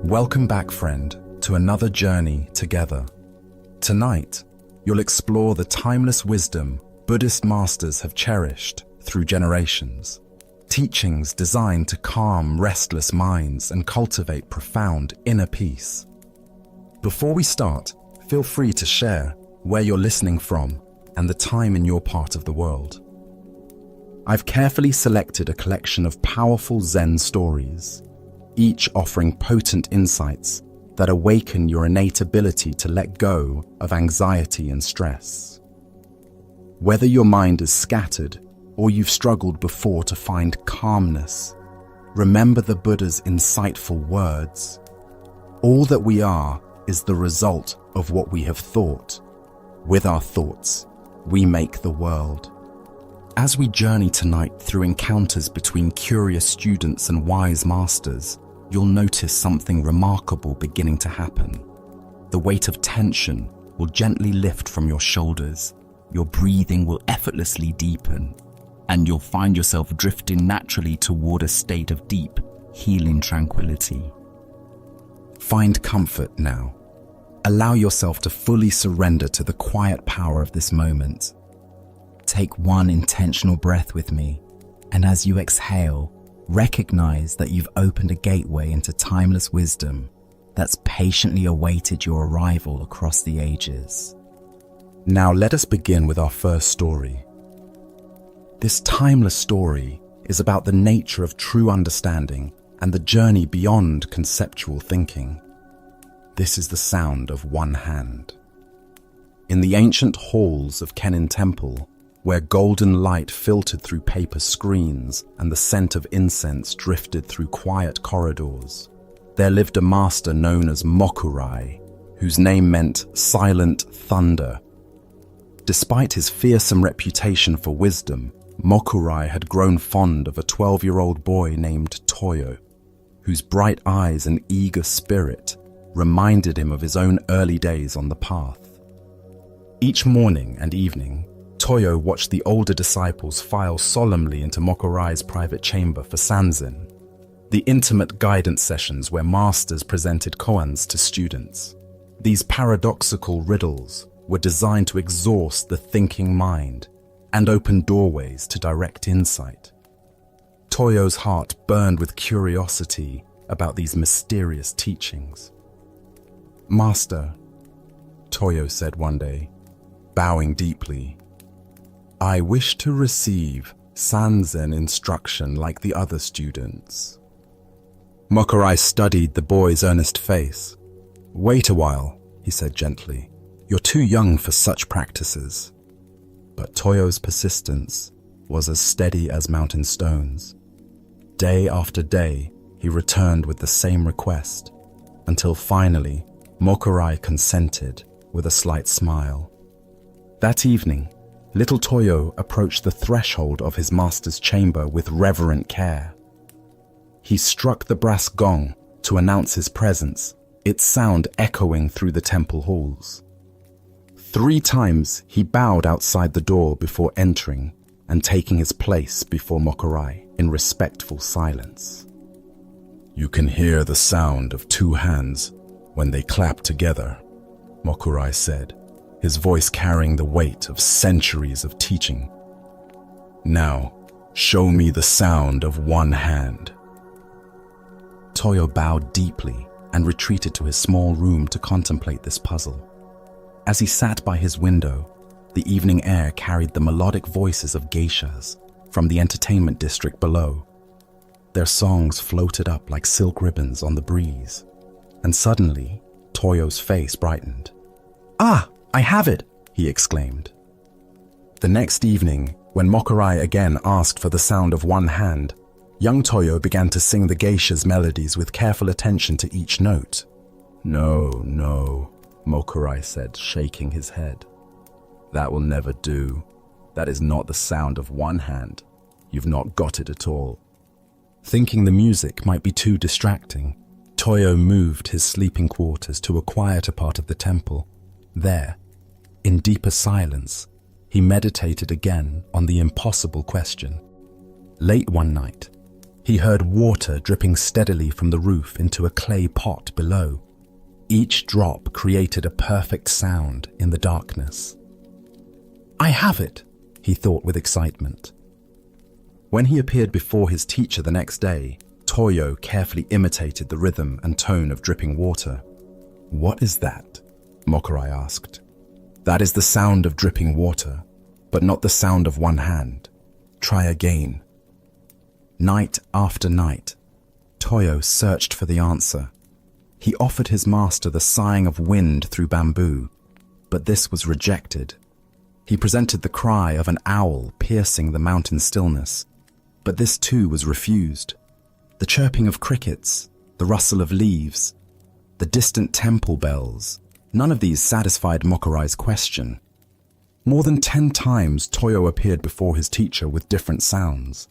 Welcome back, friend, to another journey together. Tonight, you'll explore the timeless wisdom Buddhist masters have cherished through generations. Teachings designed to calm restless minds and cultivate profound inner peace. Before we start, feel free to share where you're listening from and the time in your part of the world. I've carefully selected a collection of powerful Zen stories, each offering potent insights that awaken your innate ability to let go of anxiety and stress. Whether your mind is scattered or you've struggled before to find calmness, remember the Buddha's insightful words. All that we are is the result of what we have thought. With our thoughts, we make the world. As we journey tonight through encounters between curious students and wise masters, you'll notice something remarkable beginning to happen. The weight of tension will gently lift from your shoulders, your breathing will effortlessly deepen, and you'll find yourself drifting naturally toward a state of deep, healing tranquility. Find comfort now. Allow yourself to fully surrender to the quiet power of this moment. Take one intentional breath with me, and as you exhale, recognize that you've opened a gateway into timeless wisdom that's patiently awaited your arrival across the ages. Now let us begin with our first story. This timeless story is about the nature of true understanding and the journey beyond conceptual thinking. This is the sound of one hand. In the ancient halls of Kenin Temple, where golden light filtered through paper screens and the scent of incense drifted through quiet corridors, there lived a master known as Mokurai, whose name meant silent thunder. Despite his fearsome reputation for wisdom, Mokurai had grown fond of a 12-year-old boy named Toyo, whose bright eyes and eager spirit reminded him of his own early days on the path. Each morning and evening, Toyo watched the older disciples file solemnly into Mokurai's private chamber for Sanzen, the intimate guidance sessions where masters presented koans to students. These paradoxical riddles were designed to exhaust the thinking mind and open doorways to direct insight. Toyo's heart burned with curiosity about these mysterious teachings. "Master," Toyo said one day, bowing deeply, "I wish to receive Sanzen instruction like the other students." Mokurai studied the boy's earnest face. "Wait a while," he said gently. "You're too young for such practices." But Toyo's persistence was as steady as mountain stones. Day after day, he returned with the same request, until finally, Mokurai consented with a slight smile. That evening, little Toyo approached the threshold of his master's chamber with reverent care. He struck the brass gong to announce his presence, its sound echoing through the temple halls. 3 times he bowed outside the door before entering and taking his place before Mokurai in respectful silence. "You can hear the sound of 2 hands when they clap together," Mokurai said, his voice carrying the weight of centuries of teaching. "Now, show me the sound of 1 hand." Toyo bowed deeply and retreated to his small room to contemplate this puzzle. As he sat by his window, the evening air carried the melodic voices of geishas from the entertainment district below. Their songs floated up like silk ribbons on the breeze, and suddenly, Toyo's face brightened. "Ah, I have it!" he exclaimed. The next evening, when Mokurai again asked for the sound of 1 hand, young Toyo began to sing the geisha's melodies with careful attention to each note. No, Mokurai said, shaking his head. "That will never do. That is not the sound of 1 hand. You've not got it at all." Thinking the music might be too distracting, Toyo moved his sleeping quarters to a quieter part of the temple. There, in deeper silence, he meditated again on the impossible question. Late one night, He heard water dripping steadily from the roof into a clay pot below. Each drop created a perfect sound in the darkness. "I have it," he thought with excitement. When he appeared before his teacher the next day, Toyo carefully imitated the rhythm and tone of dripping water. "What is that?" Mokurai asked. "That is the sound of dripping water, but not the sound of one hand. Try again." Night after night, Toyo searched for the answer. He offered his master the sighing of wind through bamboo, but this was rejected. He presented the cry of an owl piercing the mountain stillness, but this too was refused. The chirping of crickets, the rustle of leaves, the distant temple bells, none of these satisfied Mokurai's question. More than 10 times Toyo appeared before his teacher with different sounds.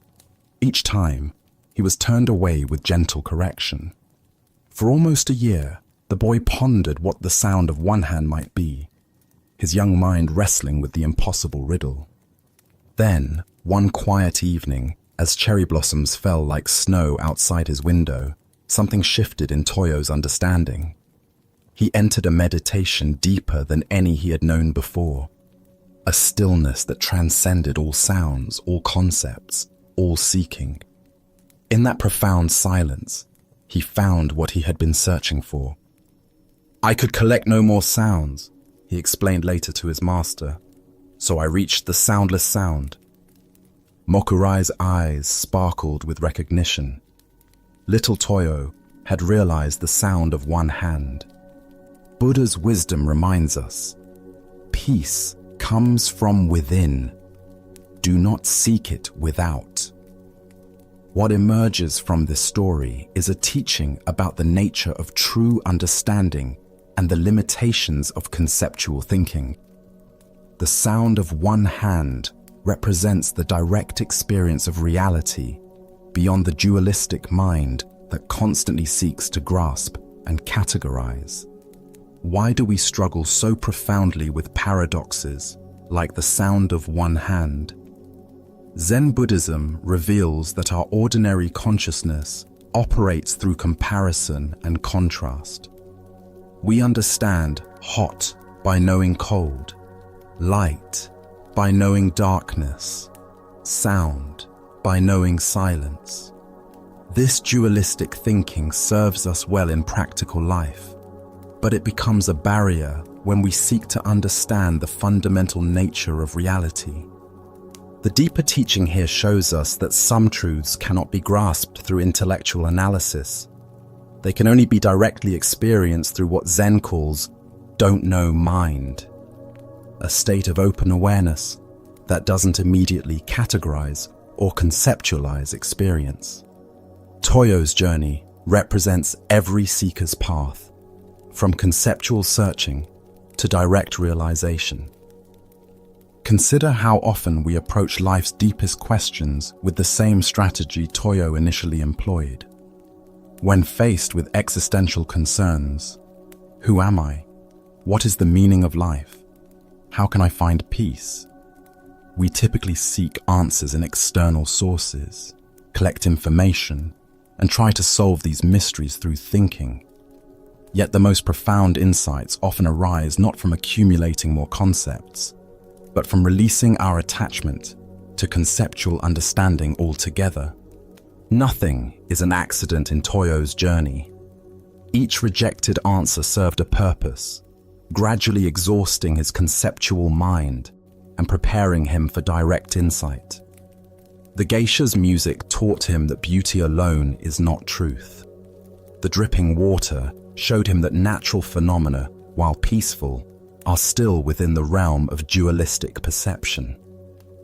Each time, he was turned away with gentle correction. For almost a year, the boy pondered what the sound of one hand might be, his young mind wrestling with the impossible riddle. Then, one quiet evening, as cherry blossoms fell like snow outside his window, something shifted in Toyo's understanding. He entered a meditation deeper than any he had known before, a stillness that transcended all sounds, all concepts, all seeking. In that profound silence, he found what he had been searching for. "I could collect no more sounds," he explained later to his master, "so I reached the soundless sound." Mokurai's eyes sparkled with recognition. Little Toyo had realized the sound of one hand. Buddha's wisdom reminds us, peace comes from within. Do not seek it without. What emerges from this story is a teaching about the nature of true understanding and the limitations of conceptual thinking. The sound of one hand represents the direct experience of reality beyond the dualistic mind that constantly seeks to grasp and categorize. Why do we struggle so profoundly with paradoxes like the sound of one hand? Zen Buddhism reveals that our ordinary consciousness operates through comparison and contrast. We understand hot by knowing cold, light by knowing darkness, sound by knowing silence. This dualistic thinking serves us well in practical life, but it becomes a barrier when we seek to understand the fundamental nature of reality. The deeper teaching here shows us that some truths cannot be grasped through intellectual analysis. They can only be directly experienced through what Zen calls don't know mind, a state of open awareness that doesn't immediately categorize or conceptualize experience. Toyo's journey represents every seeker's path, from conceptual searching to direct realization. Consider how often we approach life's deepest questions with the same strategy Toyo initially employed. When faced with existential concerns, who am I? What is the meaning of life? How can I find peace? We typically seek answers in external sources, collect information, and try to solve these mysteries through thinking. Yet the most profound insights often arise not from accumulating more concepts, but from releasing our attachment to conceptual understanding altogether. Nothing is an accident in Toyo's journey. Each rejected answer served a purpose, gradually exhausting his conceptual mind and preparing him for direct insight. The geisha's music taught him that beauty alone is not truth. The dripping water showed him that natural phenomena, while peaceful, are still within the realm of dualistic perception.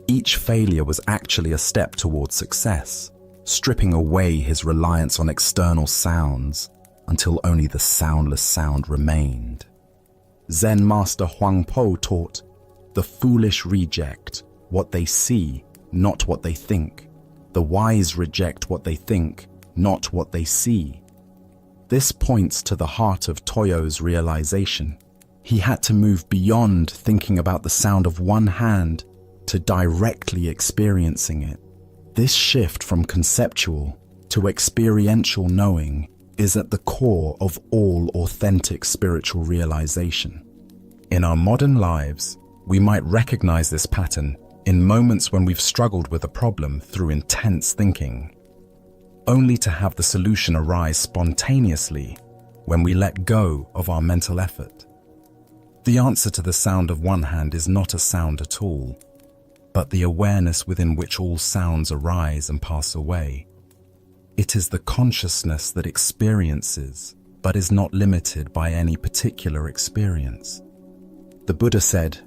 Each failure was actually a step towards success, stripping away his reliance on external sounds until only the soundless sound remained. Zen master Huangpo taught, "The foolish reject what they see, not what they think. The wise reject what they think, not what they see." This points to the heart of Toyo's realization. He had to move beyond thinking about the sound of one hand to directly experiencing it. This shift from conceptual to experiential knowing is at the core of all authentic spiritual realization. In our modern lives, we might recognize this pattern in moments when we've struggled with a problem through intense thinking, only to have the solution arise spontaneously when we let go of our mental effort. The answer to the sound of one hand is not a sound at all, but the awareness within which all sounds arise and pass away. It is the consciousness that experiences, but is not limited by any particular experience. The Buddha said,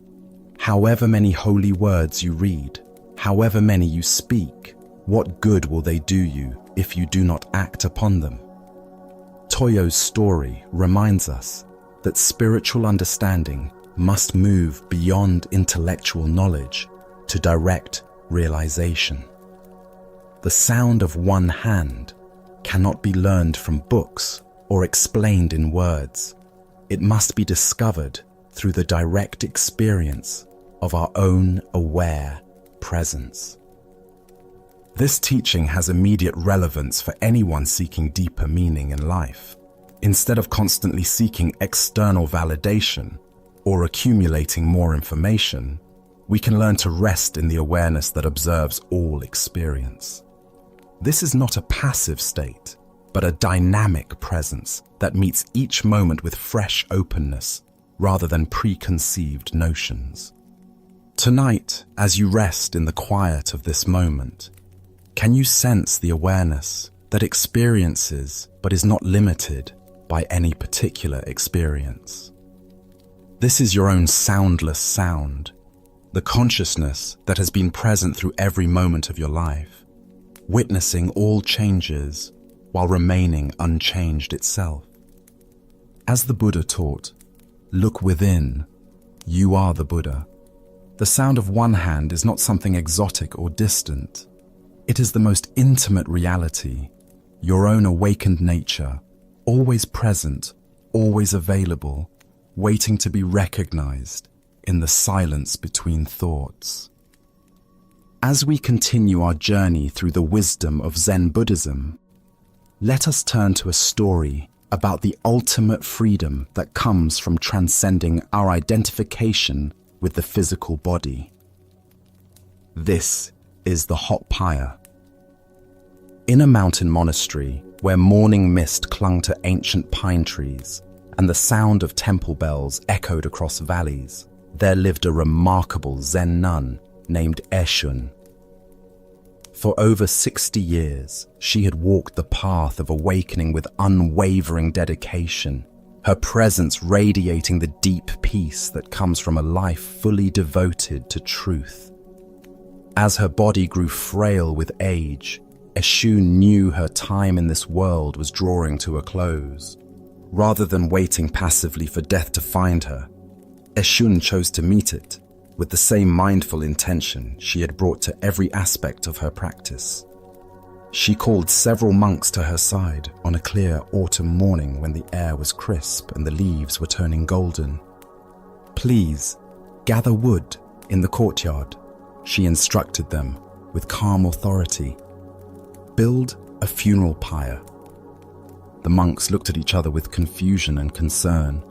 "However many holy words you read, however many you speak, what good will they do you if you do not act upon them?" Toyo's story reminds us that spiritual understanding must move beyond intellectual knowledge to direct realization. The sound of one hand cannot be learned from books or explained in words. It must be discovered through the direct experience of our own aware presence. This teaching has immediate relevance for anyone seeking deeper meaning in life. Instead of constantly seeking external validation or accumulating more information, we can learn to rest in the awareness that observes all experience. This is not a passive state, but a dynamic presence that meets each moment with fresh openness rather than preconceived notions. Tonight, as you rest in the quiet of this moment, can you sense the awareness that experiences but is not limited by any particular experience? This is your own soundless sound, the consciousness that has been present through every moment of your life, witnessing all changes while remaining unchanged itself. As the Buddha taught, look within, you are the Buddha. The sound of one hand is not something exotic or distant. It is the most intimate reality, your own awakened nature, always present, always available, waiting to be recognized in the silence between thoughts. As we continue our journey through the wisdom of Zen Buddhism, let us turn to a story about the ultimate freedom that comes from transcending our identification with the physical body. This is the hot pyre. In a mountain monastery where morning mist clung to ancient pine trees and the sound of temple bells echoed across valleys, there lived a remarkable Zen nun named Eshun. For over 60 years, she had walked the path of awakening with unwavering dedication, her presence radiating the deep peace that comes from a life fully devoted to truth. As her body grew frail with age, Eshun knew her time in this world was drawing to a close. Rather than waiting passively for death to find her, Eshun chose to meet it with the same mindful intention she had brought to every aspect of her practice. She called several monks to her side on a clear autumn morning when the air was crisp and the leaves were turning golden. "Please, gather wood in the courtyard," she instructed them with calm authority. "Build a funeral pyre." The monks looked at each other with confusion and concern.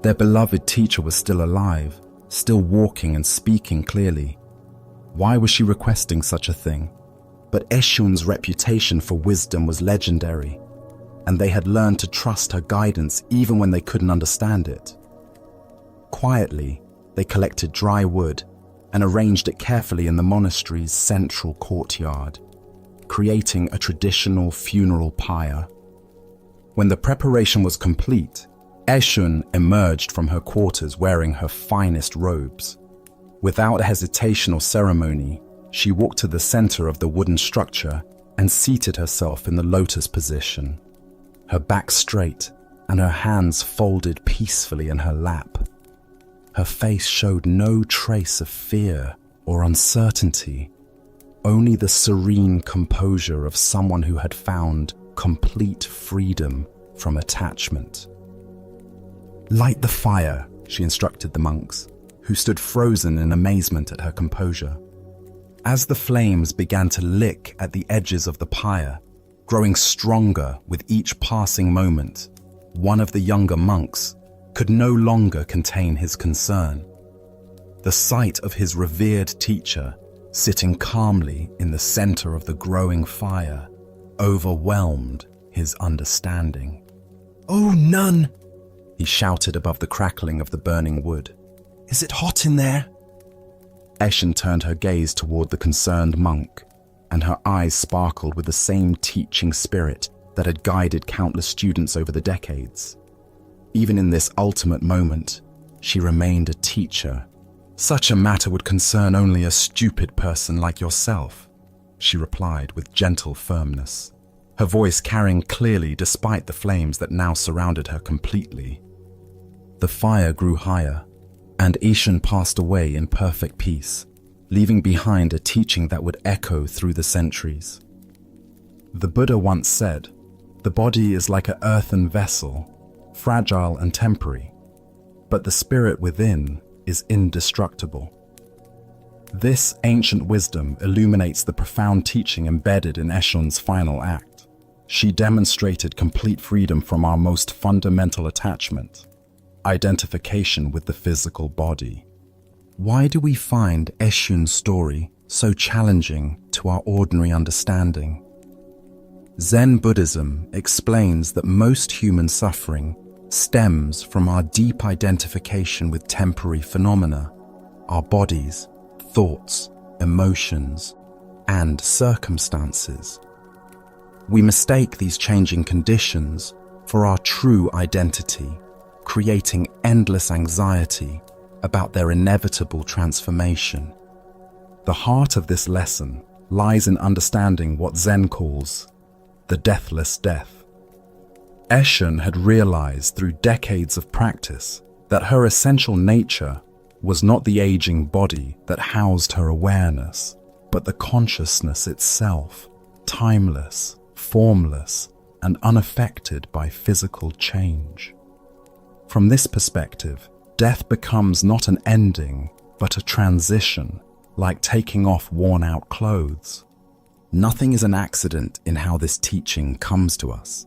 Their beloved teacher was still alive, still walking and speaking clearly. Why was she requesting such a thing? But Eshun's reputation for wisdom was legendary, and they had learned to trust her guidance even when they couldn't understand it. Quietly, they collected dry wood and arranged it carefully in the monastery's central courtyard, creating a traditional funeral pyre. When the preparation was complete, Eshun emerged from her quarters wearing her finest robes. Without hesitation or ceremony, she walked to the center of the wooden structure and seated herself in the lotus position, her back straight and her hands folded peacefully in her lap. Her face showed no trace of fear or uncertainty, only the serene composure of someone who had found complete freedom from attachment. "Light the fire," she instructed the monks, who stood frozen in amazement at her composure. As the flames began to lick at the edges of the pyre, growing stronger with each passing moment. One of the younger monks could no longer contain his concern. The sight of his revered teacher sitting calmly in the center of the growing fire overwhelmed his understanding. "Oh, nun!" he shouted above the crackling of the burning wood. "Is it hot in there?" Eshin turned her gaze toward the concerned monk, and her eyes sparkled with the same teaching spirit that had guided countless students over the decades. Even in this ultimate moment, she remained a teacher. "Such a matter would concern only a stupid person like yourself," she replied with gentle firmness, her voice carrying clearly despite the flames that now surrounded her completely. The fire grew higher, and Ishan passed away in perfect peace, leaving behind a teaching that would echo through the centuries. The Buddha once said, "The body is like an earthen vessel, fragile and temporary, but the spirit within is indestructible." This ancient wisdom illuminates the profound teaching embedded in Eshun's final act. She demonstrated complete freedom from our most fundamental attachment, identification with the physical body. Why do we find Eshun's story so challenging to our ordinary understanding? Zen Buddhism explains that most human suffering stems from our deep identification with temporary phenomena, our bodies, thoughts, emotions, and circumstances. We mistake these changing conditions for our true identity, creating endless anxiety about their inevitable transformation. The heart of this lesson lies in understanding what Zen calls the deathless death. Eshin had realized through decades of practice that her essential nature was not the aging body that housed her awareness, but the consciousness itself, timeless, formless, and unaffected by physical change. From this perspective, death becomes not an ending, but a transition, like taking off worn-out clothes. Nothing is an accident in how this teaching comes to us.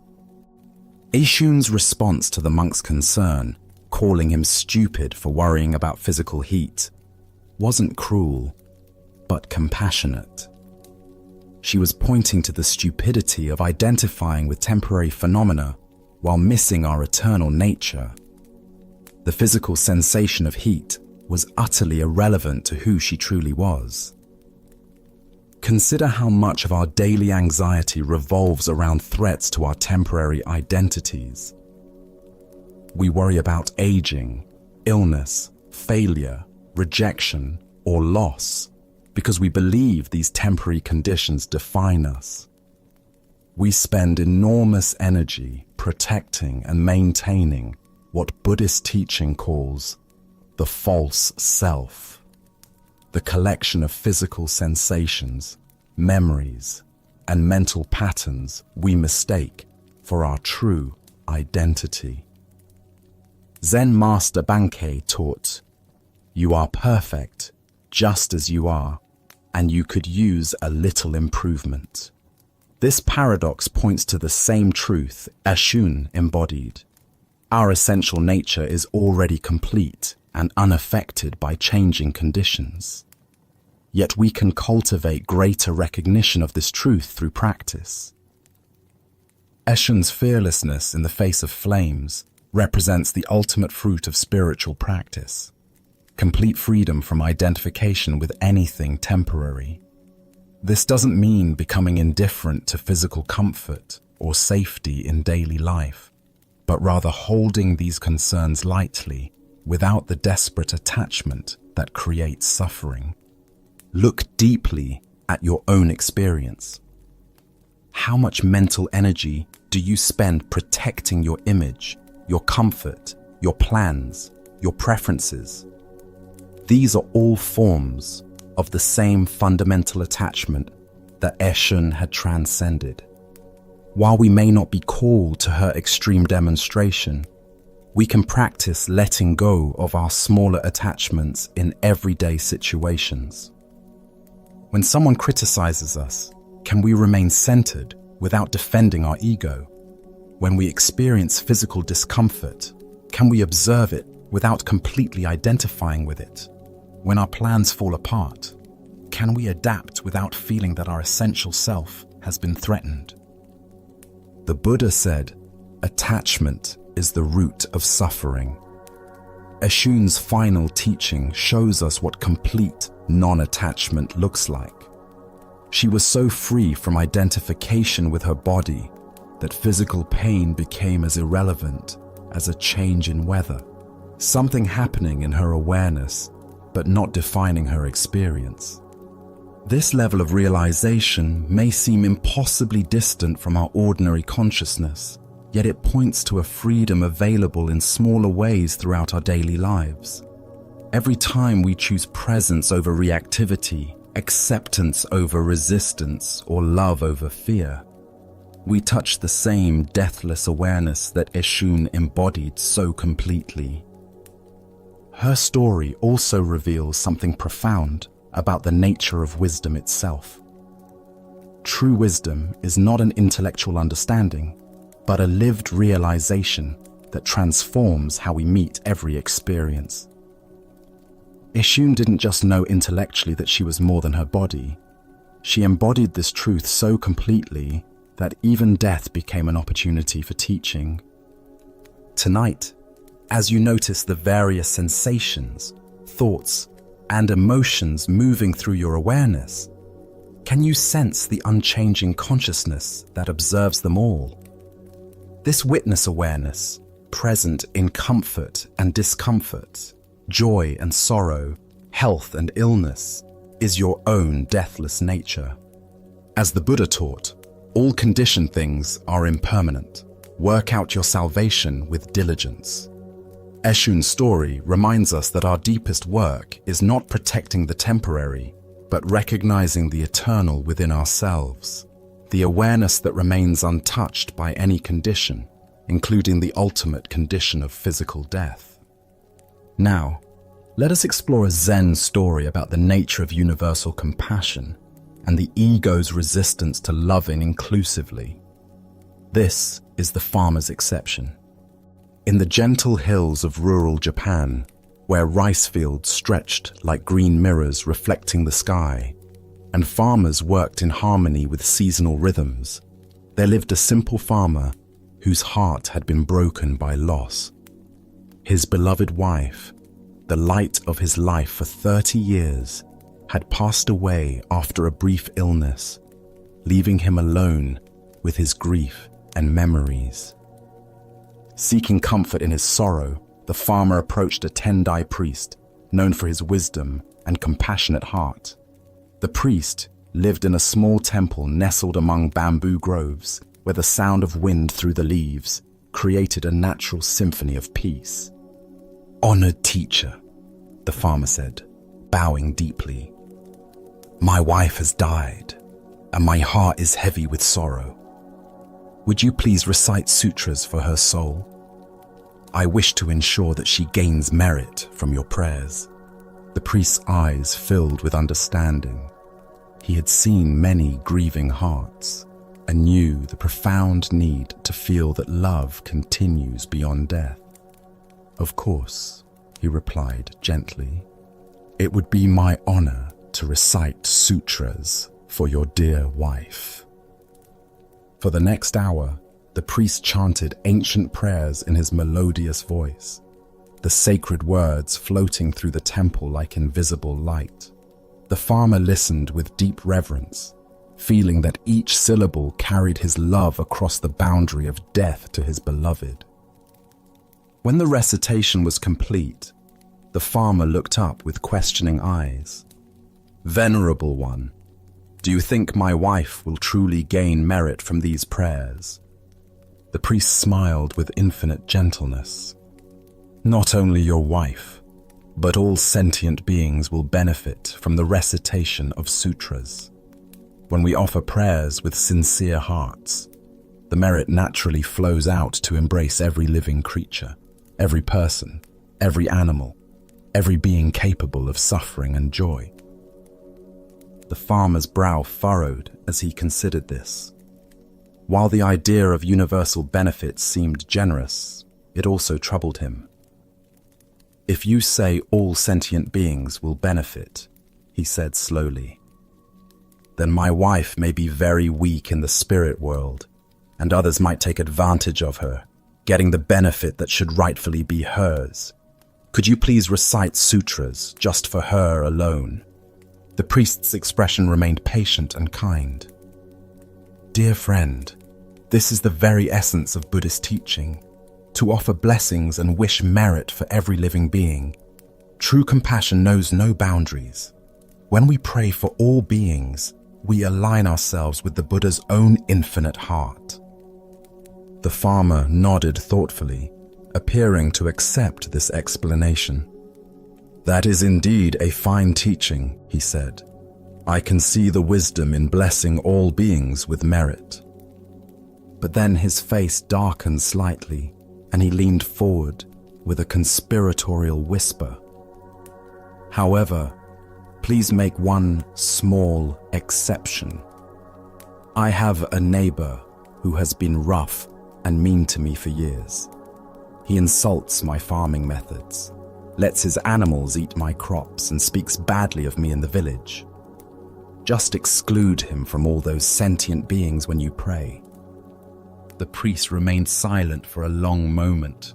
Eshun's response to the monk's concern, calling him stupid for worrying about physical heat, wasn't cruel, but compassionate. She was pointing to the stupidity of identifying with temporary phenomena while missing our eternal nature. The physical sensation of heat was utterly irrelevant to who she truly was. Consider how much of our daily anxiety revolves around threats to our temporary identities. We worry about aging, illness, failure, rejection, or loss because we believe these temporary conditions define us. We spend enormous energy protecting and maintaining what Buddhist teaching calls the false self, the collection of physical sensations, memories, and mental patterns we mistake for our true identity. Zen Master Bankei taught, "You are perfect, just as you are, and you could use a little improvement." This paradox points to the same truth Eshun embodied. Our essential nature is already complete and unaffected by changing conditions. Yet we can cultivate greater recognition of this truth through practice. Eshun's fearlessness in the face of flames represents the ultimate fruit of spiritual practice, complete freedom from identification with anything temporary. This doesn't mean becoming indifferent to physical comfort or safety in daily life, but rather holding these concerns lightly without the desperate attachment that creates suffering. Look deeply at your own experience. How much mental energy do you spend protecting your image, your comfort, your plans, your preferences? These are all forms of the same fundamental attachment that Eshun had transcended. While we may not be called to her extreme demonstration, we can practice letting go of our smaller attachments in everyday situations. When someone criticizes us, can we remain centered without defending our ego? When we experience physical discomfort, can we observe it without completely identifying with it? When our plans fall apart, can we adapt without feeling that our essential self has been threatened? The Buddha said, attachment is the root of suffering. Eshun's final teaching shows us what complete non-attachment looks like. She was so free from identification with her body that physical pain became as irrelevant as a change in weather, something happening in her awareness but not defining her experience. This level of realization may seem impossibly distant from our ordinary consciousness, yet it points to a freedom available in smaller ways throughout our daily lives. Every time we choose presence over reactivity, acceptance over resistance, or love over fear, we touch the same deathless awareness that Eshun embodied so completely. Her story also reveals something profound about the nature of wisdom itself. True wisdom is not an intellectual understanding, but a lived realization that transforms how we meet every experience. Eshun didn't just know intellectually that she was more than her body. She embodied this truth so completely that even death became an opportunity for teaching. Tonight, as you notice the various sensations, thoughts, and emotions moving through your awareness, can you sense the unchanging consciousness that observes them all? This witness awareness, present in comfort and discomfort, joy and sorrow, health and illness, is your own deathless nature. As the Buddha taught, all conditioned things are impermanent. Work out your salvation with diligence. Eshun's story reminds us that our deepest work is not protecting the temporary, but recognizing the eternal within ourselves, the awareness that remains untouched by any condition, including the ultimate condition of physical death. Now, let us explore a Zen story about the nature of universal compassion and the ego's resistance to loving inclusively. This is the farmer's exception. In the gentle hills of rural Japan, where rice fields stretched like green mirrors reflecting the sky, and farmers worked in harmony with seasonal rhythms, there lived a simple farmer whose heart had been broken by loss. His beloved wife, the light of his life for 30 years, had passed away after a brief illness, leaving him alone with his grief and memories. Seeking comfort in his sorrow, the farmer approached a Tendai priest, known for his wisdom and compassionate heart. The priest lived in a small temple nestled among bamboo groves, where the sound of wind through the leaves created a natural symphony of peace. "Honored teacher," the farmer said, bowing deeply, "my wife has died, and my heart is heavy with sorrow. Would you please recite sutras for her soul? I wish to ensure that she gains merit from your prayers." The priest's eyes filled with understanding. He had seen many grieving hearts and knew the profound need to feel that love continues beyond death. "Of course," he replied gently, "it would be my honor to recite sutras for your dear wife." For the next hour, the priest chanted ancient prayers in his melodious voice, the sacred words floating through the temple like invisible light. The farmer listened with deep reverence, feeling that each syllable carried his love across the boundary of death to his beloved. When the recitation was complete, the farmer looked up with questioning eyes. "Venerable one, do you think my wife will truly gain merit from these prayers?" The priest smiled with infinite gentleness. "Not only your wife, but all sentient beings will benefit from the recitation of sutras. When we offer prayers with sincere hearts, the merit naturally flows out to embrace every living creature, every person, every animal, every being capable of suffering and joy." The farmer's brow furrowed as he considered this. While the idea of universal benefits seemed generous, it also troubled him. "If you say all sentient beings will benefit," he said slowly, "then my wife may be very weak in the spirit world, and others might take advantage of her, getting the benefit that should rightfully be hers. Could you please recite sutras just for her alone?" The priest's expression remained patient and kind. "Dear friend, this is the very essence of Buddhist teaching, to offer blessings and wish merit for every living being. True compassion knows no boundaries. When we pray for all beings, we align ourselves with the Buddha's own infinite heart." The farmer nodded thoughtfully, appearing to accept this explanation. "That is indeed a fine teaching," he said. "I can see the wisdom in blessing all beings with merit." But then his face darkened slightly, and he leaned forward with a conspiratorial whisper. "However, please make one small exception. I have a neighbor who has been rough and mean to me for years. He insults my farming methods, lets his animals eat my crops, and speaks badly of me in the village. Just exclude him from all those sentient beings when you pray." The priest remained silent for a long moment,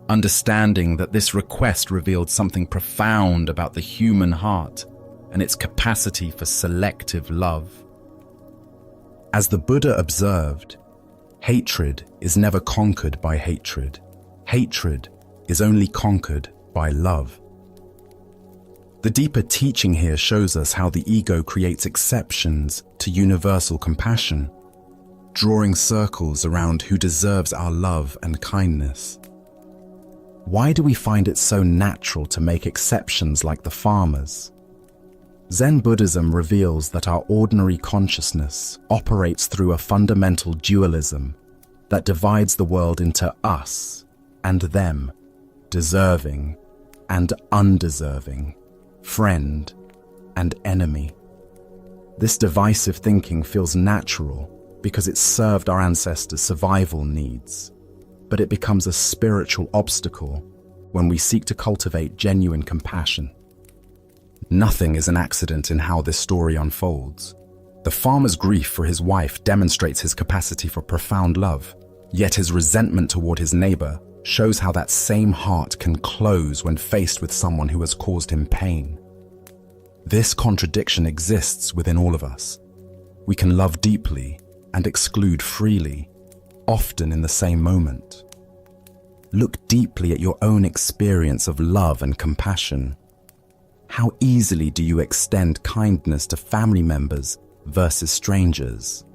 understanding that this request revealed something profound about the human heart and its capacity for selective love. As the Buddha observed, hatred is never conquered by hatred. Hatred is only conquered by love. The deeper teaching here shows us how the ego creates exceptions to universal compassion, drawing circles around who deserves our love and kindness. Why do we find it so natural to make exceptions like the farmers? Zen Buddhism reveals that our ordinary consciousness operates through a fundamental dualism that divides the world into us and them, deserving and undeserving, friend and enemy. This divisive thinking feels natural because it served our ancestors' survival needs, but it becomes a spiritual obstacle when we seek to cultivate genuine compassion. Nothing is an accident in how this story unfolds. The farmer's grief for his wife demonstrates his capacity for profound love, yet his resentment toward his neighbor shows how that same heart can close when faced with someone who has caused him pain. This contradiction exists within all of us. We can love deeply and exclude freely, often in the same moment. Look deeply at your own experience of love and compassion. How easily do you extend kindness to family members versus strangers?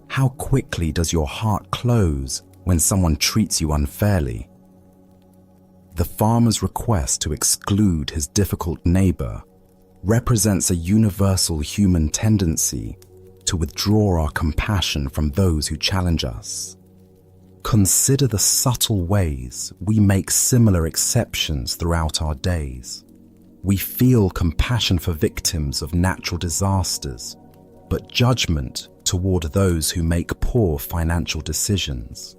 How quickly does your heart close when someone treats you unfairly? The farmer's request to exclude his difficult neighbor represents a universal human tendency to withdraw our compassion from those who challenge us. Consider the subtle ways we make similar exceptions throughout our days. We feel compassion for victims of natural disasters, but judgment toward those who make poor financial decisions.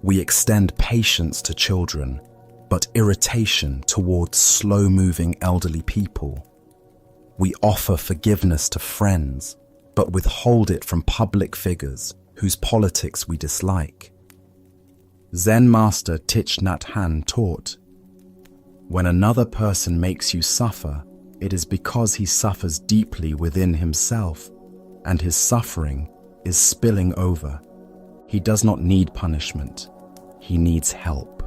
We extend patience to children, but irritation towards slow-moving elderly people. We offer forgiveness to friends, but withhold it from public figures whose politics we dislike. Zen master Thich Nhat Hanh taught, "When another person makes you suffer, it is because he suffers deeply within himself, and his suffering is spilling over. He does not need punishment. He needs help."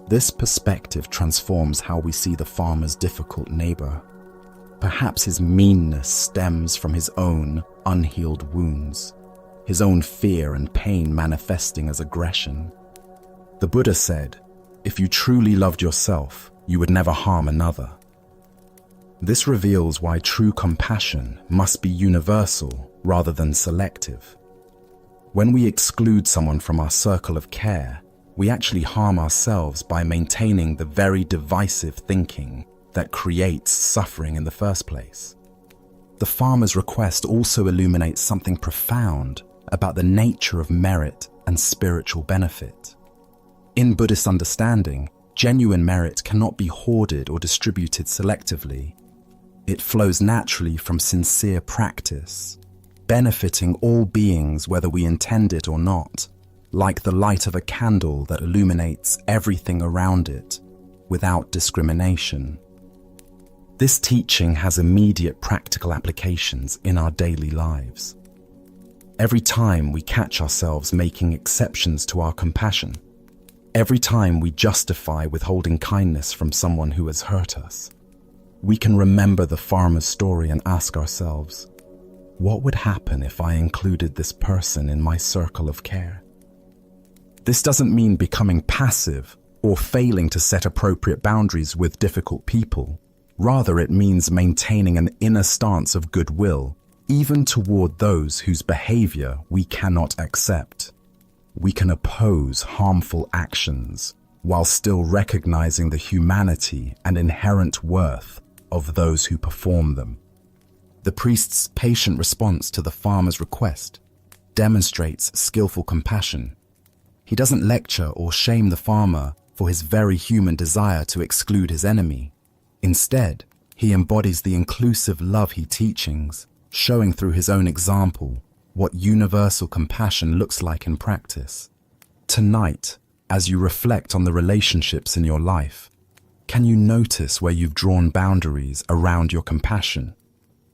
This perspective transforms how we see the farmer's difficult neighbor. Perhaps his meanness stems from his own unhealed wounds, his own fear and pain manifesting as aggression. The Buddha said, "If you truly loved yourself, you would never harm another." This reveals why true compassion must be universal rather than selective. When we exclude someone from our circle of care, we actually harm ourselves by maintaining the very divisive thinking that creates suffering in the first place. The farmer's request also illuminates something profound about the nature of merit and spiritual benefit. In Buddhist understanding, genuine merit cannot be hoarded or distributed selectively. It flows naturally from sincere practice, benefiting all beings whether we intend it or not, like the light of a candle that illuminates everything around it without discrimination. This teaching has immediate practical applications in our daily lives. Every time we catch ourselves making exceptions to our compassion, every time we justify withholding kindness from someone who has hurt us, we can remember the farmer's story and ask ourselves, what would happen if I included this person in my circle of care? This doesn't mean becoming passive or failing to set appropriate boundaries with difficult people. Rather, it means maintaining an inner stance of goodwill, even toward those whose behavior we cannot accept. We can oppose harmful actions while still recognizing the humanity and inherent worth of those who perform them. The priest's patient response to the farmer's request demonstrates skillful compassion. He doesn't lecture or shame the farmer for his very human desire to exclude his enemy. Instead, he embodies the inclusive love he teachings, showing through his own example what universal compassion looks like in practice. Tonight, as you reflect on the relationships in your life, can you notice where you've drawn boundaries around your compassion?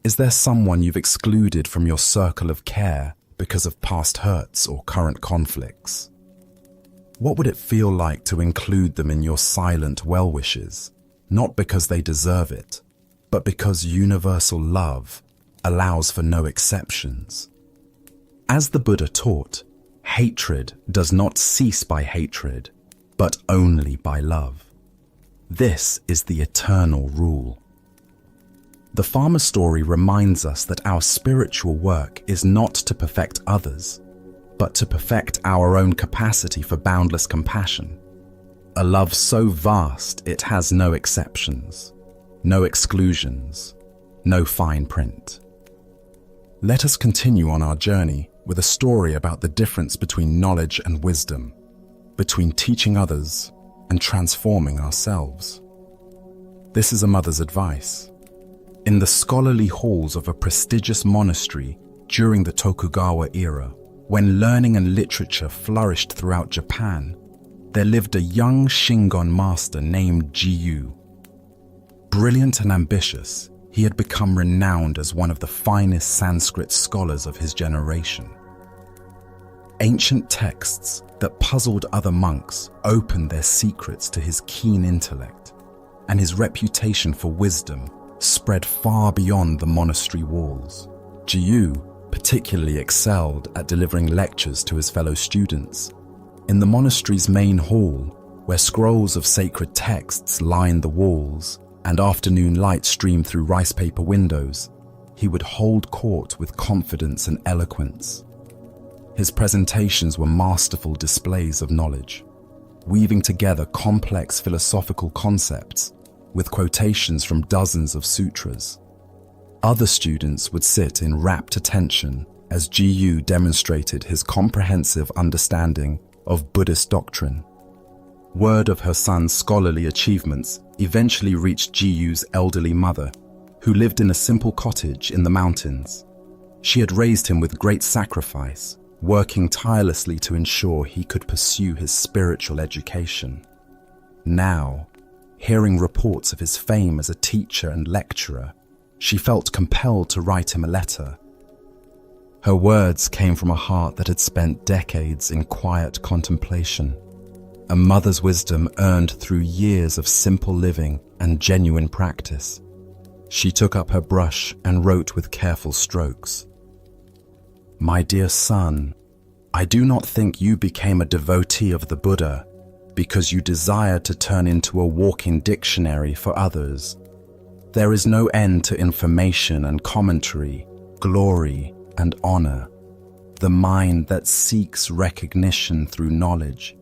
Is there someone you've excluded from your circle of care because of past hurts or current conflicts? What would it feel like to include them in your silent well wishes, not because they deserve it, but because universal love allows for no exceptions? As the Buddha taught, hatred does not cease by hatred, but only by love. This is the eternal rule. The farmer's story reminds us that our spiritual work is not to perfect others, but to perfect our own capacity for boundless compassion. A love so vast it has no exceptions, no exclusions, no fine print. Let us continue on our journey with a story about the difference between knowledge and wisdom, between teaching others and transforming ourselves. This is a mother's advice. In the scholarly halls of a prestigious monastery during the Tokugawa era, when learning and literature flourished throughout Japan, there lived a young Shingon master named Jiyu. Brilliant and ambitious, he had become renowned as one of the finest Sanskrit scholars of his generation. Ancient texts that puzzled other monks opened their secrets to his keen intellect, and his reputation for wisdom spread far beyond the monastery walls. Jiyu particularly excelled at delivering lectures to his fellow students. In the monastery's main hall, where scrolls of sacred texts lined the walls and afternoon light streamed through rice paper windows, he would hold court with confidence and eloquence. His presentations were masterful displays of knowledge, weaving together complex philosophical concepts with quotations from dozens of sutras. Other students would sit in rapt attention as Jiyu demonstrated his comprehensive understanding of Buddhist doctrine. Word of her son's scholarly achievements eventually reached Jiyu's elderly mother, who lived in a simple cottage in the mountains. She had raised him with great sacrifice, working tirelessly to ensure he could pursue his spiritual education. Now, hearing reports of his fame as a teacher and lecturer, she felt compelled to write him a letter. Her words came from a heart that had spent decades in quiet contemplation, a mother's wisdom earned through years of simple living and genuine practice. She took up her brush and wrote with careful strokes. "My dear son, I do not think you became a devotee of the Buddha because you desired to turn into a walking dictionary for others. There is no end to information and commentary, glory and honor. The mind that seeks recognition through knowledge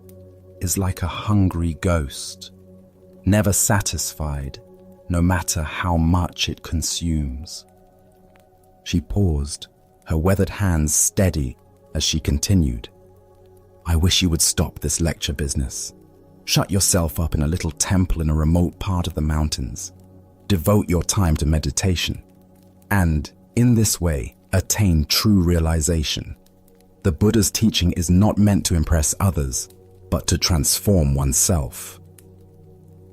is like a hungry ghost, never satisfied, no matter how much it consumes." She paused, her weathered hands steady as she continued, "I wish you would stop this lecture business. Shut yourself up in a little temple in a remote part of the mountains. Devote your time to meditation. And, in this way, attain true realization. The Buddha's teaching is not meant to impress others, but to transform oneself."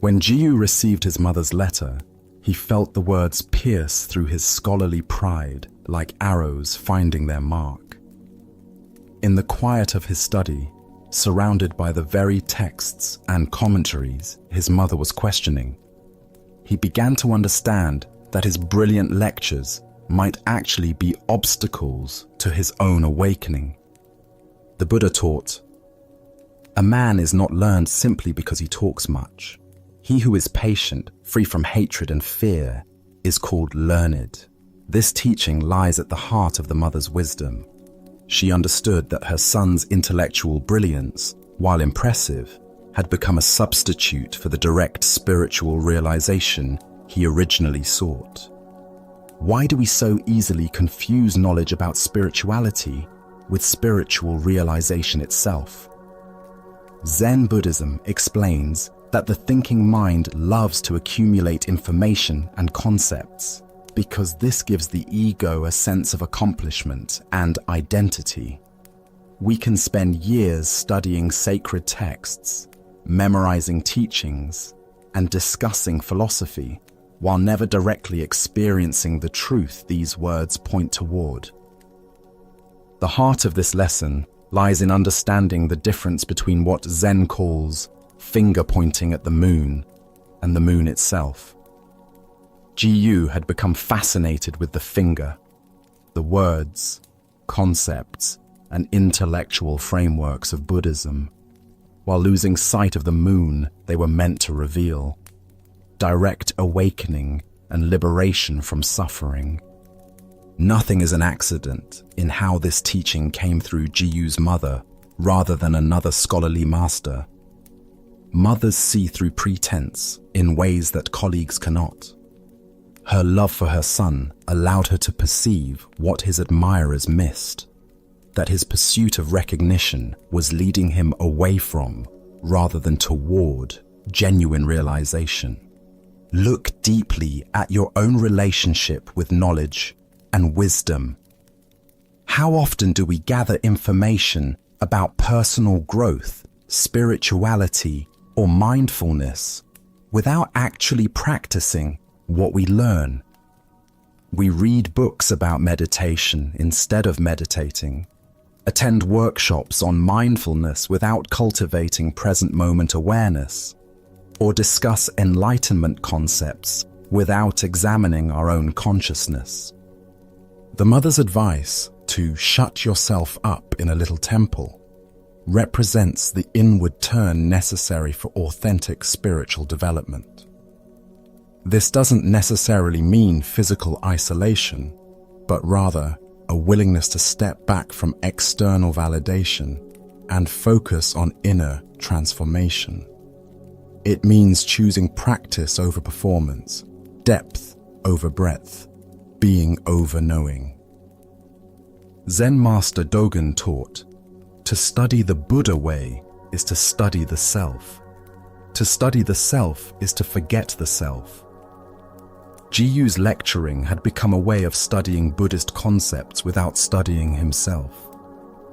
When Jiyu received his mother's letter, he felt the words pierce through his scholarly pride like arrows finding their mark. In the quiet of his study, surrounded by the very texts and commentaries his mother was questioning, he began to understand that his brilliant lectures might actually be obstacles to his own awakening. The Buddha taught, "A man is not learned simply because he talks much. He who is patient, free from hatred and fear, is called learned." This teaching lies at the heart of the mother's wisdom. She understood that her son's intellectual brilliance, while impressive, had become a substitute for the direct spiritual realization he originally sought. Why do we so easily confuse knowledge about spirituality with spiritual realization itself? Zen Buddhism explains that the thinking mind loves to accumulate information and concepts because this gives the ego a sense of accomplishment and identity. We can spend years studying sacred texts, memorizing teachings, and discussing philosophy, while never directly experiencing the truth these words point toward. The heart of this lesson lies in understanding the difference between what Zen calls finger pointing at the moon and the moon itself. Jiyu had become fascinated with the finger, the words, concepts, and intellectual frameworks of Buddhism, while losing sight of the moon they were meant to reveal: direct awakening and liberation from suffering. Nothing is an accident in how this teaching came through Jiyu's mother rather than another scholarly master. Mothers see through pretense in ways that colleagues cannot. Her love for her son allowed her to perceive what his admirers missed, that his pursuit of recognition was leading him away from, rather than toward, genuine realization. Look deeply at your own relationship with knowledge and wisdom. How often do we gather information about personal growth, spirituality, or mindfulness without actually practicing what we learn? We read books about meditation instead of meditating, attend workshops on mindfulness without cultivating present moment awareness, or discuss enlightenment concepts without examining our own consciousness. The mother's advice to shut yourself up in a little temple represents the inward turn necessary for authentic spiritual development. This doesn't necessarily mean physical isolation, but rather a willingness to step back from external validation and focus on inner transformation. It means choosing practice over performance, depth over breadth, being over knowing. Zen master Dogen taught, to study the Buddha way is to study the self. To study the self is to forget the self. Jiyu's lecturing had become a way of studying Buddhist concepts without studying himself.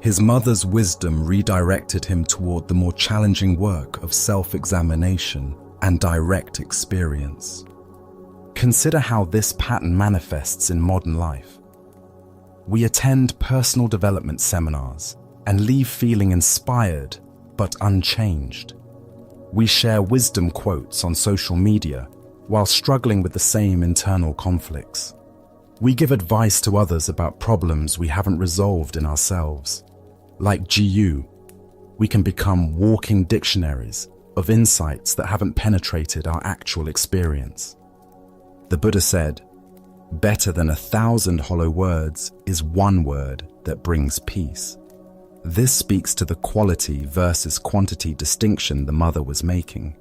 His mother's wisdom redirected him toward the more challenging work of self-examination and direct experience. Consider how this pattern manifests in modern life. We attend personal development seminars and leave feeling inspired but unchanged. We share wisdom quotes on social media while struggling with the same internal conflicts. We give advice to others about problems we haven't resolved in ourselves. Like Jiyu, we can become walking dictionaries of insights that haven't penetrated our actual experience. The Buddha said, "Better than 1,000 hollow words is one word that brings peace." This speaks to the quality versus quantity distinction the mother was making.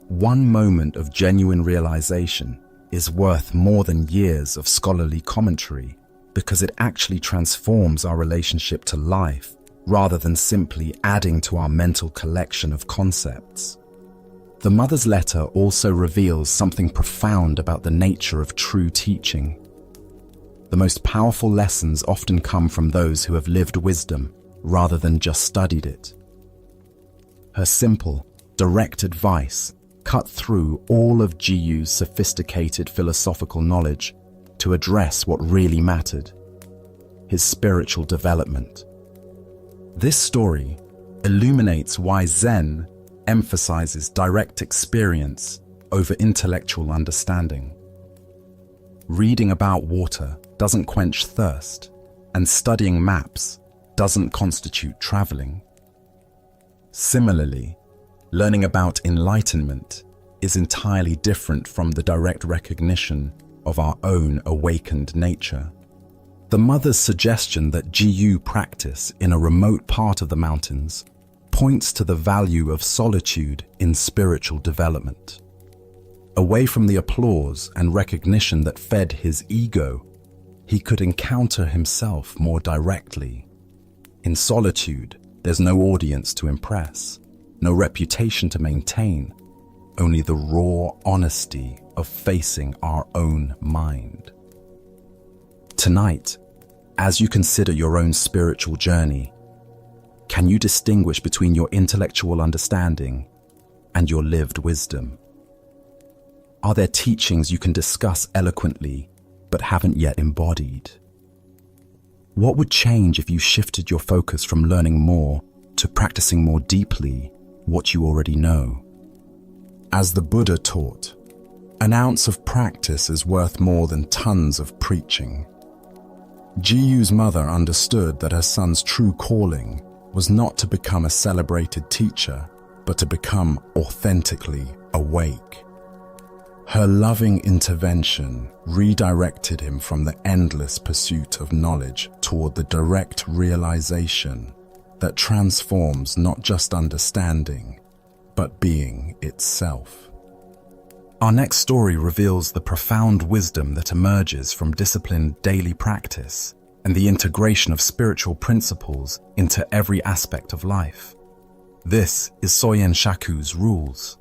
One moment of genuine realization is worth more than years of scholarly commentary because it actually transforms our relationship to life rather than simply adding to our mental collection of concepts. The mother's letter also reveals something profound about the nature of true teaching. The most powerful lessons often come from those who have lived wisdom rather than just studied it. Her simple, direct advice cut through all of Jiyu's sophisticated philosophical knowledge to address what really mattered: his spiritual development. This story illuminates why Zen emphasizes direct experience over intellectual understanding. Reading about water doesn't quench thirst, and studying maps doesn't constitute traveling. Similarly, learning about enlightenment is entirely different from the direct recognition of our own awakened nature. The mother's suggestion that Jiyu practice in a remote part of the mountains points to the value of solitude in spiritual development. Away from the applause and recognition that fed his ego, he could encounter himself more directly. In solitude, there's no audience to impress, no reputation to maintain, only the raw honesty of facing our own mind. Tonight, as you consider your own spiritual journey, can you distinguish between your intellectual understanding and your lived wisdom? Are there teachings you can discuss eloquently but haven't yet embodied? What would change if you shifted your focus from learning more to practicing more deeply what you already know? As the Buddha taught, an ounce of practice is worth more than tons of preaching. Jiyu's mother understood that her son's true calling was not to become a celebrated teacher, but to become authentically awake. Her loving intervention redirected him from the endless pursuit of knowledge toward the direct realization that transforms not just understanding, but being itself. Our next story reveals the profound wisdom that emerges from disciplined daily practice and the integration of spiritual principles into every aspect of life. This is Soyen Shaku's rules.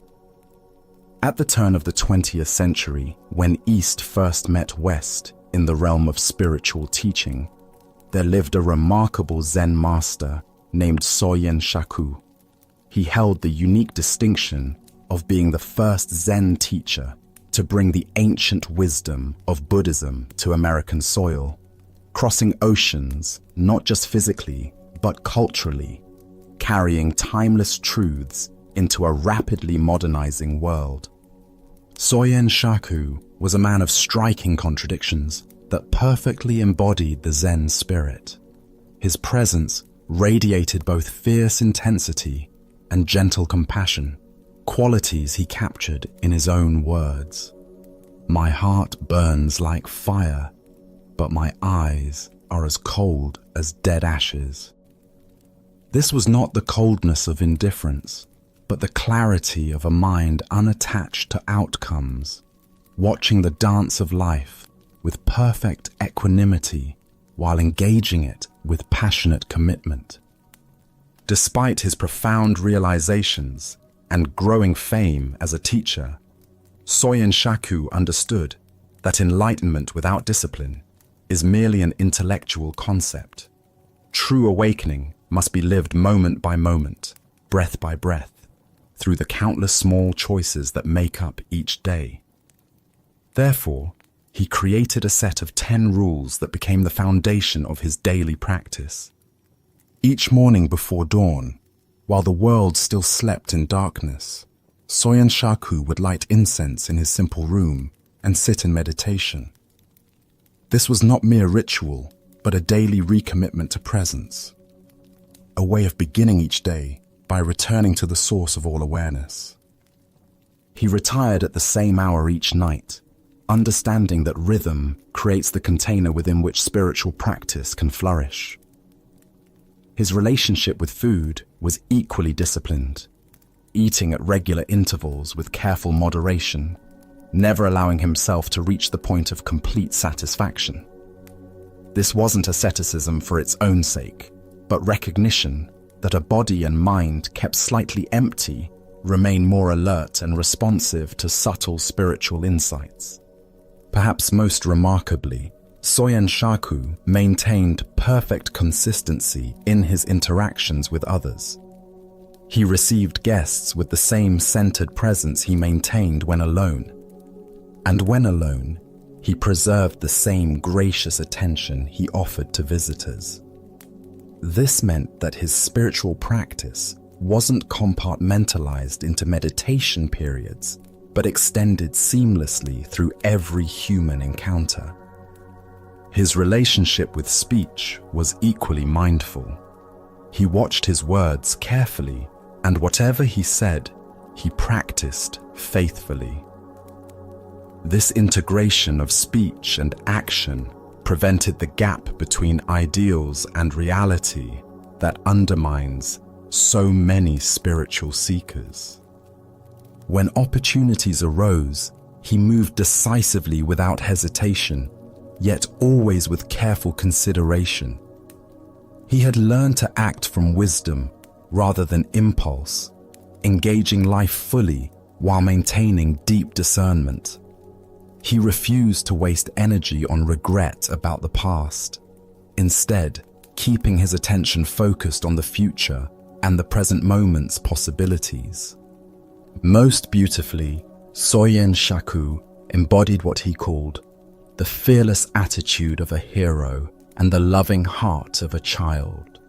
At the turn of the 20th century, when East first met West in the realm of spiritual teaching, there lived a remarkable Zen master named Soyen Shaku. He held the unique distinction of being the first Zen teacher to bring the ancient wisdom of Buddhism to American soil, crossing oceans not just physically, but culturally, carrying timeless truths into a rapidly modernizing world. Soyen Shaku was a man of striking contradictions that perfectly embodied the Zen spirit. His presence radiated both fierce intensity and gentle compassion, qualities he captured in his own words. "My heart burns like fire, but my eyes are as cold as dead ashes." This was not the coldness of indifference, but the clarity of a mind unattached to outcomes, watching the dance of life with perfect equanimity while engaging it with passionate commitment. Despite his profound realizations and growing fame as a teacher, Soyen Shaku understood that enlightenment without discipline is merely an intellectual concept. True awakening must be lived moment by moment, breath by breath, through the countless small choices that make up each day. Therefore, he created a set of 10 rules that became the foundation of his daily practice. Each morning before dawn, while the world still slept in darkness, Soyen Shaku would light incense in his simple room and sit in meditation. This was not mere ritual, but a daily recommitment to presence, a way of beginning each day by returning to the source of all awareness. He retired at the same hour each night, understanding that rhythm creates the container within which spiritual practice can flourish. His relationship with food was equally disciplined, eating at regular intervals with careful moderation, never allowing himself to reach the point of complete satisfaction. This wasn't asceticism for its own sake, but recognition that a body and mind kept slightly empty remain more alert and responsive to subtle spiritual insights. Perhaps most remarkably, Soyen Shaku maintained perfect consistency in his interactions with others. He received guests with the same centered presence he maintained when alone. And when alone, he preserved the same gracious attention he offered to visitors. This meant that his spiritual practice wasn't compartmentalized into meditation periods, but extended seamlessly through every human encounter. His relationship with speech was equally mindful. He watched his words carefully, and whatever he said, he practiced faithfully. This integration of speech and action prevented the gap between ideals and reality that undermines so many spiritual seekers. When opportunities arose, he moved decisively without hesitation, yet always with careful consideration. He had learned to act from wisdom rather than impulse, engaging life fully while maintaining deep discernment. He refused to waste energy on regret about the past, instead keeping his attention focused on the future and the present moment's possibilities. Most beautifully, Soyen Shaku embodied what he called the fearless attitude of a hero and the loving heart of a child.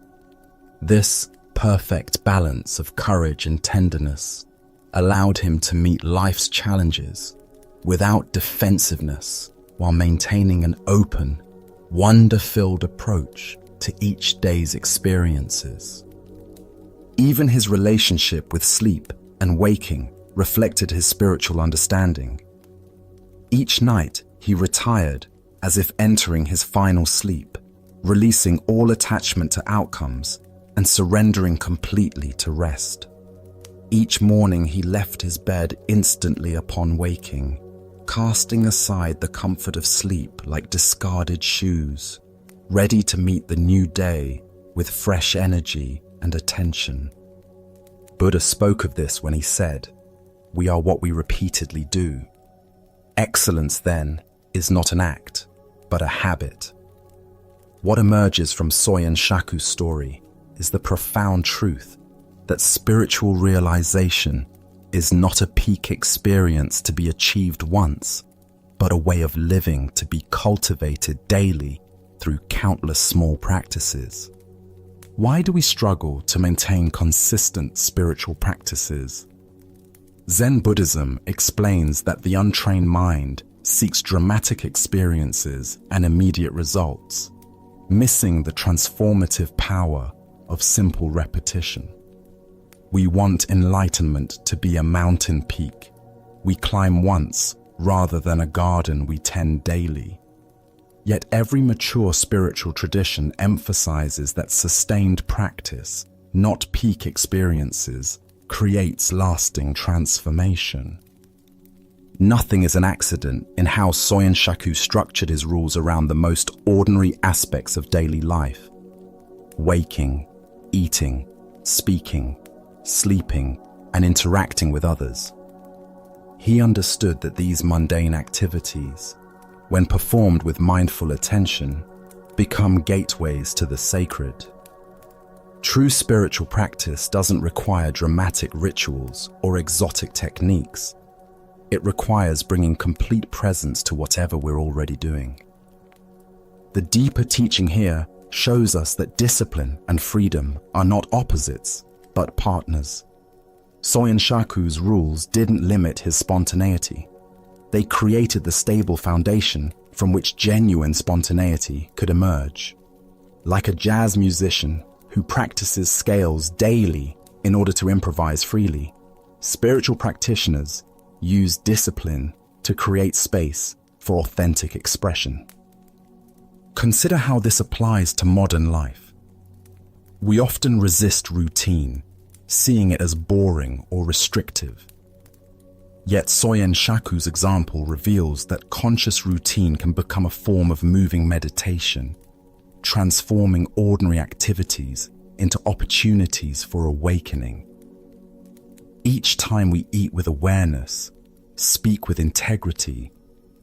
This perfect balance of courage and tenderness allowed him to meet life's challenges without defensiveness, while maintaining an open, wonder-filled approach to each day's experiences. Even his relationship with sleep and waking reflected his spiritual understanding. Each night, he retired as if entering his final sleep, releasing all attachment to outcomes and surrendering completely to rest. Each morning, he left his bed instantly upon waking, casting aside the comfort of sleep like discarded shoes, ready to meet the new day with fresh energy and attention. Buddha spoke of this when he said, "We are what we repeatedly do." Excellence, then, is not an act, but a habit. What emerges from Soyen Shaku's story is the profound truth that spiritual realization is not a peak experience to be achieved once, but a way of living to be cultivated daily through countless small practices. Why do we struggle to maintain consistent spiritual practices? Zen Buddhism explains that the untrained mind seeks dramatic experiences and immediate results, missing the transformative power of simple repetition. We want enlightenment to be a mountain peak we climb once rather than a garden we tend daily. Yet every mature spiritual tradition emphasizes that sustained practice, not peak experiences, creates lasting transformation. Nothing is an accident in how Soyen Shaku structured his rules around the most ordinary aspects of daily life: waking, eating, speaking, sleeping, and interacting with others. He understood that these mundane activities, when performed with mindful attention, become gateways to the sacred. True spiritual practice doesn't require dramatic rituals or exotic techniques. It requires bringing complete presence to whatever we're already doing. The deeper teaching here shows us that discipline and freedom are not opposites, but partners. Soyen Shaku's rules didn't limit his spontaneity. They created the stable foundation from which genuine spontaneity could emerge. Like a jazz musician who practices scales daily in order to improvise freely, spiritual practitioners use discipline to create space for authentic expression. Consider how this applies to modern life. We often resist routine, seeing it as boring or restrictive. Yet Soyen Shaku's example reveals that conscious routine can become a form of moving meditation, transforming ordinary activities into opportunities for awakening. Each time we eat with awareness, speak with integrity,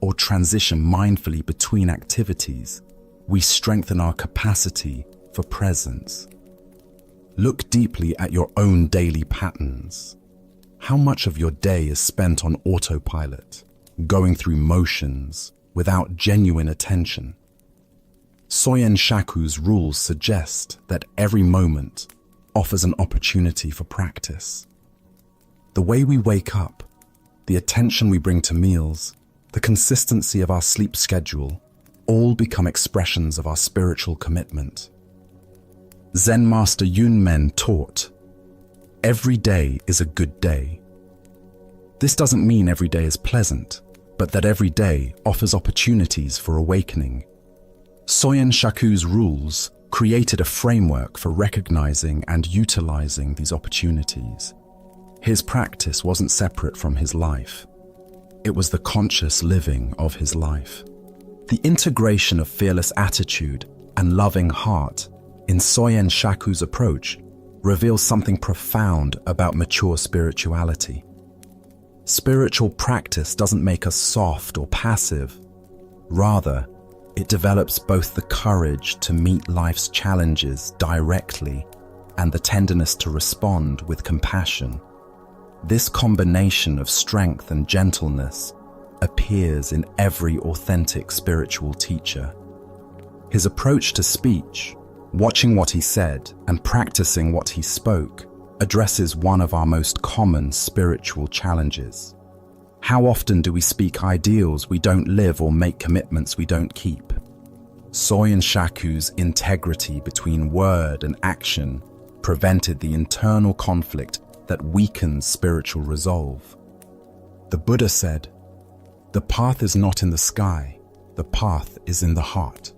or transition mindfully between activities, we strengthen our capacity for presence. Look deeply at your own daily patterns. How much of your day is spent on autopilot, going through motions without genuine attention? Soyen Shaku's rules suggest that every moment offers an opportunity for practice. The way we wake up, the attention we bring to meals, the consistency of our sleep schedule, all become expressions of our spiritual commitment. Zen Master Yunmen taught, "Every day is a good day." This doesn't mean every day is pleasant, but that every day offers opportunities for awakening. Soyen Shaku's rules created a framework for recognizing and utilizing these opportunities. His practice wasn't separate from his life. It was the conscious living of his life. The integration of fearless attitude and loving heart in Soyen Shaku's approach reveals something profound about mature spirituality. Spiritual practice doesn't make us soft or passive. Rather, it develops both the courage to meet life's challenges directly and the tenderness to respond with compassion. This combination of strength and gentleness appears in every authentic spiritual teacher. His approach to speech, watching what he said and practicing what he spoke, addresses one of our most common spiritual challenges. How often do we speak ideals we don't live or make commitments we don't keep? Soyen Shaku's integrity between word and action prevented the internal conflict that weakens spiritual resolve. The Buddha said, "The path is not in the sky, the path is in the heart."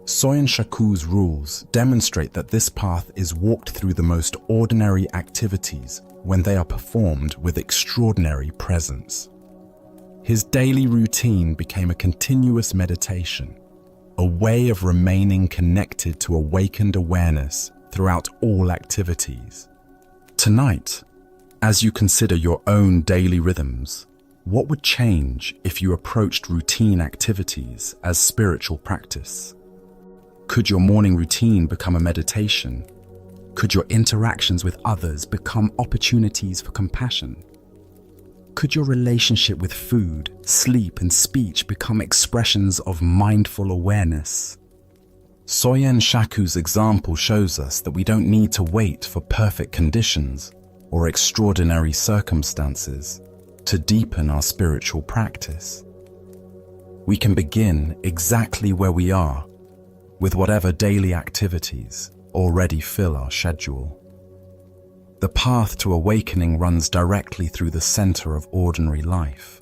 Soyen Shaku's rules demonstrate that this path is walked through the most ordinary activities when they are performed with extraordinary presence. His daily routine became a continuous meditation, a way of remaining connected to awakened awareness throughout all activities. Tonight, as you consider your own daily rhythms, what would change if you approached routine activities as spiritual practice? Could your morning routine become a meditation? Could your interactions with others become opportunities for compassion? Could your relationship with food, sleep, and speech become expressions of mindful awareness? Soyen Shaku's example shows us that we don't need to wait for perfect conditions or extraordinary circumstances to deepen our spiritual practice. We can begin exactly where we are, with whatever daily activities already fill our schedule. The path to awakening runs directly through the center of ordinary life,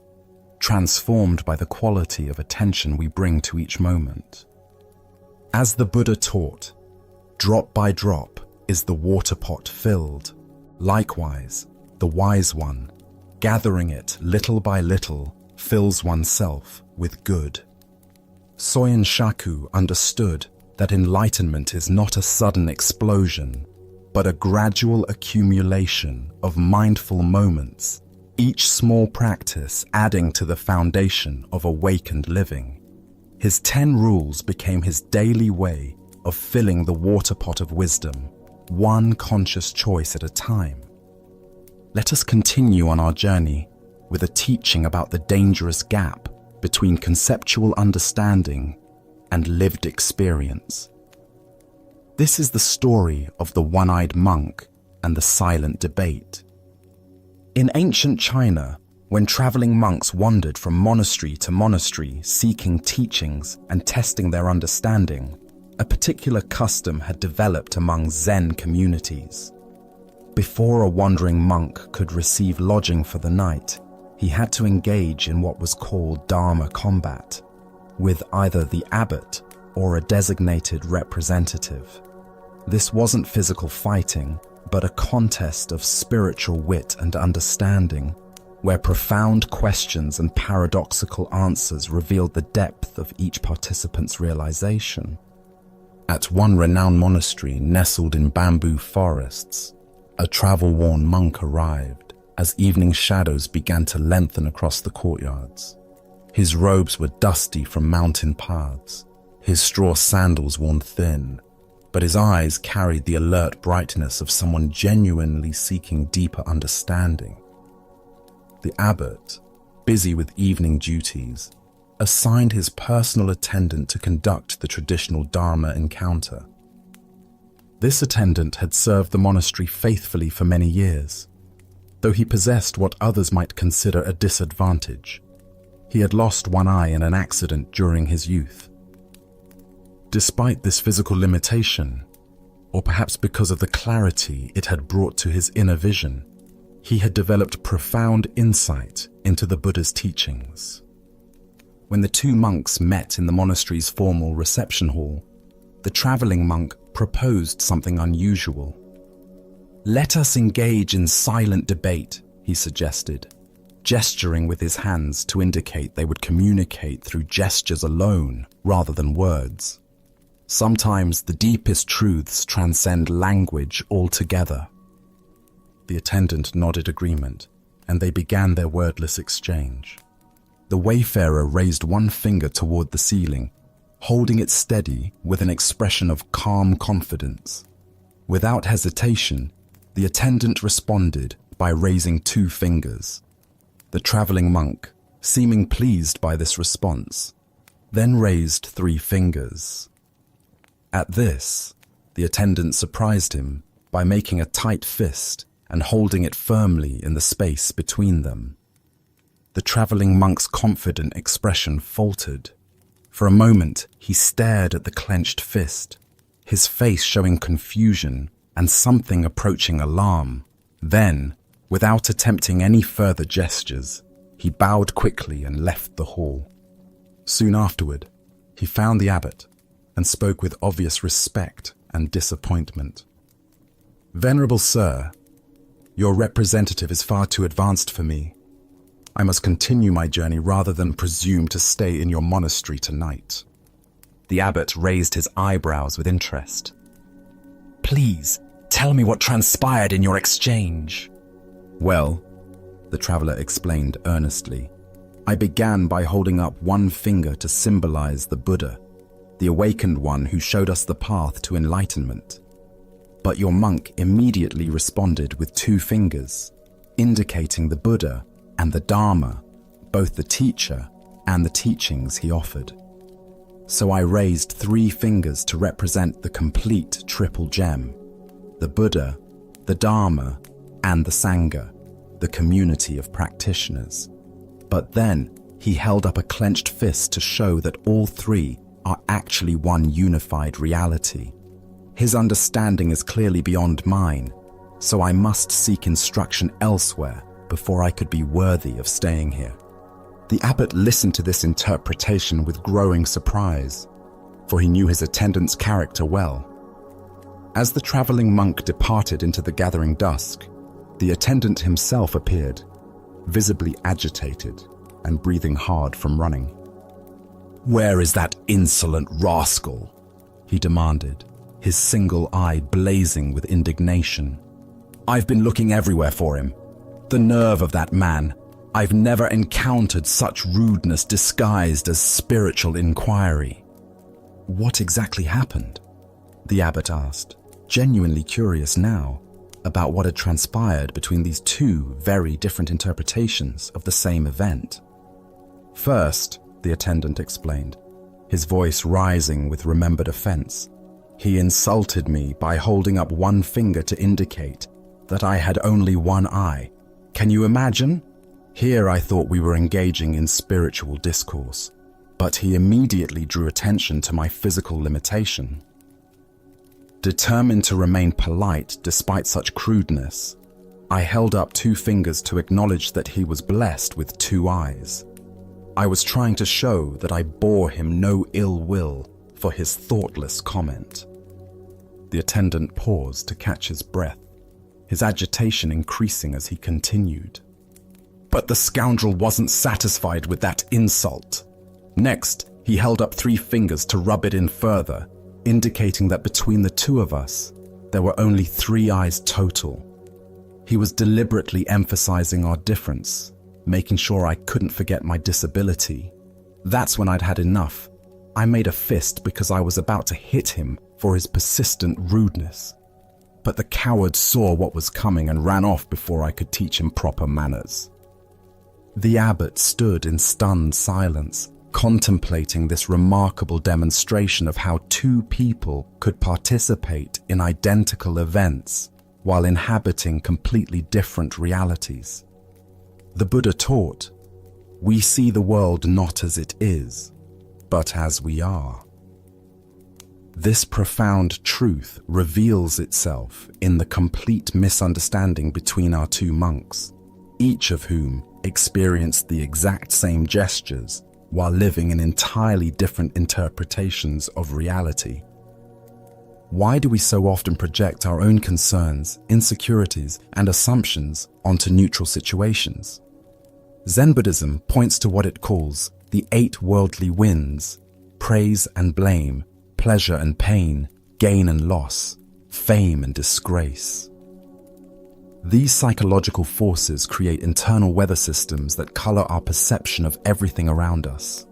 transformed by the quality of attention we bring to each moment. As the Buddha taught, drop by drop is the water pot filled. Likewise, the wise one, gathering it little by little, fills oneself with good. Soyen Shaku understood that enlightenment is not a sudden explosion, but a gradual accumulation of mindful moments, each small practice adding to the foundation of awakened living. His 10 rules became his daily way of filling the water pot of wisdom, one conscious choice at a time. Let us continue on our journey with a teaching about the dangerous gap between conceptual understanding and lived experience. This is the story of the one-eyed monk and the silent debate. In ancient China, when traveling monks wandered from monastery to monastery seeking teachings and testing their understanding, a particular custom had developed among Zen communities. Before a wandering monk could receive lodging for the night, he had to engage in what was called Dharma combat, with either the abbot or a designated representative. This wasn't physical fighting, but a contest of spiritual wit and understanding, where profound questions and paradoxical answers revealed the depth of each participant's realization. At one renowned monastery nestled in bamboo forests, a travel-worn monk arrived as evening shadows began to lengthen across the courtyards. His robes were dusty from mountain paths, his straw sandals worn thin, but his eyes carried the alert brightness of someone genuinely seeking deeper understanding. The abbot, busy with evening duties, assigned his personal attendant to conduct the traditional Dharma encounter. This attendant had served the monastery faithfully for many years, though he possessed what others might consider a disadvantage. He had lost one eye in an accident during his youth. Despite this physical limitation, or perhaps because of the clarity it had brought to his inner vision, he had developed profound insight into the Buddha's teachings. When the two monks met in the monastery's formal reception hall, the traveling monk proposed something unusual. "Let us engage in silent debate," he suggested, gesturing with his hands to indicate they would communicate through gestures alone rather than words. Sometimes the deepest truths transcend language altogether. The attendant nodded agreement, and they began their wordless exchange. The wayfarer raised one finger toward the ceiling, holding it steady with an expression of calm confidence. Without hesitation, the attendant responded by raising two fingers. The traveling monk, seeming pleased by this response, then raised 3 fingers. At this, the attendant surprised him by making a tight fist and holding it firmly in the space between them. The traveling monk's confident expression faltered. For a moment, he stared at the clenched fist, his face showing confusion and something approaching alarm. Then, without attempting any further gestures, he bowed quickly and left the hall. Soon afterward, he found the abbot and spoke with obvious respect and disappointment. "Venerable Sir, your representative is far too advanced for me. I must continue my journey rather than presume to stay in your monastery tonight." The abbot raised his eyebrows with interest. "Please, tell me what transpired in your exchange." "Well," the traveler explained earnestly, "I began by holding up one finger to symbolize the Buddha, the awakened one who showed us the path to enlightenment. But your monk immediately responded with 2 fingers, indicating the Buddha and the Dharma, both the teacher and the teachings he offered. So I raised 3 fingers to represent the complete triple gem: the Buddha, the Dharma, and the Sangha, the community of practitioners. But then he held up a clenched fist to show that all 3 are actually one unified reality. His understanding is clearly beyond mine, so I must seek instruction elsewhere before I could be worthy of staying here." The abbot listened to this interpretation with growing surprise, for he knew his attendant's character well. As the traveling monk departed into the gathering dusk, the attendant himself appeared, visibly agitated and breathing hard from running. "Where is that insolent rascal?" he demanded, his single eye blazing with indignation. "I've been looking everywhere for him. The nerve of that man. I've never encountered such rudeness disguised as spiritual inquiry." "What exactly happened?" the abbot asked, genuinely curious now about what had transpired between these 2 very different interpretations of the same event. "First," the attendant explained, his voice rising with remembered offense, "he insulted me by holding up one finger to indicate that I had only one eye. Can you imagine? Here I thought we were engaging in spiritual discourse, but he immediately drew attention to my physical limitation. Determined to remain polite despite such crudeness, I held up 2 fingers to acknowledge that he was blessed with 2 eyes. I was trying to show that I bore him no ill will for his thoughtless comment." The attendant paused to catch his breath, his agitation increasing as he continued. But the scoundrel wasn't satisfied with that insult. Next, he held up 3 fingers to rub it in further, indicating that between the two of us, there were only 3 eyes total. He was deliberately emphasizing our difference, making sure I couldn't forget my disability. That's when I'd had enough. I made a fist because I was about to hit him for his persistent rudeness. But the coward saw what was coming and ran off before I could teach him proper manners. The abbot stood in stunned silence, contemplating this remarkable demonstration of how 2 people could participate in identical events while inhabiting completely different realities. The Buddha taught, "We see the world not as it is, but as we are." This profound truth reveals itself in the complete misunderstanding between our 2 monks, each of whom experienced the exact same gestures while living in entirely different interpretations of reality. Why do we so often project our own concerns, insecurities, and assumptions onto neutral situations? Zen Buddhism points to what it calls the 8 worldly winds: praise and blame, pleasure and pain, gain and loss, fame and disgrace. These psychological forces create internal weather systems that color our perception of everything around us.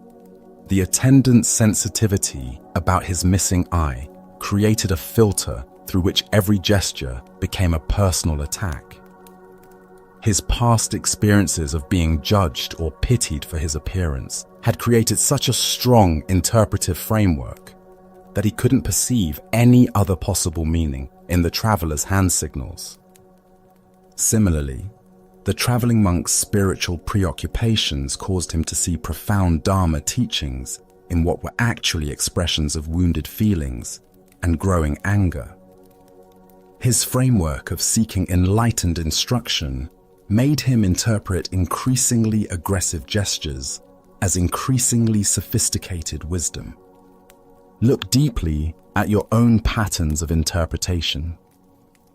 The attendant's sensitivity about his missing eye created a filter through which every gesture became a personal attack. His past experiences of being judged or pitied for his appearance had created such a strong interpretive framework that he couldn't perceive any other possible meaning in the traveler's hand signals. Similarly, the traveling monk's spiritual preoccupations caused him to see profound Dharma teachings in what were actually expressions of wounded feelings and growing anger. His framework of seeking enlightened instruction made him interpret increasingly aggressive gestures as increasingly sophisticated wisdom. Look deeply at your own patterns of interpretation.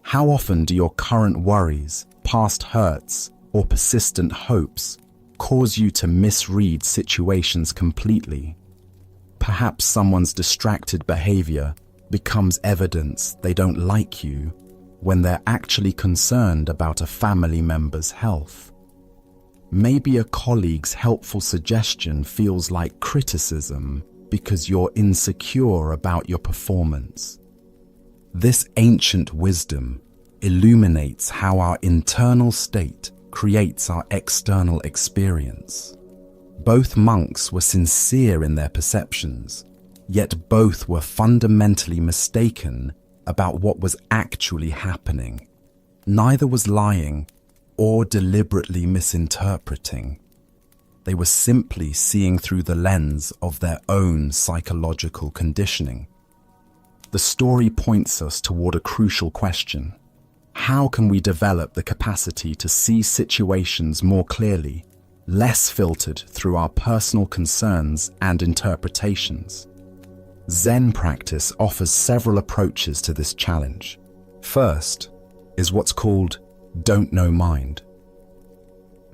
How often do your current worries, past hurts, or persistent hopes cause you to misread situations completely? Perhaps someone's distracted behavior becomes evidence they don't like you when they're actually concerned about a family member's health. Maybe a colleague's helpful suggestion feels like criticism because you're insecure about your performance. This ancient wisdom illuminates how our internal state creates our external experience. Both monks were sincere in their perceptions, yet both were fundamentally mistaken about what was actually happening. Neither was lying or deliberately misinterpreting. They were simply seeing through the lens of their own psychological conditioning. The story points us toward a crucial question. How can we develop the capacity to see situations more clearly, less filtered through our personal concerns and interpretations? Zen practice offers several approaches to this challenge. First is what's called don't know mind.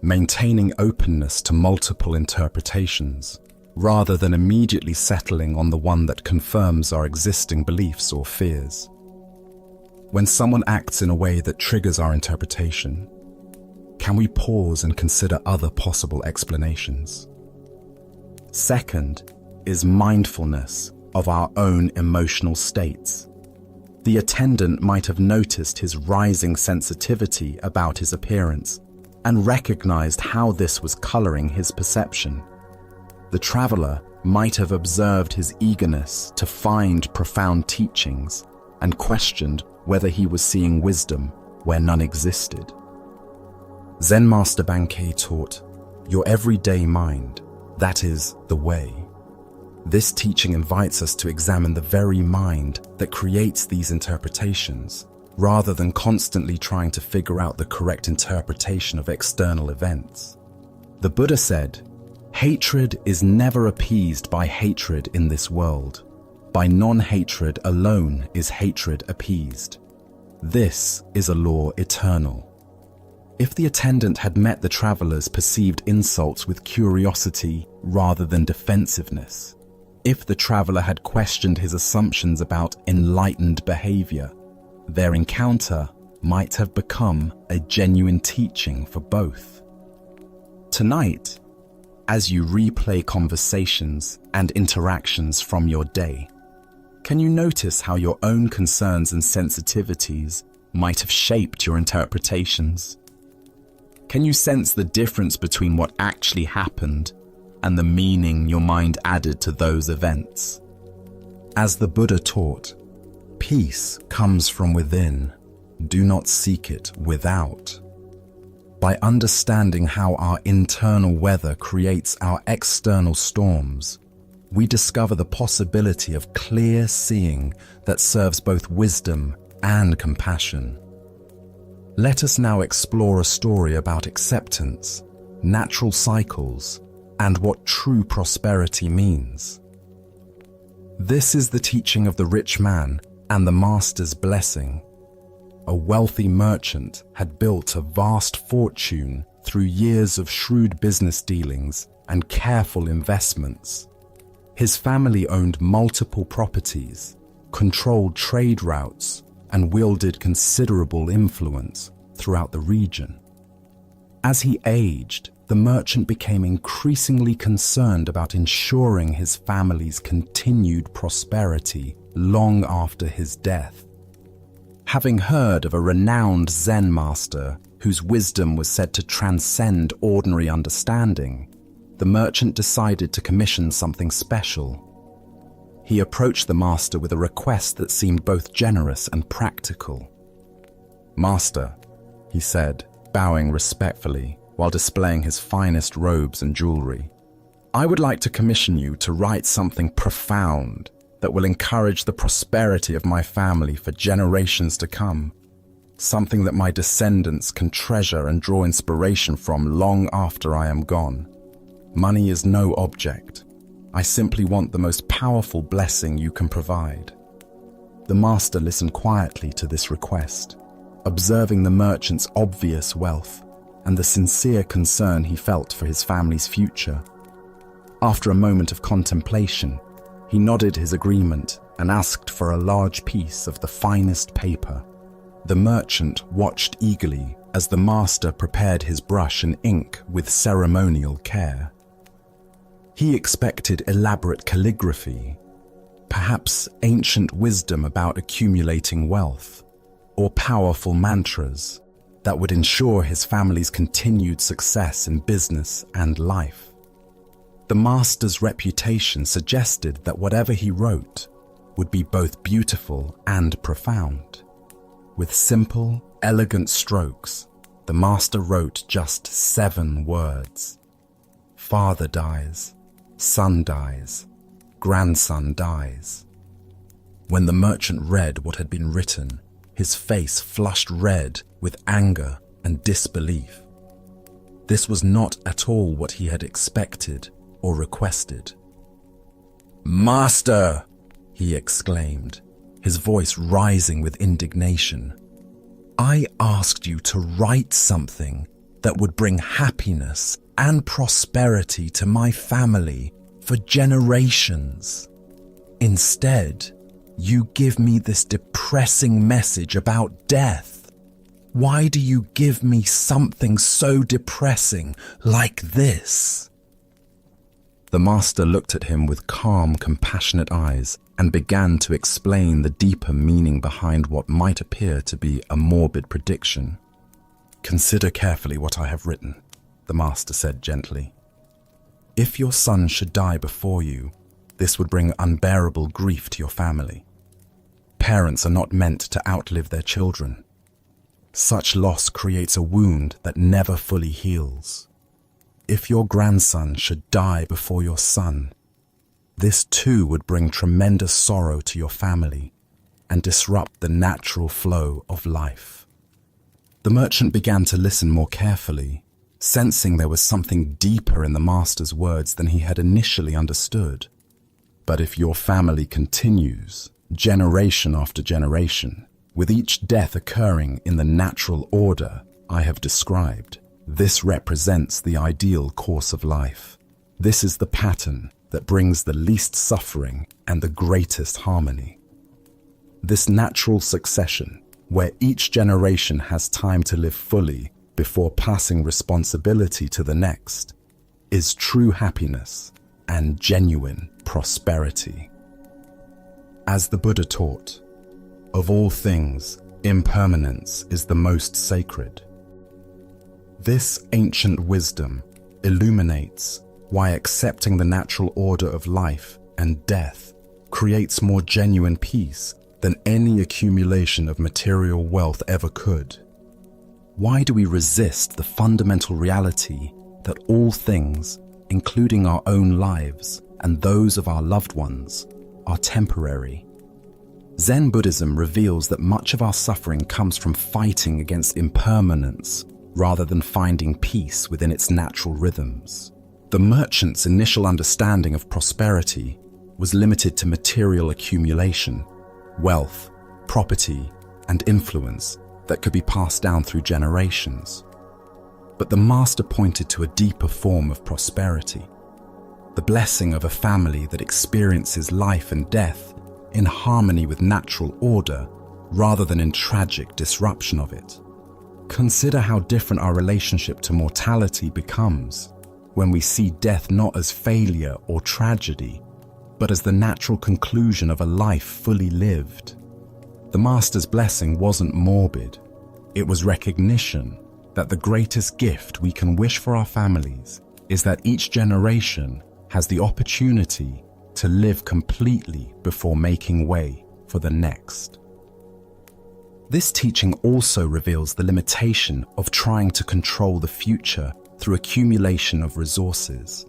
Maintaining openness to multiple interpretations, rather than immediately settling on the one that confirms our existing beliefs or fears. When someone acts in a way that triggers our interpretation, can we pause and consider other possible explanations? Second is mindfulness of our own emotional states. The attendant might have noticed his rising sensitivity about his appearance and recognized how this was coloring his perception. The traveler might have observed his eagerness to find profound teachings and questioned whether he was seeing wisdom where none existed. Zen Master Bankei taught, "Your everyday mind, that is the way." This teaching invites us to examine the very mind that creates these interpretations, rather than constantly trying to figure out the correct interpretation of external events. The Buddha said, "Hatred is never appeased by hatred in this world. By non-hatred alone is hatred appeased. This is a law eternal." If the attendant had met the traveler's perceived insults with curiosity rather than defensiveness, If the traveler had questioned his assumptions about enlightened behavior, their encounter might have become a genuine teaching for both. Tonight, as you replay conversations and interactions from your day, can you notice how your own concerns and sensitivities might have shaped your interpretations? Can you sense the difference between what actually happened and the meaning your mind added to those events? As the Buddha taught, peace comes from within. Do not seek it without. By understanding how our internal weather creates our external storms, we discover the possibility of clear seeing that serves both wisdom and compassion. Let us now explore a story about acceptance, natural cycles, and what true prosperity means. This is the teaching of the rich man and the master's blessing. A wealthy merchant had built a vast fortune through years of shrewd business dealings and careful investments. His family owned multiple properties, controlled trade routes, and wielded considerable influence throughout the region. As he aged, the merchant became increasingly concerned about ensuring his family's continued prosperity long after his death. Having heard of a renowned Zen master whose wisdom was said to transcend ordinary understanding, the merchant decided to commission something special. He approached the master with a request that seemed both generous and practical. "Master," he said, bowing respectfully while displaying his finest robes and jewelry, "I would like to commission you to write something profound that will encourage the prosperity of my family for generations to come, something that my descendants can treasure and draw inspiration from long after I am gone. Money is no object. I simply want the most powerful blessing you can provide." The master listened quietly to this request, observing the merchant's obvious wealth and the sincere concern he felt for his family's future. After a moment of contemplation, he nodded his agreement and asked for a large piece of the finest paper. The merchant watched eagerly as the master prepared his brush and ink with ceremonial care. He expected elaborate calligraphy, perhaps ancient wisdom about accumulating wealth, or powerful mantras that would ensure his family's continued success in business and life. The master's reputation suggested that whatever he wrote would be both beautiful and profound. With simple, elegant strokes, the master wrote just 7 words. Father dies, son dies, grandson dies. When the merchant read what had been written, his face flushed red with anger and disbelief. This was not at all what he had expected or requested. "Master!" he exclaimed, his voice rising with indignation. "I asked you to write something that would bring happiness and prosperity to my family for generations. Instead, you give me this depressing message about death. Why do you give me something so depressing like this?" The master looked at him with calm, compassionate eyes and began to explain the deeper meaning behind what might appear to be a morbid prediction. "Consider carefully what I have written," the master said gently. "If your son should die before you, this would bring unbearable grief to your family. Parents are not meant to outlive their children. Such loss creates a wound that never fully heals. If your grandson should die before your son, this too would bring tremendous sorrow to your family and disrupt the natural flow of life." The merchant began to listen more carefully, sensing there was something deeper in the master's words than he had initially understood. "But if your family continues, generation after generation, with each death occurring in the natural order I have described, this represents the ideal course of life. This is the pattern that brings the least suffering and the greatest harmony. This natural succession, where each generation has time to live fully before passing responsibility to the next, is true happiness and genuine prosperity. As the Buddha taught, of all things, impermanence is the most sacred. This ancient wisdom illuminates why accepting the natural order of life and death creates more genuine peace than any accumulation of material wealth ever could. Why do we resist the fundamental reality that all things, including our own lives and those of our loved ones, are temporary? Zen Buddhism reveals that much of our suffering comes from fighting against impermanence rather than finding peace within its natural rhythms. The merchant's initial understanding of prosperity was limited to material accumulation, wealth, property, and influence that could be passed down through generations. But the master pointed to a deeper form of prosperity, the blessing of a family that experiences life and death in harmony with natural order rather than in tragic disruption of it. Consider how different our relationship to mortality becomes when we see death not as failure or tragedy, but as the natural conclusion of a life fully lived. The Master's blessing wasn't morbid. It was recognition that the greatest gift we can wish for our families is that each generation has the opportunity to live completely before making way for the next. This teaching also reveals the limitation of trying to control the future through accumulation of resources.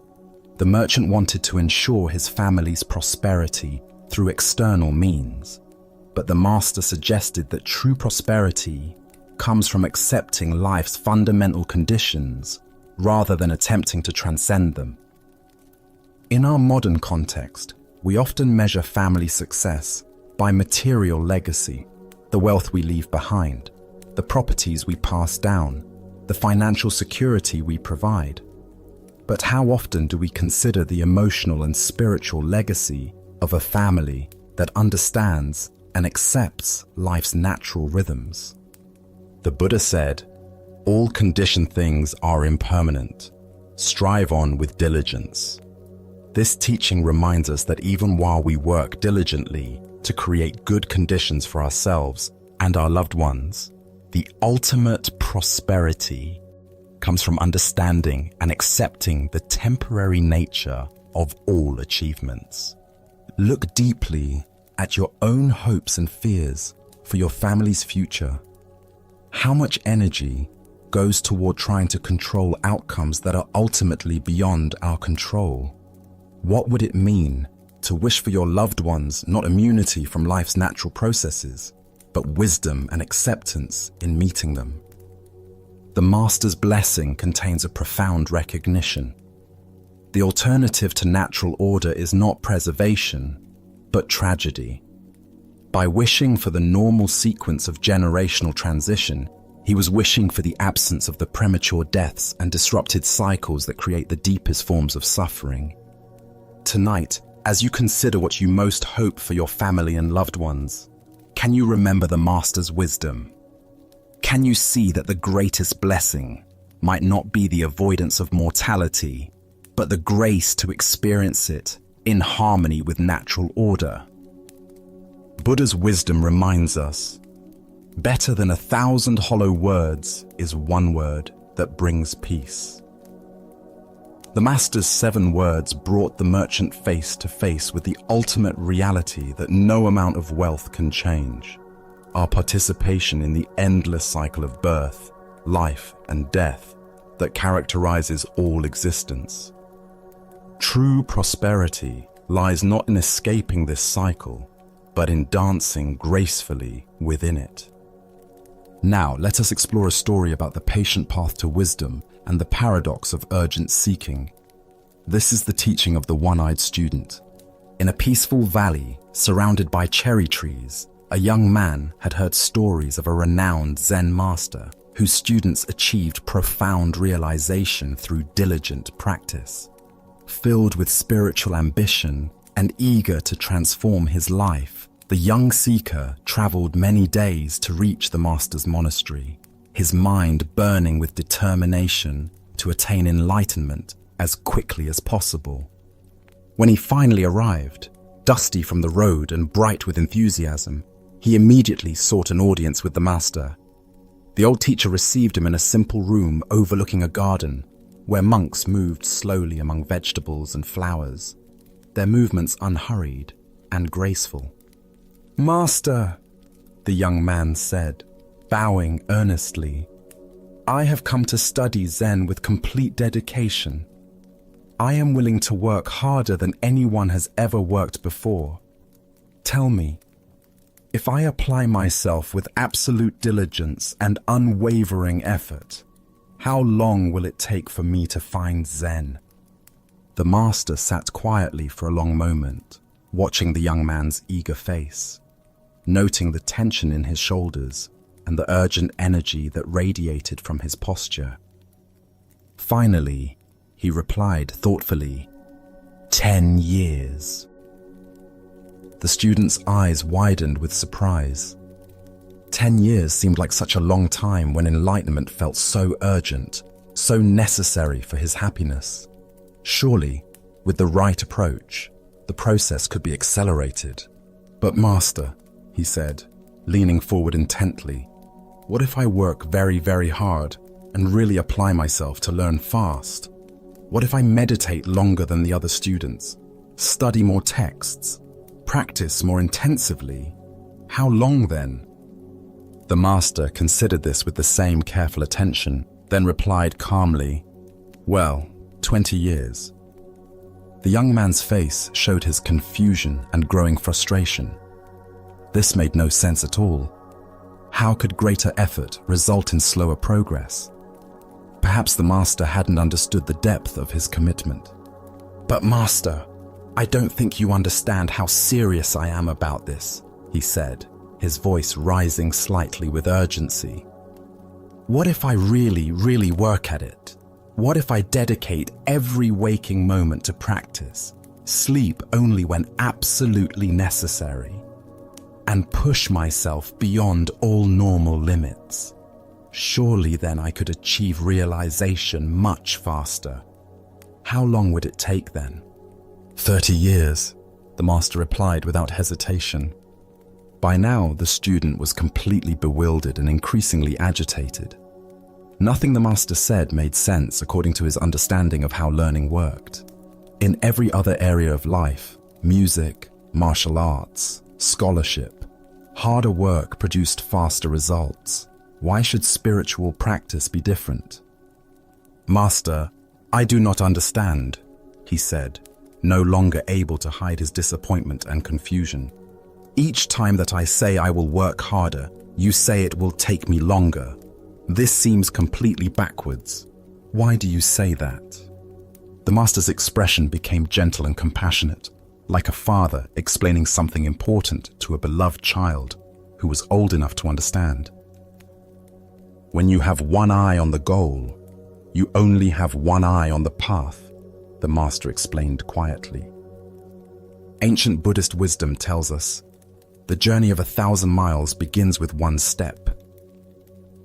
The merchant wanted to ensure his family's prosperity through external means, but the master suggested that true prosperity comes from accepting life's fundamental conditions rather than attempting to transcend them. In our modern context, we often measure family success by material legacy, the wealth we leave behind, the properties we pass down, the financial security we provide. But how often do we consider the emotional and spiritual legacy of a family that understands and accepts life's natural rhythms? The Buddha said, "All conditioned things are impermanent. Strive on with diligence." This teaching reminds us that even while we work diligently to create good conditions for ourselves and our loved ones, the ultimate prosperity comes from understanding and accepting the temporary nature of all achievements. Look deeply at your own hopes and fears for your family's future. How much energy goes toward trying to control outcomes that are ultimately beyond our control? What would it mean to wish for your loved ones not immunity from life's natural processes, but wisdom and acceptance in meeting them? The Master's blessing contains a profound recognition. The alternative to natural order is not preservation, but tragedy. By wishing for the normal sequence of generational transition, he was wishing for the absence of the premature deaths and disrupted cycles that create the deepest forms of suffering. Tonight, as you consider what you most hope for your family and loved ones, can you remember the Master's wisdom? Can you see that the greatest blessing might not be the avoidance of mortality, but the grace to experience it in harmony with natural order? Buddha's wisdom reminds us, better than 1,000 hollow words is one word that brings peace. The Master's 7 words brought the merchant face to face with the ultimate reality that no amount of wealth can change: our participation in the endless cycle of birth, life, and death that characterizes all existence. True prosperity lies not in escaping this cycle, but in dancing gracefully within it. Now, let us explore a story about the patient path to wisdom and the paradox of urgent seeking. This is the teaching of the one-eyed student. In a peaceful valley surrounded by cherry trees, a young man had heard stories of a renowned Zen master whose students achieved profound realization through diligent practice. Filled with spiritual ambition and eager to transform his life, the young seeker traveled many days to reach the master's monastery, his mind burning with determination to attain enlightenment as quickly as possible. When he finally arrived, dusty from the road and bright with enthusiasm, he immediately sought an audience with the master. The old teacher received him in a simple room overlooking a garden, where monks moved slowly among vegetables and flowers, their movements unhurried and graceful. "Master," the young man said, bowing earnestly, "I have come to study Zen with complete dedication. I am willing to work harder than anyone has ever worked before. Tell me, if I apply myself with absolute diligence and unwavering effort, how long will it take for me to find Zen?" The master sat quietly for a long moment, watching the young man's eager face, noting the tension in his shoulders and the urgent energy that radiated from his posture. Finally, he replied thoughtfully, 10 years. The student's eyes widened with surprise. 10 years seemed like such a long time when enlightenment felt so urgent, so necessary for his happiness. Surely, with the right approach, the process could be accelerated. "But master," he said, leaning forward intently, "what if I work very, very hard and really apply myself to learn fast? What if I meditate longer than the other students, study more texts, practice more intensively? How long then?" The master considered this with the same careful attention, then replied calmly, "Well, 20 years. The young man's face showed his confusion and growing frustration. This made no sense at all. How could greater effort result in slower progress? Perhaps the master hadn't understood the depth of his commitment. "But master, I don't think you understand how serious I am about this," he said, his voice rising slightly with urgency. "What if I really, really work at it? What if I dedicate every waking moment to practice, sleep only when absolutely necessary, and push myself beyond all normal limits? Surely then I could achieve realization much faster. How long would it take then?" 30 years, the master replied without hesitation. By now, the student was completely bewildered and increasingly agitated. Nothing the master said made sense according to his understanding of how learning worked. In every other area of life, music, martial arts, scholarship, harder work produced faster results. Why should spiritual practice be different? "Master, I do not understand," he said, no longer able to hide his disappointment and confusion. "Each time that I say I will work harder, you say it will take me longer. This seems completely backwards. Why do you say that?" The master's expression became gentle and compassionate, like a father explaining something important to a beloved child who was old enough to understand. "When you have one eye on the goal, you only have one eye on the path," the master explained quietly. Ancient Buddhist wisdom tells us, the journey of 1,000 miles begins with one step.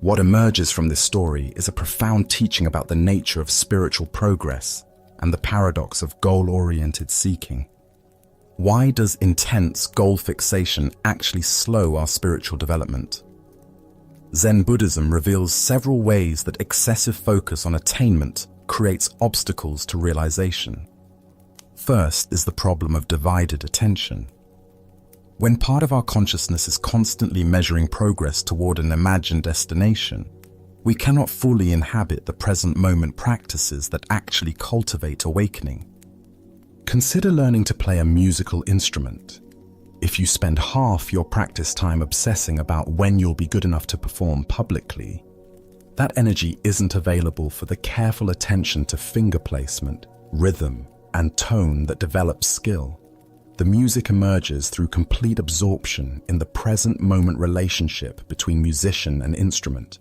What emerges from this story is a profound teaching about the nature of spiritual progress and the paradox of goal-oriented seeking. Why does intense goal fixation actually slow our spiritual development? Zen Buddhism reveals several ways that excessive focus on attainment creates obstacles to realization. First is the problem of divided attention. When part of our consciousness is constantly measuring progress toward an imagined destination, we cannot fully inhabit the present moment practices that actually cultivate awakening. Consider learning to play a musical instrument. If you spend half your practice time obsessing about when you'll be good enough to perform publicly, that energy isn't available for the careful attention to finger placement, rhythm, and tone that develops skill. The music emerges through complete absorption in the present moment relationship between musician and instrument,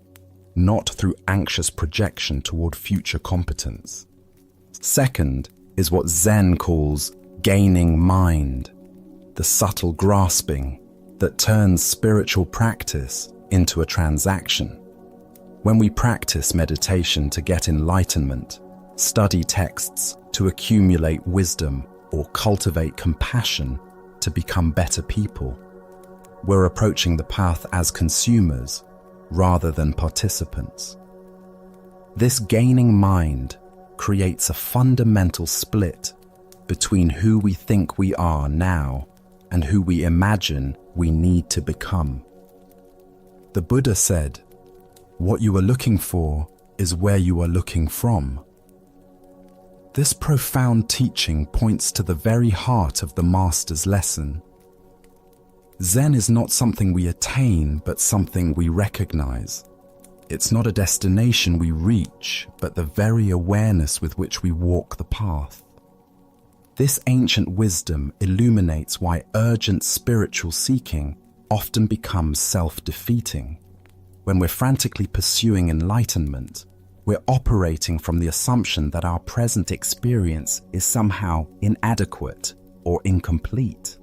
not through anxious projection toward future competence. Second is what Zen calls gaining mind, the subtle grasping that turns spiritual practice into a transaction. When we practice meditation to get enlightenment, study texts to accumulate wisdom, or cultivate compassion to become better people, we're approaching the path as consumers rather than participants. This gaining mind creates a fundamental split between who we think we are now and who we imagine we need to become. The Buddha said, "What you are looking for is where you are looking from." This profound teaching points to the very heart of the Master's lesson. Zen is not something we attain, but something we recognize. It's not a destination we reach, but the very awareness with which we walk the path. This ancient wisdom illuminates why urgent spiritual seeking often becomes self-defeating. When we're frantically pursuing enlightenment, we're operating from the assumption that our present experience is somehow inadequate or incomplete.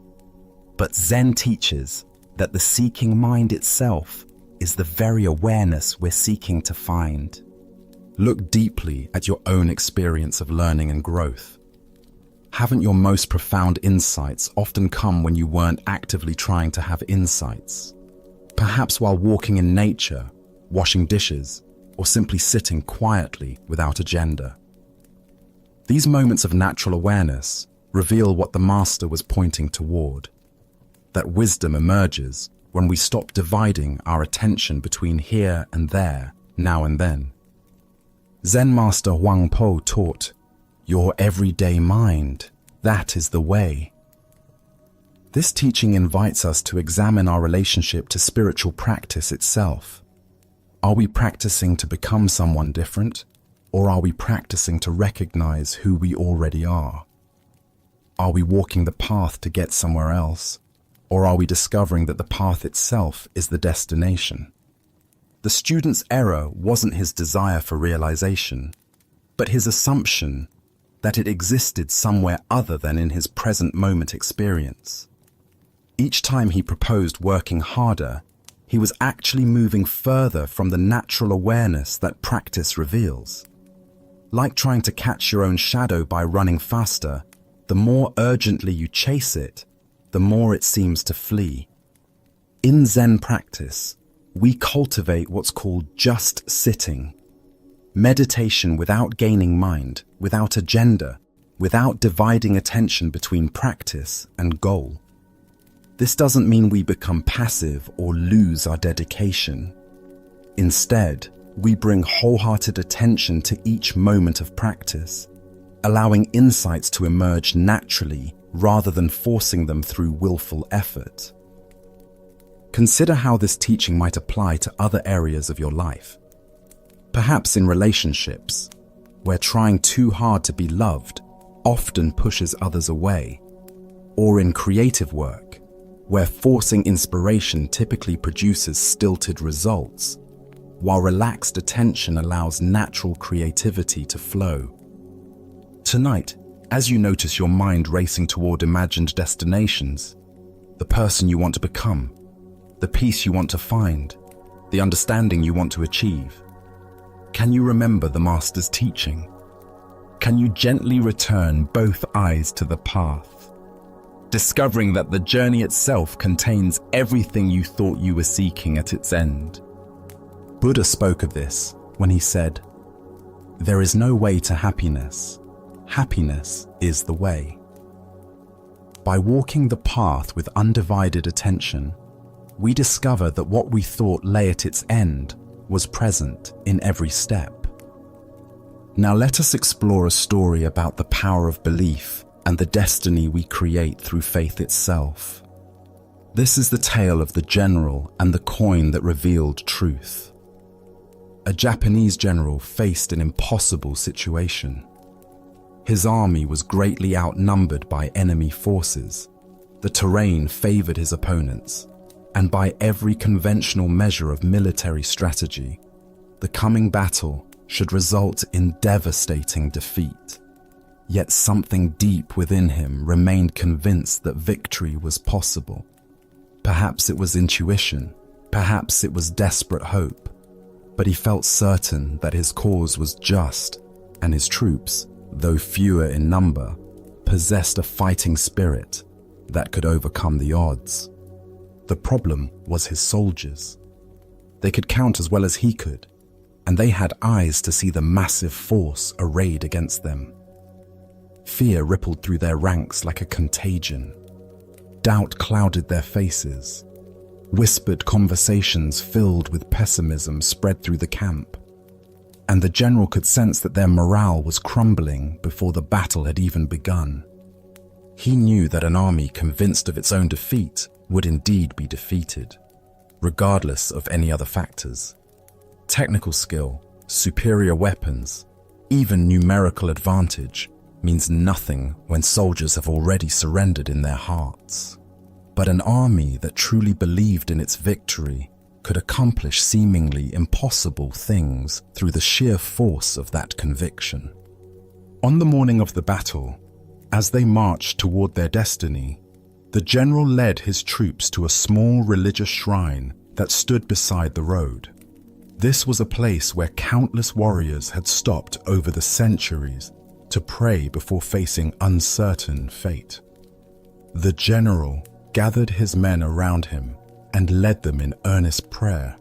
But Zen teaches that the seeking mind itself is the very awareness we're seeking to find. Look deeply at your own experience of learning and growth. Haven't your most profound insights often come when you weren't actively trying to have insights? Perhaps while walking in nature, washing dishes, or simply sitting quietly without agenda. These moments of natural awareness reveal what the Master was pointing toward. That wisdom emerges when we stop dividing our attention between here and there, now and then. Zen Master Huang Po taught, "Your everyday mind, that is the way." This teaching invites us to examine our relationship to spiritual practice itself. Are we practicing to become someone different, or are we practicing to recognize who we already are? Are we walking the path to get somewhere else, or are we discovering that the path itself is the destination? The student's error wasn't his desire for realization, but his assumption that it existed somewhere other than in his present moment experience. Each time he proposed working harder, he was actually moving further from the natural awareness that practice reveals. Like trying to catch your own shadow by running faster, the more urgently you chase it, the more it seems to flee. In Zen practice, we cultivate what's called just sitting. Meditation without gaining mind, without agenda, without dividing attention between practice and goal. This doesn't mean we become passive or lose our dedication. Instead, we bring wholehearted attention to each moment of practice, allowing insights to emerge naturally rather than forcing them through willful effort. Consider how this teaching might apply to other areas of your life. Perhaps in relationships, where trying too hard to be loved often pushes others away, or in creative work, where forcing inspiration typically produces stilted results, while relaxed attention allows natural creativity to flow. Tonight, as you notice your mind racing toward imagined destinations, the person you want to become, the peace you want to find, the understanding you want to achieve, can you remember the Master's teaching? Can you gently return both eyes to the path, discovering that the journey itself contains everything you thought you were seeking at its end? Buddha spoke of this when he said, "There is no way to happiness. Happiness is the way." By walking the path with undivided attention, we discover that what we thought lay at its end was present in every step. Now let us explore a story about the power of belief and the destiny we create through faith itself. This is the tale of the general and the coin that revealed truth. A Japanese general faced an impossible situation. His army was greatly outnumbered by enemy forces. The terrain favored his opponents, and by every conventional measure of military strategy, the coming battle should result in devastating defeat. Yet something deep within him remained convinced that victory was possible. Perhaps it was intuition, perhaps it was desperate hope, but he felt certain that his cause was just, and his troops, though fewer in number, possessed a fighting spirit that could overcome the odds. The problem was his soldiers. They could count as well as he could, and they had eyes to see the massive force arrayed against them. Fear rippled through their ranks like a contagion. Doubt clouded their faces. Whispered conversations filled with pessimism spread through the camp, and the general could sense that their morale was crumbling before the battle had even begun. He knew that an army convinced of its own defeat would indeed be defeated, regardless of any other factors. Technical skill, superior weapons, even numerical advantage means nothing when soldiers have already surrendered in their hearts. But an army that truly believed in its victory could accomplish seemingly impossible things through the sheer force of that conviction. On the morning of the battle, as they marched toward their destiny, the general led his troops to a small religious shrine that stood beside the road. This was a place where countless warriors had stopped over the centuries to pray before facing uncertain fate. The general gathered his men around him and led them in earnest prayer,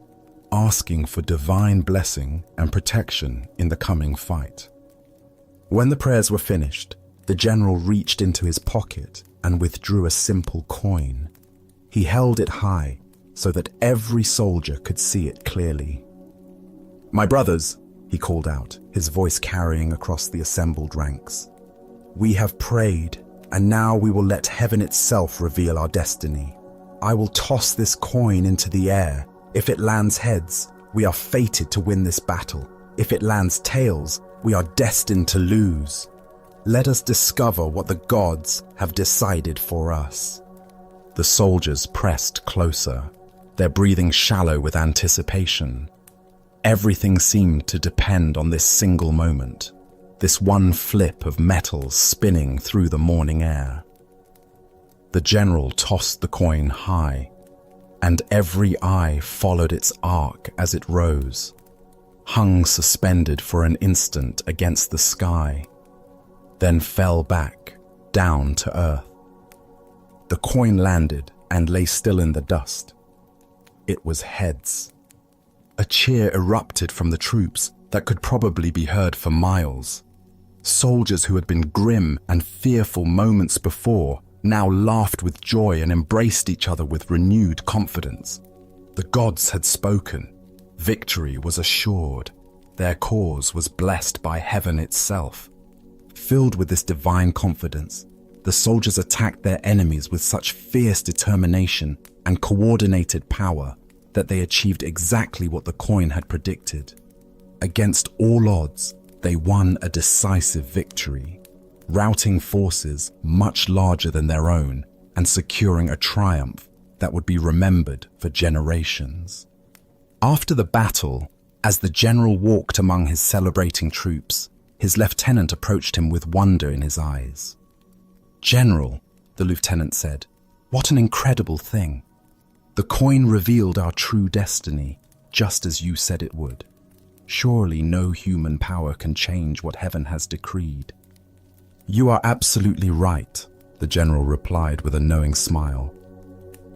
asking for divine blessing and protection in the coming fight. When the prayers were finished, the general reached into his pocket and withdrew a simple coin. He held it high so that every soldier could see it clearly. "My brothers," he called out, his voice carrying across the assembled ranks, "we have prayed, and now we will let heaven itself reveal our destiny. I will toss this coin into the air. If it lands heads, we are fated to win this battle. If it lands tails, we are destined to lose. Let us discover what the gods have decided for us." The soldiers pressed closer, their breathing shallow with anticipation. Everything seemed to depend on this single moment, this one flip of metal spinning through the morning air. The general tossed the coin high, and every eye followed its arc as it rose, hung suspended for an instant against the sky, then fell back, down to earth. The coin landed and lay still in the dust. It was heads. A cheer erupted from the troops that could probably be heard for miles. Soldiers who had been grim and fearful moments before now laughed with joy and embraced each other with renewed confidence. The gods had spoken. Victory was assured. Their cause was blessed by heaven itself. Filled with this divine confidence, the soldiers attacked their enemies with such fierce determination and coordinated power that they achieved exactly what the coin had predicted. Against all odds, they won a decisive victory, routing forces much larger than their own and securing a triumph that would be remembered for generations. After the battle, as the general walked among his celebrating troops, his lieutenant approached him with wonder in his eyes. "General," the lieutenant said, "what an incredible thing. The coin revealed our true destiny, just as you said it would. Surely no human power can change what heaven has decreed." "You are absolutely right," the general replied with a knowing smile.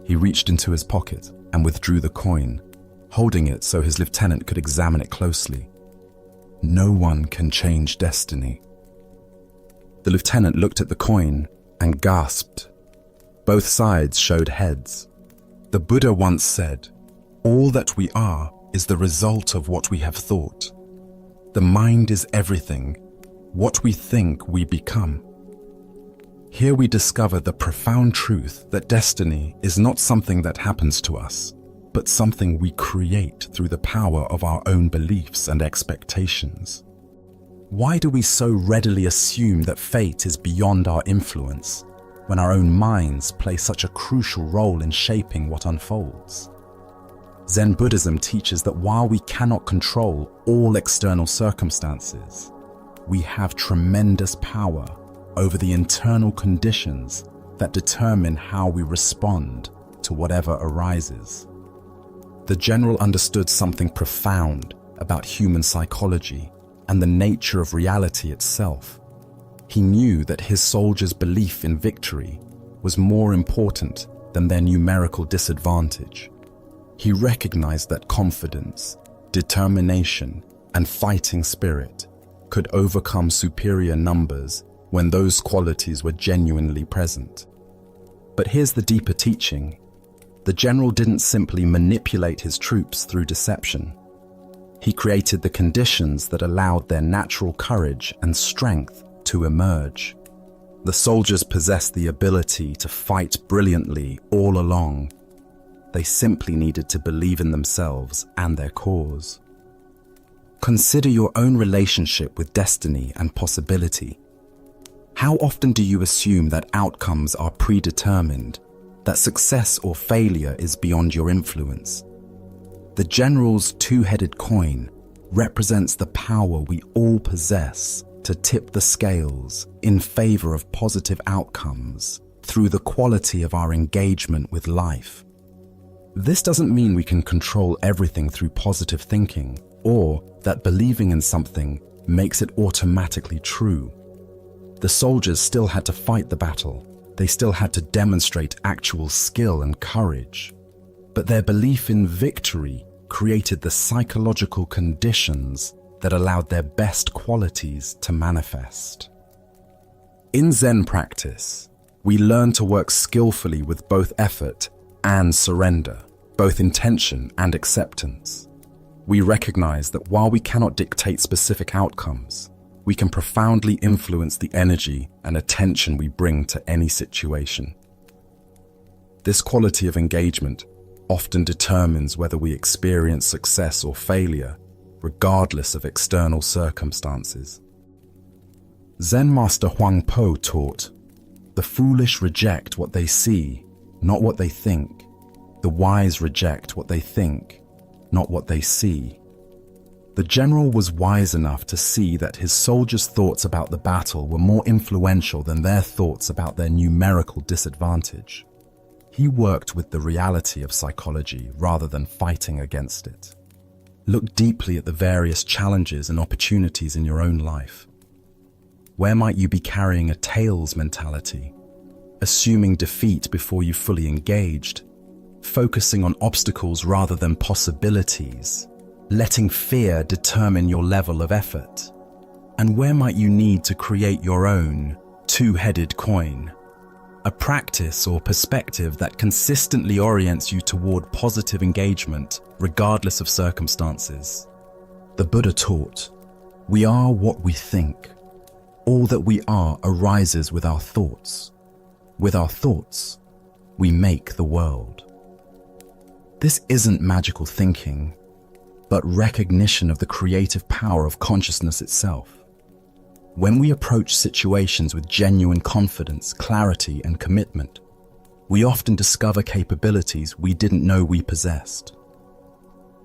He reached into his pocket and withdrew the coin, holding it so his lieutenant could examine it closely. "No one can change destiny." The lieutenant looked at the coin and gasped. Both sides showed heads. The Buddha once said, "All that we are is the result of what we have thought. The mind is everything. What we think, we become." Here we discover the profound truth that destiny is not something that happens to us, but something we create through the power of our own beliefs and expectations. Why do we so readily assume that fate is beyond our influence, when our own minds play such a crucial role in shaping what unfolds? Zen Buddhism teaches that while we cannot control all external circumstances, we have tremendous power over the internal conditions that determine how we respond to whatever arises. The general understood something profound about human psychology and the nature of reality itself. He knew that his soldiers' belief in victory was more important than their numerical disadvantage. He recognized that confidence, determination, and fighting spirit could overcome superior numbers when those qualities were genuinely present. But here's the deeper teaching. The general didn't simply manipulate his troops through deception. He created the conditions that allowed their natural courage and strength to emerge. The soldiers possessed the ability to fight brilliantly all along. They simply needed to believe in themselves and their cause. Consider your own relationship with destiny and possibility. How often do you assume that outcomes are predetermined, that success or failure is beyond your influence? The general's two-headed coin represents the power we all possess to tip the scales in favor of positive outcomes through the quality of our engagement with life. This doesn't mean we can control everything through positive thinking, or that believing in something makes it automatically true. The soldiers still had to fight the battle. They still had to demonstrate actual skill and courage. But their belief in victory created the psychological conditions that allowed their best qualities to manifest. In Zen practice, we learn to work skillfully with both effort and surrender, both intention and acceptance. We recognize that while we cannot dictate specific outcomes, we can profoundly influence the energy and attention we bring to any situation. This quality of engagement often determines whether we experience success or failure, regardless of external circumstances. Zen master Huang Po taught, "The foolish reject what they see, not what they think. The wise reject what they think, not what they see." The general was wise enough to see that his soldiers' thoughts about the battle were more influential than their thoughts about their numerical disadvantage. He worked with the reality of psychology rather than fighting against it. Look deeply at the various challenges and opportunities in your own life. Where might you be carrying a tails mentality, assuming defeat before you fully engaged, focusing on obstacles rather than possibilities, letting fear determine your level of effort? And where might you need to create your own two-headed coin, a practice or perspective that consistently orients you toward positive engagement regardless of circumstances? The Buddha taught, "We are what we think. All that we are arises with our thoughts. With our thoughts, we make the world." This isn't magical thinking, but recognition of the creative power of consciousness itself. When we approach situations with genuine confidence, clarity, and commitment, we often discover capabilities we didn't know we possessed.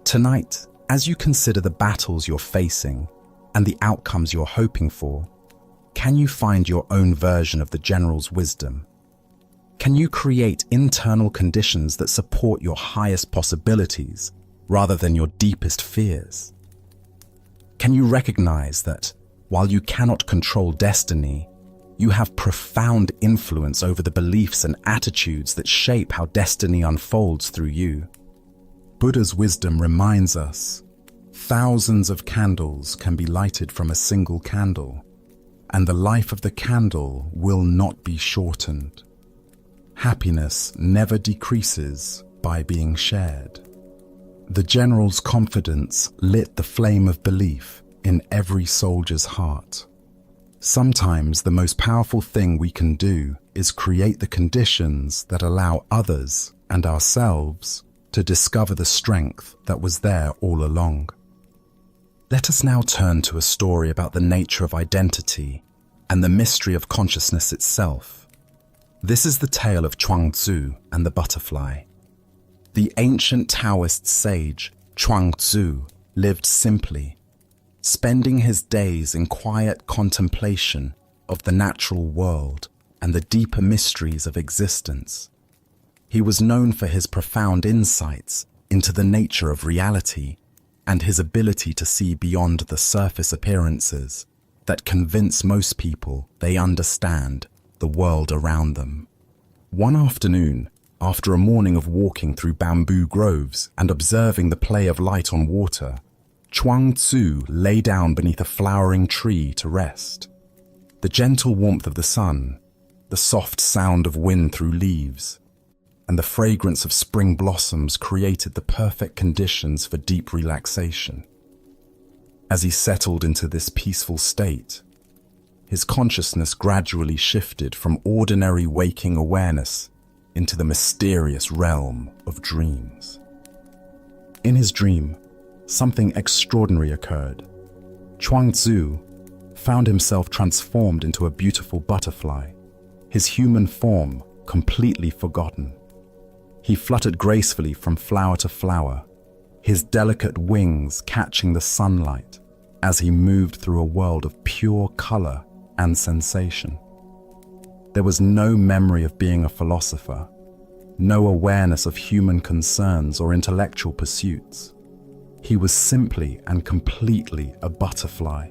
Tonight, as you consider the battles you're facing and the outcomes you're hoping for, can you find your own version of the general's wisdom? Can you create internal conditions that support your highest possibilities rather than your deepest fears? Can you recognize that while you cannot control destiny, you have profound influence over the beliefs and attitudes that shape how destiny unfolds through you? Buddha's wisdom reminds us, thousands of candles can be lighted from a single candle, and the life of the candle will not be shortened. Happiness never decreases by being shared. The general's confidence lit the flame of belief in every soldier's heart. Sometimes the most powerful thing we can do is create the conditions that allow others and ourselves to discover the strength that was there all along. Let us now turn to a story about the nature of identity and the mystery of consciousness itself. This is the tale of Chuang Tzu and the butterfly. The ancient Taoist sage Chuang Tzu lived simply, spending his days in quiet contemplation of the natural world and the deeper mysteries of existence. He was known for his profound insights into the nature of reality and his ability to see beyond the surface appearances that convince most people they understand the world around them. One afternoon, after a morning of walking through bamboo groves and observing the play of light on water, Chuang Tzu lay down beneath a flowering tree to rest. The gentle warmth of the sun, the soft sound of wind through leaves, and the fragrance of spring blossoms created the perfect conditions for deep relaxation. As he settled into this peaceful state, his consciousness gradually shifted from ordinary waking awareness into the mysterious realm of dreams. In his dream, something extraordinary occurred. Chuang Tzu found himself transformed into a beautiful butterfly, his human form completely forgotten. He fluttered gracefully from flower to flower, his delicate wings catching the sunlight as he moved through a world of pure color and sensation. There was no memory of being a philosopher, no awareness of human concerns or intellectual pursuits. He was simply and completely a butterfly,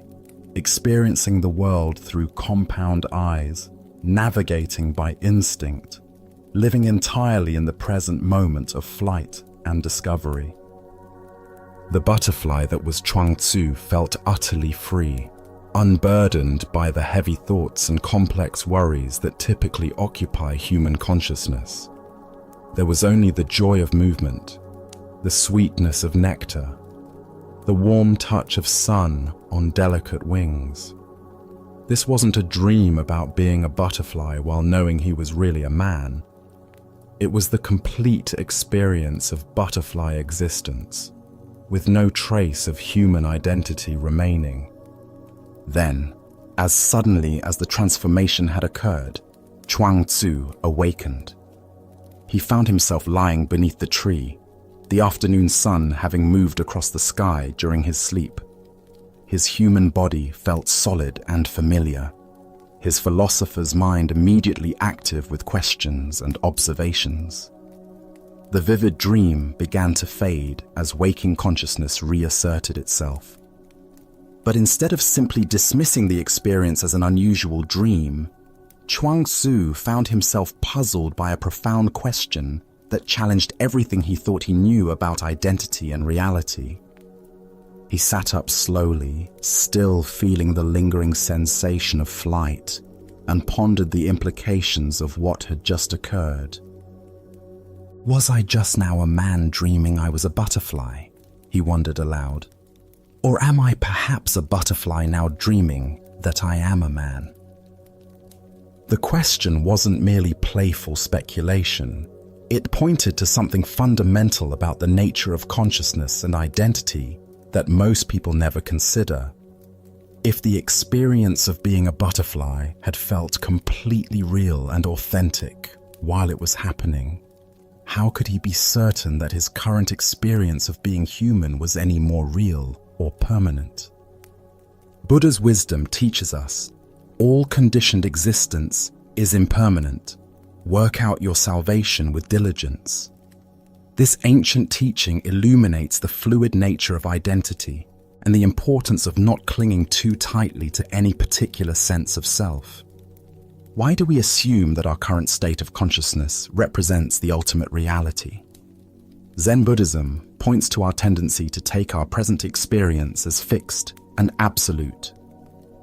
experiencing the world through compound eyes, navigating by instinct, living entirely in the present moment of flight and discovery. The butterfly that was Chuang Tzu felt utterly free, unburdened by the heavy thoughts and complex worries that typically occupy human consciousness. There was only the joy of movement, the sweetness of nectar, the warm touch of sun on delicate wings. This wasn't a dream about being a butterfly while knowing he was really a man. It was the complete experience of butterfly existence, with no trace of human identity remaining. Then, as suddenly as the transformation had occurred, Chuang Tzu awakened. He found himself lying beneath the tree, the afternoon sun having moved across the sky during his sleep. His human body felt solid and familiar, his philosopher's mind immediately active with questions and observations. The vivid dream began to fade as waking consciousness reasserted itself. But instead of simply dismissing the experience as an unusual dream, Chuang Tzu found himself puzzled by a profound question that challenged everything he thought he knew about identity and reality. He sat up slowly, still feeling the lingering sensation of flight, and pondered the implications of what had just occurred. Was I just now a man dreaming I was a butterfly? He wondered aloud. Or am I perhaps a butterfly now dreaming that I am a man? The question wasn't merely playful speculation. It pointed to something fundamental about the nature of consciousness and identity that most people never consider. If the experience of being a butterfly had felt completely real and authentic while it was happening, how could he be certain that his current experience of being human was any more real or permanent? Buddha's wisdom teaches us all conditioned existence is impermanent. Work out your salvation with diligence. This ancient teaching illuminates the fluid nature of identity and the importance of not clinging too tightly to any particular sense of self. Why do we assume that our current state of consciousness represents the ultimate reality? Zen Buddhism points to our tendency to take our present experience as fixed and absolute,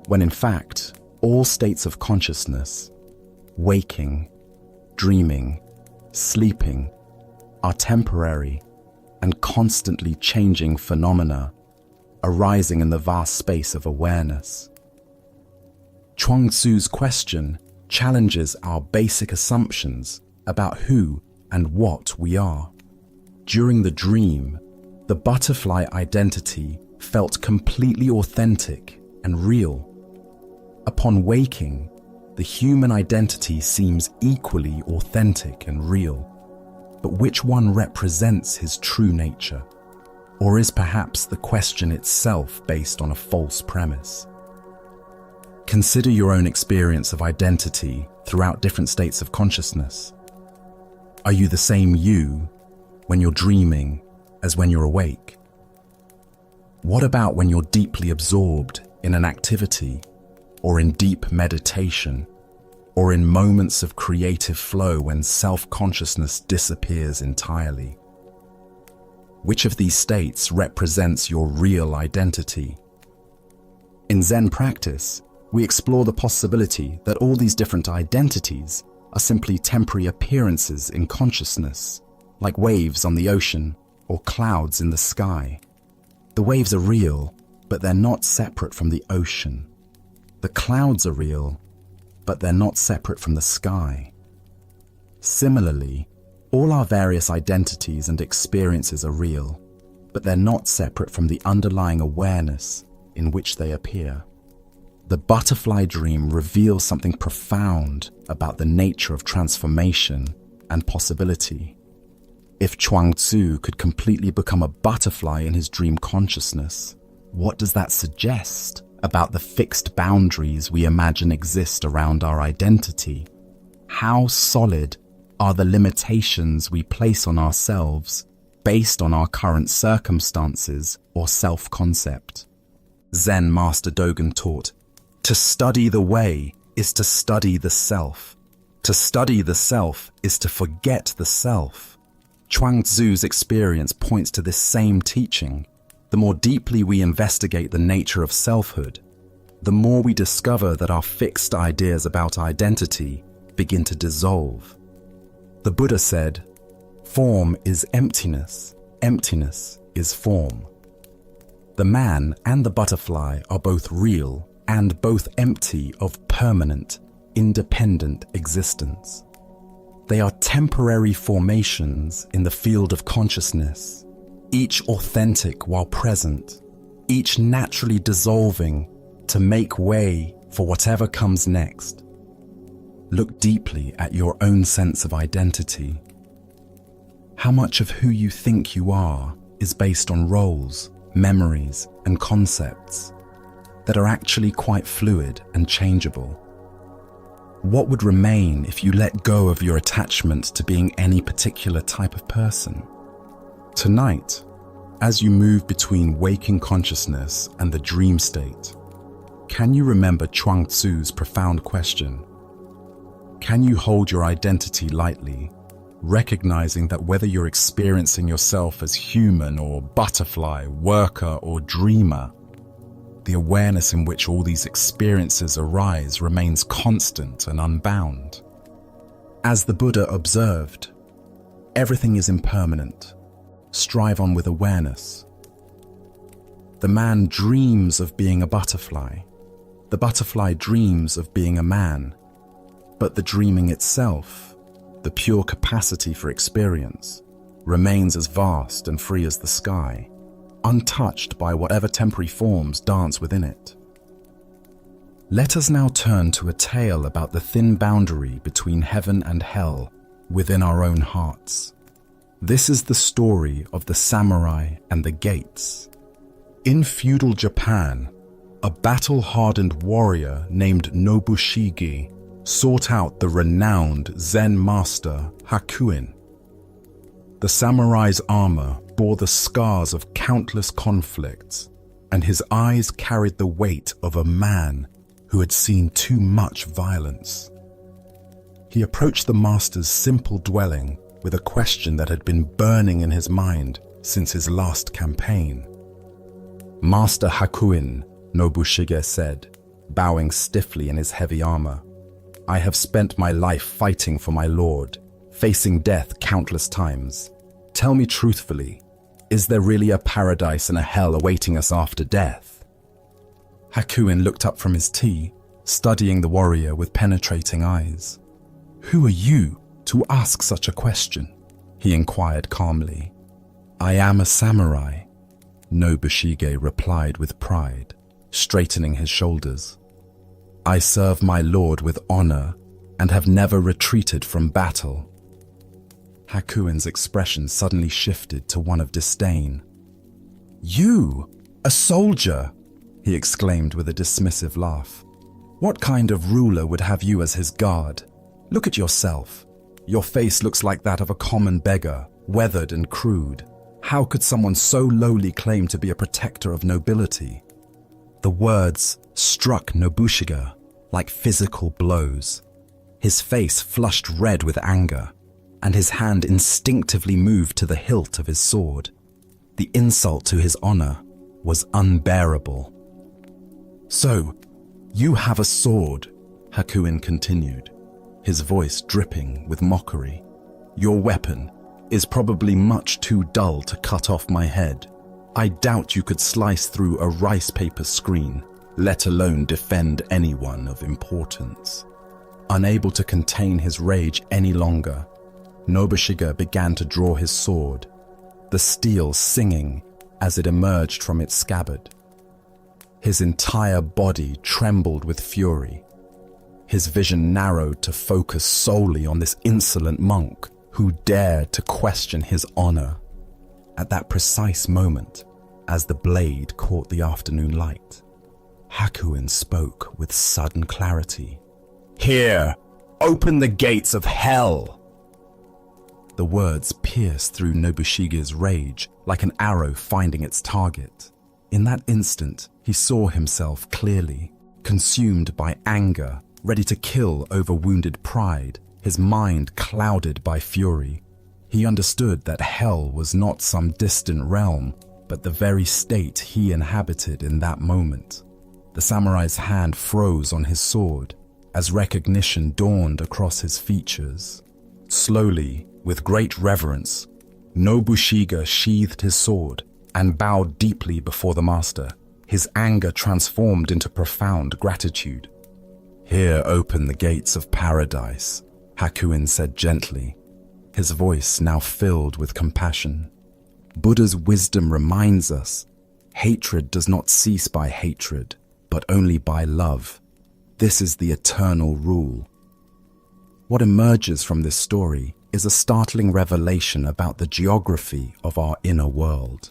when in fact, all states of consciousness, waking, dreaming, sleeping, are temporary and constantly changing phenomena arising in the vast space of awareness. Chuang Tzu's question challenges our basic assumptions about who and what we are. During the dream, the butterfly identity felt completely authentic and real. Upon waking, the human identity seems equally authentic and real. But which one represents his true nature? Or is perhaps the question itself based on a false premise? Consider your own experience of identity throughout different states of consciousness. Are you the same you when you're dreaming as when you're awake? What about when you're deeply absorbed in an activity, or in deep meditation, or in moments of creative flow when self-consciousness disappears entirely? Which of these states represents your real identity? In Zen practice, we explore the possibility that all these different identities are simply temporary appearances in consciousness, like waves on the ocean or clouds in the sky. The waves are real, but they're not separate from the ocean. The clouds are real, but they're not separate from the sky. Similarly, all our various identities and experiences are real, but they're not separate from the underlying awareness in which they appear. The butterfly dream reveals something profound about the nature of transformation and possibility. If Chuang-Tzu could completely become a butterfly in his dream consciousness, what does that suggest about the fixed boundaries we imagine exist around our identity? How solid are the limitations we place on ourselves based on our current circumstances or self-concept? Zen Master Dogen taught, "To study the way is to study the self. To study the self is to forget the self." Chuang-Tzu's experience points to this same teaching. The more deeply we investigate the nature of selfhood, the more we discover that our fixed ideas about identity begin to dissolve. The Buddha said, "Form is emptiness, emptiness is form." The man and the butterfly are both real and both empty of permanent, independent existence. They are temporary formations in the field of consciousness, each authentic while present, each naturally dissolving to make way for whatever comes next. Look deeply at your own sense of identity. How much of who you think you are is based on roles, memories, and concepts that are actually quite fluid and changeable? What would remain if you let go of your attachment to being any particular type of person? Tonight, as you move between waking consciousness and the dream state, can you remember Chuang-Tzu's profound question? Can you hold your identity lightly, recognizing that whether you're experiencing yourself as human or butterfly, worker or dreamer, the awareness in which all these experiences arise remains constant and unbound? As the Buddha observed, everything is impermanent. Strive on with awareness. The man dreams of being a butterfly. The butterfly dreams of being a man. But the dreaming itself, the pure capacity for experience, remains as vast and free as the sky, untouched by whatever temporary forms dance within it. Let us now turn to a tale about the thin boundary between heaven and hell within our own hearts. This is the story of the samurai and the gates. In feudal Japan, a battle-hardened warrior named Nobushige sought out the renowned Zen master Hakuin. The samurai's armor bore the scars of countless conflicts, and his eyes carried the weight of a man who had seen too much violence. He approached the master's simple dwelling with a question that had been burning in his mind since his last campaign. "Master Hakuin," Nobushige said, bowing stiffly in his heavy armor, "I have spent my life fighting for my lord, facing death countless times. Tell me truthfully, is there really a paradise and a hell awaiting us after death?" Hakuin looked up from his tea, studying the warrior with penetrating eyes. "Who are you to ask such a question?" he inquired calmly. "I am a samurai," Nobushige replied with pride, straightening his shoulders. "I serve my lord with honor and have never retreated from battle." Hakuin's expression suddenly shifted to one of disdain. "You, a soldier!" he exclaimed with a dismissive laugh. What kind of ruler would have you as his guard? Look at yourself. Your face looks like that of a common beggar, weathered and crude. How could someone so lowly claim to be a protector of nobility? The words struck Nobushiga like physical blows. His face flushed red with anger, and his hand instinctively moved to the hilt of his sword. The insult to his honor was unbearable. "So, you have a sword," Hakuin continued, his voice dripping with mockery. "Your weapon is probably much too dull to cut off my head. I doubt you could slice through a rice paper screen, let alone defend anyone of importance." Unable to contain his rage any longer, Nobushiga began to draw his sword, the steel singing as it emerged from its scabbard. His entire body trembled with fury. His vision narrowed to focus solely on this insolent monk who dared to question his honor. At that precise moment, as the blade caught the afternoon light, Hakuin spoke with sudden clarity. "Here, open the gates of hell!" The words pierced through Nobushiga's rage like an arrow finding its target. In that instant, he saw himself clearly, consumed by anger, ready to kill over wounded pride, his mind clouded by fury. He understood that hell was not some distant realm, but the very state he inhabited in that moment. The samurai's hand froze on his sword as recognition dawned across his features. Slowly, with great reverence, Nobushiga sheathed his sword and bowed deeply before the master, his anger transformed into profound gratitude. "Here open the gates of paradise," Hakuin said gently, his voice now filled with compassion. Buddha's wisdom reminds us, hatred does not cease by hatred, but only by love. This is the eternal rule. What emerges from this story is a startling revelation about the geography of our inner world.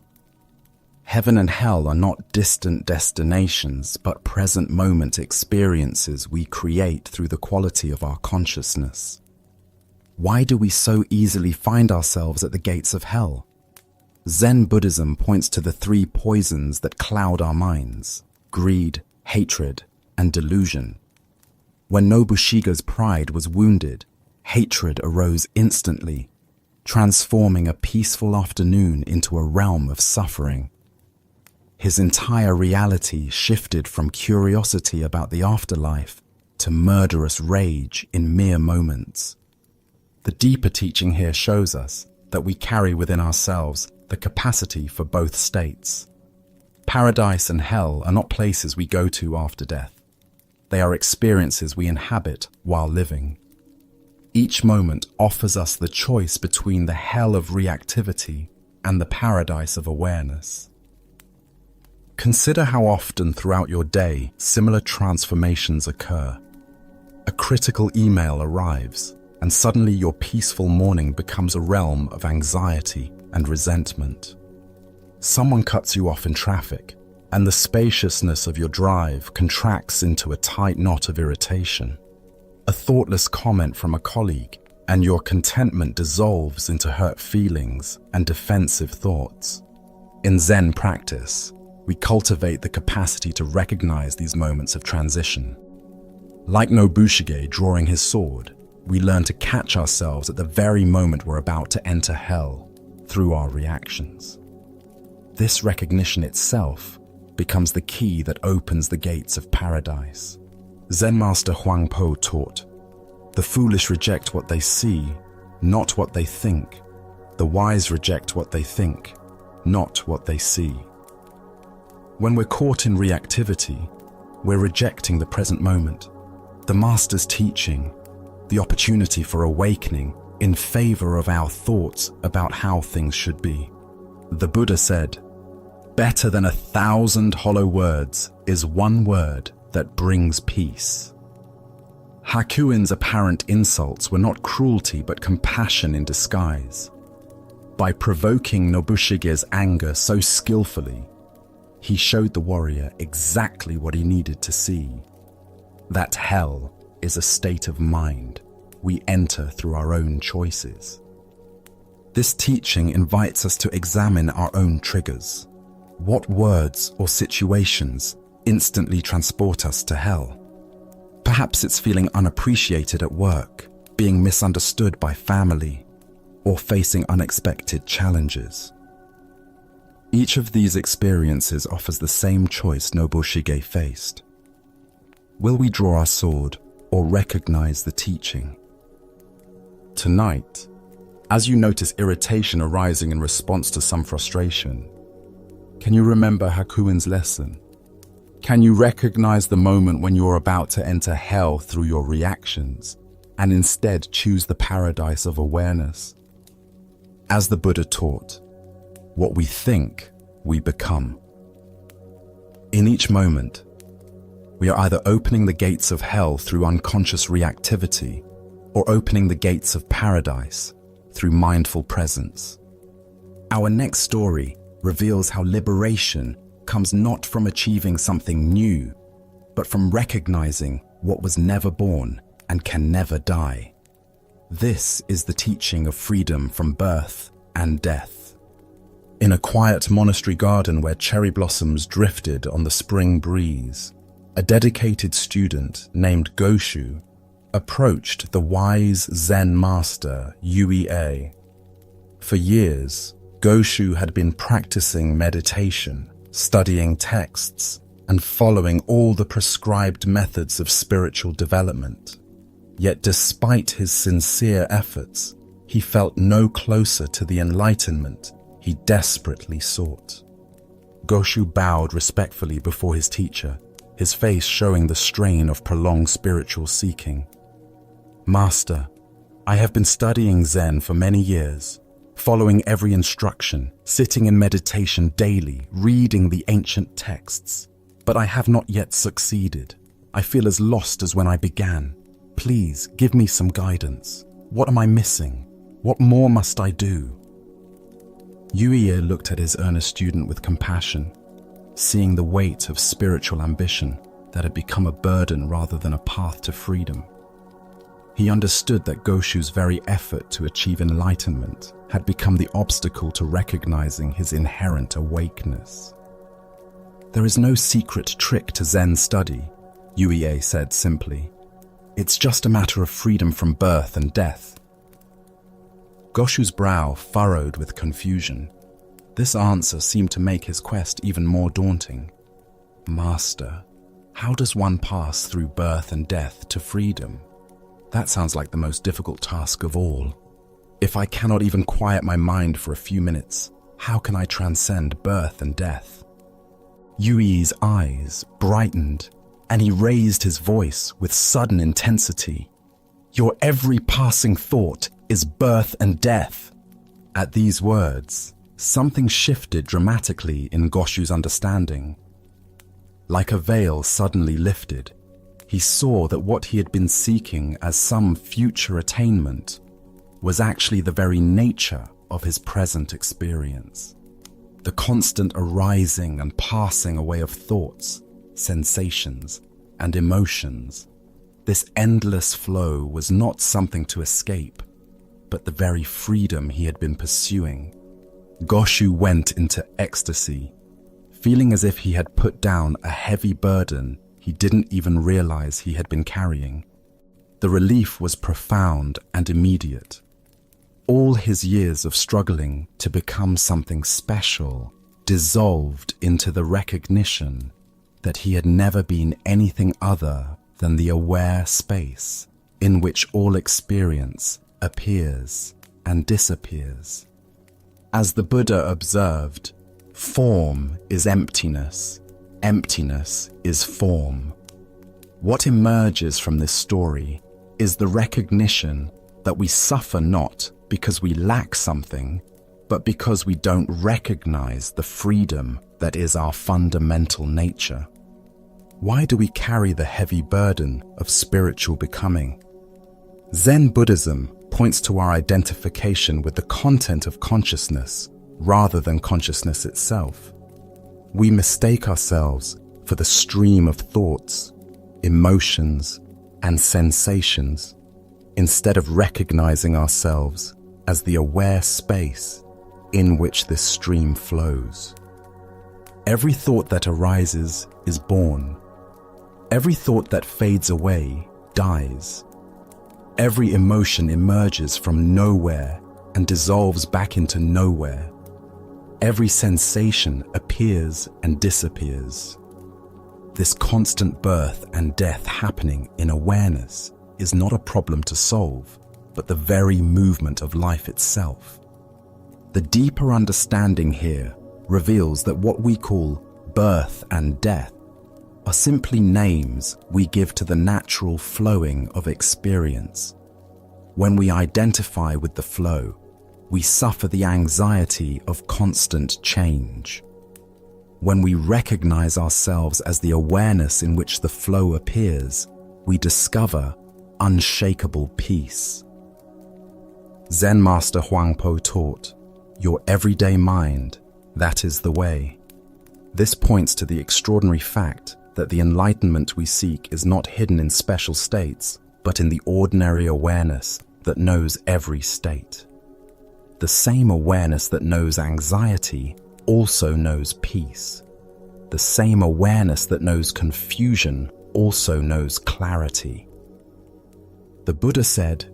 Heaven and hell are not distant destinations, but present moment experiences we create through the quality of our consciousness. Why do we so easily find ourselves at the gates of hell? Zen Buddhism points to the three poisons that cloud our minds: greed, hatred, and delusion. When Nobushiga's pride was wounded, hatred arose instantly, transforming a peaceful afternoon into a realm of suffering. His entire reality shifted from curiosity about the afterlife to murderous rage in mere moments. The deeper teaching here shows us that we carry within ourselves the capacity for both states. Paradise and hell are not places we go to after death. They are experiences we inhabit while living. Each moment offers us the choice between the hell of reactivity and the paradise of awareness. Consider how often throughout your day similar transformations occur. A critical email arrives, and suddenly your peaceful morning becomes a realm of anxiety and resentment. Someone cuts you off in traffic, and the spaciousness of your drive contracts into a tight knot of irritation. A thoughtless comment from a colleague, and your contentment dissolves into hurt feelings and defensive thoughts. In Zen practice, we cultivate the capacity to recognize these moments of transition. Like Nobushige drawing his sword, we learn to catch ourselves at the very moment we're about to enter hell through our reactions. This recognition itself becomes the key that opens the gates of paradise. Zen master Huangpo taught, "The foolish reject what they see, not what they think. The wise reject what they think, not what they see." When we're caught in reactivity, we're rejecting the present moment, the master's teaching, the opportunity for awakening in favor of our thoughts about how things should be. The Buddha said, "Better than 1,000 hollow words is one word that brings peace." Hakuin's apparent insults were not cruelty but compassion in disguise. By provoking Nobushige's anger so skillfully, he showed the warrior exactly what he needed to see. that hell is a state of mind we enter through our own choices. This teaching invites us to examine our own triggers. What words or situations instantly transport us to hell? Perhaps it's feeling unappreciated at work, being misunderstood by family, or facing unexpected challenges. Each of these experiences offers the same choice Nobushige faced. Will we draw our sword or recognize the teaching? Tonight, as you notice irritation arising in response to some frustration, can you remember Hakuin's lesson? Can you recognize the moment when you're about to enter hell through your reactions and instead choose the paradise of awareness? As the Buddha taught, what we think, we become. In each moment, we are either opening the gates of hell through unconscious reactivity or opening the gates of paradise through mindful presence. Our next story reveals how liberation comes not from achieving something new, but from recognizing what was never born and can never die. This is the teaching of freedom from birth and death. In a quiet monastery garden where cherry blossoms drifted on the spring breeze, a dedicated student named Goshu approached the wise Zen master Yue. For years, Goshu had been practicing meditation, studying texts, and following all the prescribed methods of spiritual development. Yet despite his sincere efforts, he felt no closer to the enlightenment he desperately sought. Goshu bowed respectfully before his teacher, his face showing the strain of prolonged spiritual seeking. Master, I have been studying Zen for many years, following every instruction, sitting in meditation daily, reading the ancient texts, but I have not yet succeeded. I feel as lost as when I began. Please give me some guidance. What am I missing? What more must I do? Yue looked at his earnest student with compassion, seeing the weight of spiritual ambition that had become a burden rather than a path to freedom. He understood that Goshu's very effort to achieve enlightenment had become the obstacle to recognizing his inherent awakeness. There is no secret trick to Zen study, Yue said simply. It's just a matter of freedom from birth and death. Goshu's brow furrowed with confusion. This answer seemed to make his quest even more daunting. Master, how does one pass through birth and death to freedom? That sounds like the most difficult task of all. If I cannot even quiet my mind for a few minutes, how can I transcend birth and death? Yui's eyes brightened, and he raised his voice with sudden intensity. Your every passing thought is birth and death. At these words, something shifted dramatically in Goshu's understanding. Like a veil suddenly lifted, he saw that what he had been seeking as some future attainment was actually the very nature of his present experience. The constant arising and passing away of thoughts, sensations, and emotions. This endless flow was not something to escape, but the very freedom he had been pursuing. Goshu went into ecstasy, feeling as if he had put down a heavy burden he didn't even realize he had been carrying. The relief was profound and immediate. All his years of struggling to become something special dissolved into the recognition that he had never been anything other than the aware space in which all experience appears and disappears. As the Buddha observed, form is emptiness, emptiness is form. What emerges from this story is the recognition that we suffer not because we lack something, but because we don't recognize the freedom that is our fundamental nature. Why do we carry the heavy burden of spiritual becoming? Zen Buddhism points to our identification with the content of consciousness rather than consciousness itself. We mistake ourselves for the stream of thoughts, emotions, and sensations, instead of recognizing ourselves as the aware space in which this stream flows. Every thought that arises is born. Every thought that fades away dies. Every emotion emerges from nowhere and dissolves back into nowhere. Every sensation appears and disappears. This constant birth and death happening in awareness is not a problem to solve, but the very movement of life itself. The deeper understanding here reveals that what we call birth and death are simply names we give to the natural flowing of experience. When we identify with the flow, we suffer the anxiety of constant change. When we recognize ourselves as the awareness in which the flow appears, we discover unshakable peace. Zen Master Huangpo taught, "Your everyday mind, that is the way." This points to the extraordinary fact that the enlightenment we seek is not hidden in special states, but in the ordinary awareness that knows every state. The same awareness that knows anxiety also knows peace. The same awareness that knows confusion also knows clarity. The Buddha said,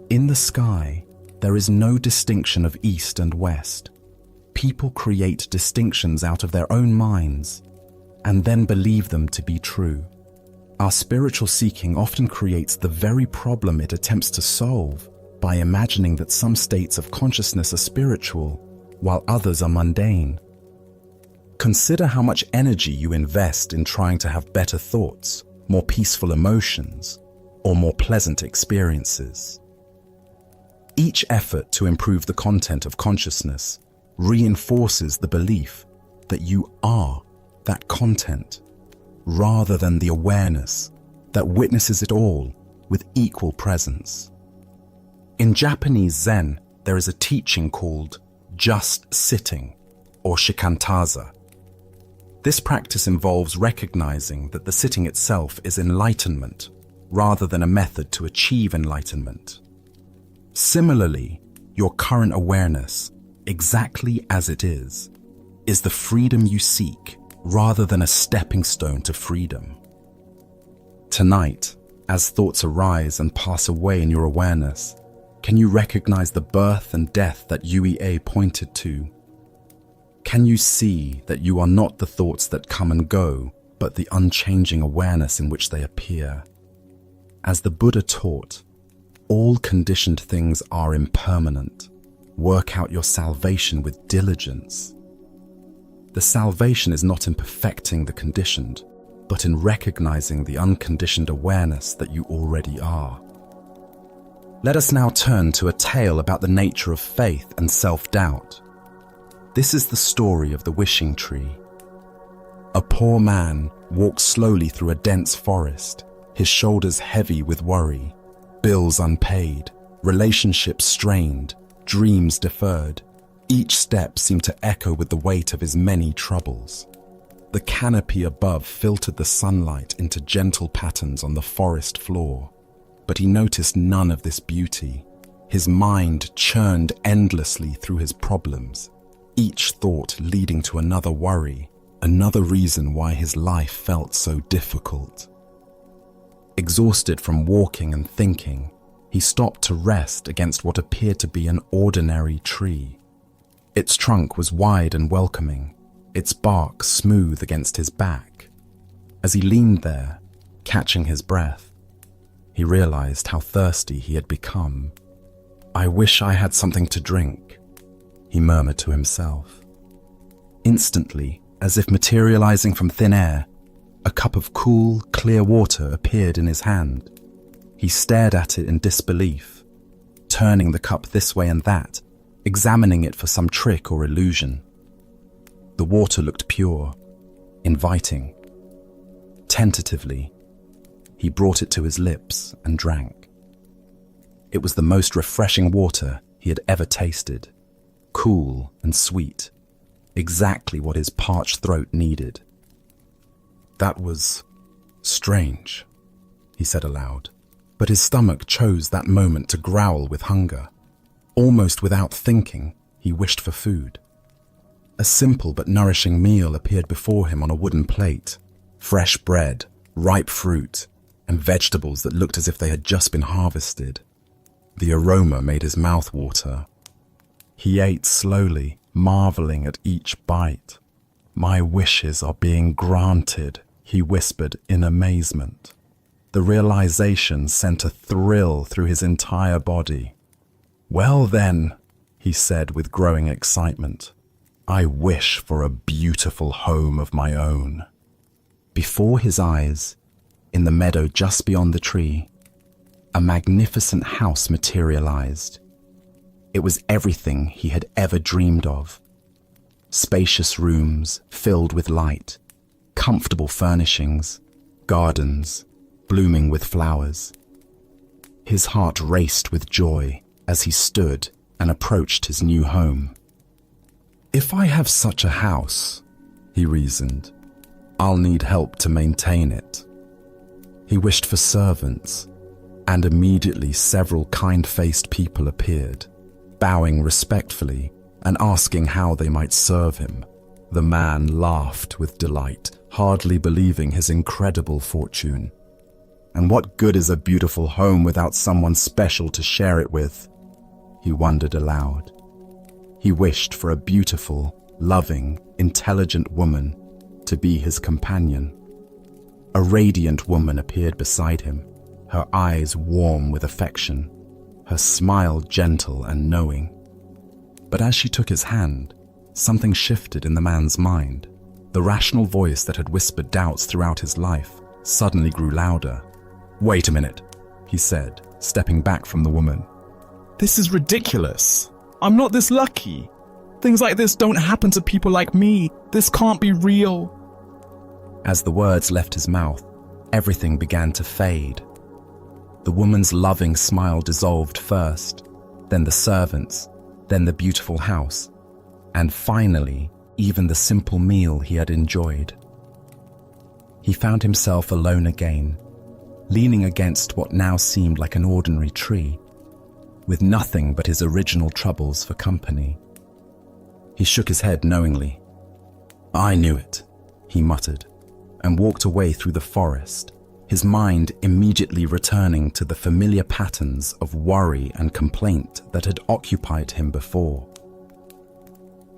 "In the sky, there is no distinction of east and west. People create distinctions out of their own minds and then believe them to be true. Our spiritual seeking often creates the very problem it attempts to solve by imagining that some states of consciousness are spiritual while others are mundane. Consider how much energy you invest in trying to have better thoughts, more peaceful emotions, or more pleasant experiences. Each effort to improve the content of consciousness reinforces the belief that you are that content, rather than the awareness that witnesses it all with equal presence. In Japanese Zen, there is a teaching called just sitting, or shikantaza. This practice involves recognizing that the sitting itself is enlightenment, rather than a method to achieve enlightenment. Similarly, your current awareness, exactly as it is the freedom you seek, rather than a stepping stone to freedom. Tonight, as thoughts arise and pass away in your awareness, can you recognize the birth and death that UEA pointed to? Can you see that you are not the thoughts that come and go, but the unchanging awareness in which they appear? As the Buddha taught, all conditioned things are impermanent. Work out your salvation with diligence. The salvation is not in perfecting the conditioned, but in recognizing the unconditioned awareness that you already are. Let us now turn to a tale about the nature of faith and self-doubt. This is the story of the wishing tree. A poor man walks slowly through a dense forest, his shoulders heavy with worry, bills unpaid, relationships strained, dreams deferred. Each step seemed to echo with the weight of his many troubles. The canopy above filtered the sunlight into gentle patterns on the forest floor, but he noticed none of this beauty. His mind churned endlessly through his problems, each thought leading to another worry, another reason why his life felt so difficult. Exhausted from walking and thinking, he stopped to rest against what appeared to be an ordinary tree. Its trunk was wide and welcoming, its bark smooth against his back. As he leaned there, catching his breath, he realized how thirsty he had become. "I wish I had something to drink," he murmured to himself. Instantly, as if materializing from thin air, a cup of cool, clear water appeared in his hand. He stared at it in disbelief, turning the cup this way and that, examining it for some trick or illusion. The water looked pure, inviting. Tentatively, he brought it to his lips and drank. It was the most refreshing water he had ever tasted, cool and sweet, exactly what his parched throat needed. That was Strange, he said aloud, but his stomach chose that moment to growl with hunger. Almost without thinking, he wished for food. A simple but nourishing meal appeared before him on a wooden plate. Fresh bread, ripe fruit, and vegetables that looked as if they had just been harvested. The aroma made his mouth water. He ate slowly, marveling at each bite. "My wishes are being granted," he whispered in amazement. The realization sent a thrill through his entire body. "Well then," he said with growing excitement, "I wish for a beautiful home of my own." Before his eyes, in the meadow just beyond the tree, a magnificent house materialized. It was everything he had ever dreamed of. Spacious rooms filled with light, comfortable furnishings, gardens blooming with flowers. His heart raced with joy as he stood and approached his new home. "If I have such a house," he reasoned, "I'll need help to maintain it." He wished for servants, and immediately several kind-faced people appeared, bowing respectfully and asking how they might serve him. The man laughed with delight, hardly believing his incredible fortune. And what good is a beautiful home without someone special to share it with? He wondered aloud. He wished for a beautiful, loving, intelligent woman to be his companion. A radiant woman appeared beside him, her eyes warm with affection, her smile gentle and knowing. But as she took his hand, something shifted in the man's mind. The rational voice that had whispered doubts throughout his life suddenly grew louder. "Wait a minute," he said, stepping back from the woman. This is ridiculous. I'm not this lucky. Things like this don't happen to people like me. This can't be real. As the words left his mouth, everything began to fade. The woman's loving smile dissolved first, then the servants, then the beautiful house, and finally, even the simple meal he had enjoyed. He found himself alone again, leaning against what now seemed like an ordinary tree, with nothing but his original troubles for company. He shook his head knowingly. "I knew it," he muttered, and walked away through the forest, his mind immediately returning to the familiar patterns of worry and complaint that had occupied him before.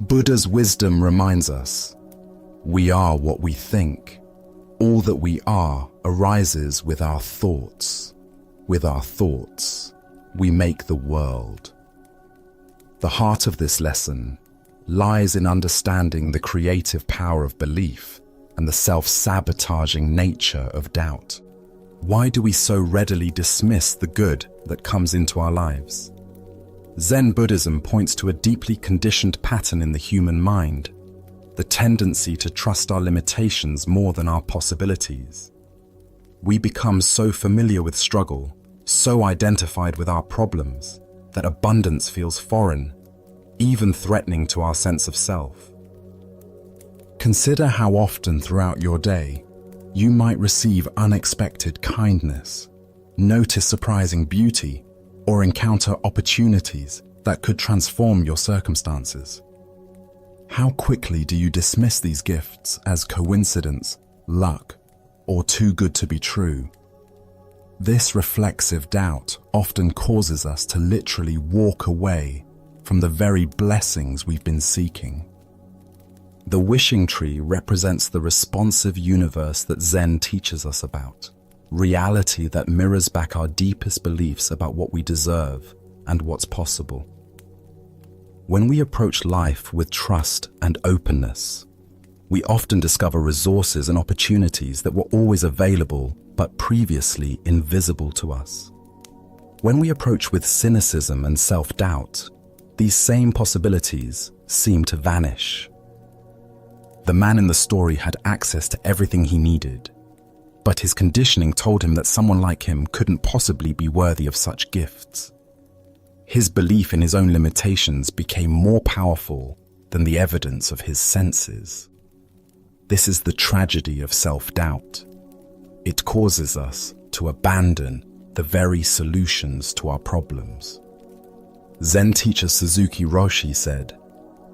Buddha's wisdom reminds us, we are what we think. All that we are arises with our thoughts. With our thoughts, we make the world. The heart of this lesson lies in understanding the creative power of belief and the self-sabotaging nature of doubt. Why do we so readily dismiss the good that comes into our lives? Zen Buddhism points to a deeply conditioned pattern in the human mind, the tendency to trust our limitations more than our possibilities. We become so familiar with struggle, so identified with our problems, that abundance feels foreign, even threatening to our sense of self. Consider how often throughout your day you might receive unexpected kindness, notice surprising beauty, or encounter opportunities that could transform your circumstances. How quickly do you dismiss these gifts as coincidence, luck, or too good to be true? This reflexive doubt often causes us to literally walk away from the very blessings we've been seeking. The wishing tree represents the responsive universe that Zen teaches us about, reality that mirrors back our deepest beliefs about what we deserve and what's possible. When we approach life with trust and openness, we often discover resources and opportunities that were always available but previously invisible to us. When we approach with cynicism and self-doubt, these same possibilities seem to vanish. The man in the story had access to everything he needed, but his conditioning told him that someone like him couldn't possibly be worthy of such gifts. His belief in his own limitations became more powerful than the evidence of his senses. This is the tragedy of self-doubt. It causes us to abandon the very solutions to our problems. Zen teacher Suzuki Roshi said,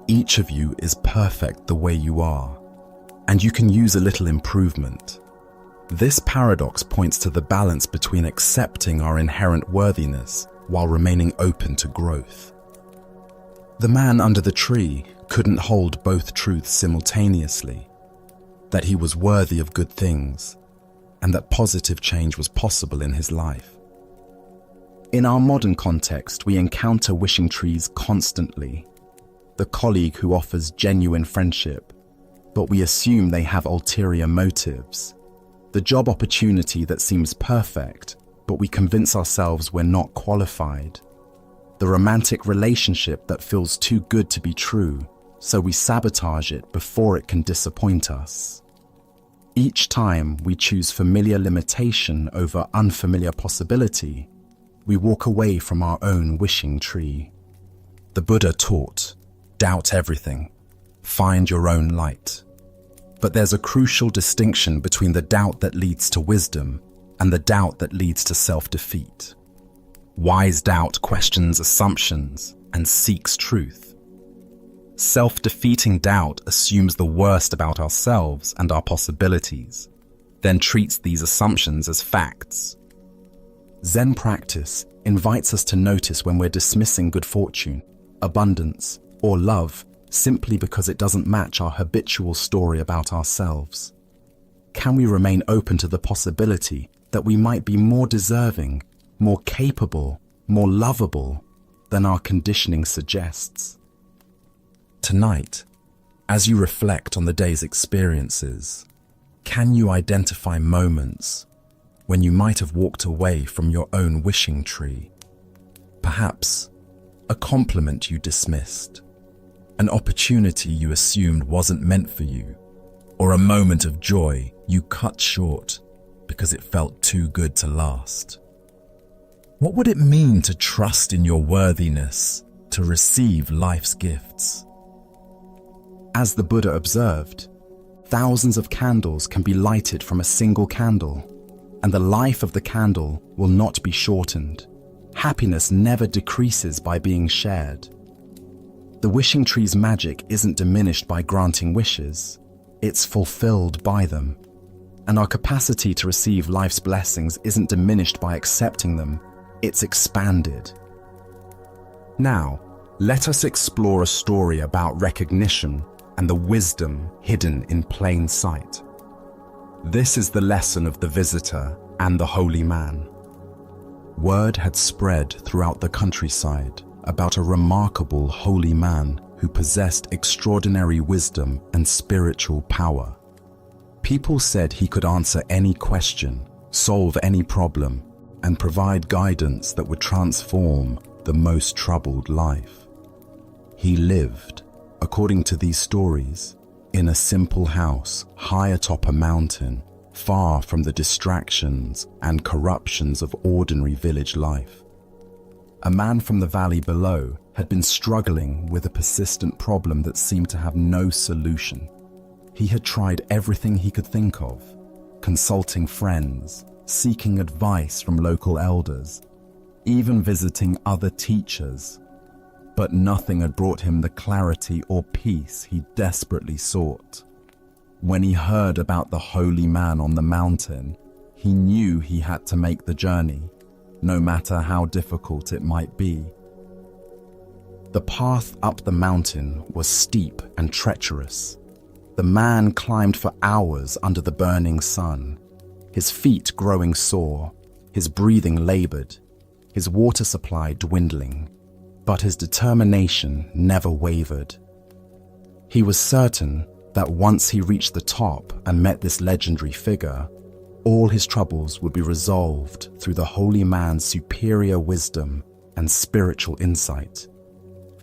"Each of you is perfect the way you are, and you can use a little improvement." This paradox points to the balance between accepting our inherent worthiness while remaining open to growth. The man under the tree couldn't hold both truths simultaneously, that he was worthy of good things and that positive change was possible in his life. In our modern context, we encounter wishing trees constantly. The colleague who offers genuine friendship, but we assume they have ulterior motives. The job opportunity that seems perfect, but we convince ourselves we're not qualified. The romantic relationship that feels too good to be true, so we sabotage it before it can disappoint us. Each time we choose familiar limitation over unfamiliar possibility, we walk away from our own wishing tree. The Buddha taught, doubt everything, find your own light. But there's a crucial distinction between the doubt that leads to wisdom and the doubt that leads to self-defeat. Wise doubt questions assumptions and seeks truth. Self-defeating doubt assumes the worst about ourselves and our possibilities, then treats these assumptions as facts. Zen practice invites us to notice when we're dismissing good fortune, abundance, or love simply because it doesn't match our habitual story about ourselves. Can we remain open to the possibility that we might be more deserving, more capable, more lovable than our conditioning suggests? Tonight, as you reflect on the day's experiences, can you identify moments when you might have walked away from your own wishing tree? Perhaps a compliment you dismissed, an opportunity you assumed wasn't meant for you, or a moment of joy you cut short because it felt too good to last. What would it mean to trust in your worthiness to receive life's gifts? As the Buddha observed, thousands of candles can be lighted from a single candle, and the life of the candle will not be shortened. Happiness never decreases by being shared. The wishing tree's magic isn't diminished by granting wishes, it's fulfilled by them. And our capacity to receive life's blessings isn't diminished by accepting them, it's expanded. Now, let us explore a story about recognition and the wisdom hidden in plain sight. This is the lesson of the visitor and the holy man. Word had spread throughout the countryside about a remarkable holy man who possessed extraordinary wisdom and spiritual power. People said he could answer any question, solve any problem, and provide guidance that would transform the most troubled life. He lived, according to these stories, in a simple house high atop a mountain, far from the distractions and corruptions of ordinary village life. A man from the valley below had been struggling with a persistent problem that seemed to have no solution. He had tried everything he could think of, consulting friends, seeking advice from local elders, even visiting other teachers. But nothing had brought him the clarity or peace he desperately sought. When he heard about the holy man on the mountain, he knew he had to make the journey, no matter how difficult it might be. The path up the mountain was steep and treacherous. The man climbed for hours under the burning sun, his feet growing sore, his breathing labored, his water supply dwindling. But his determination never wavered. He was certain that once he reached the top and met this legendary figure, all his troubles would be resolved through the holy man's superior wisdom and spiritual insight.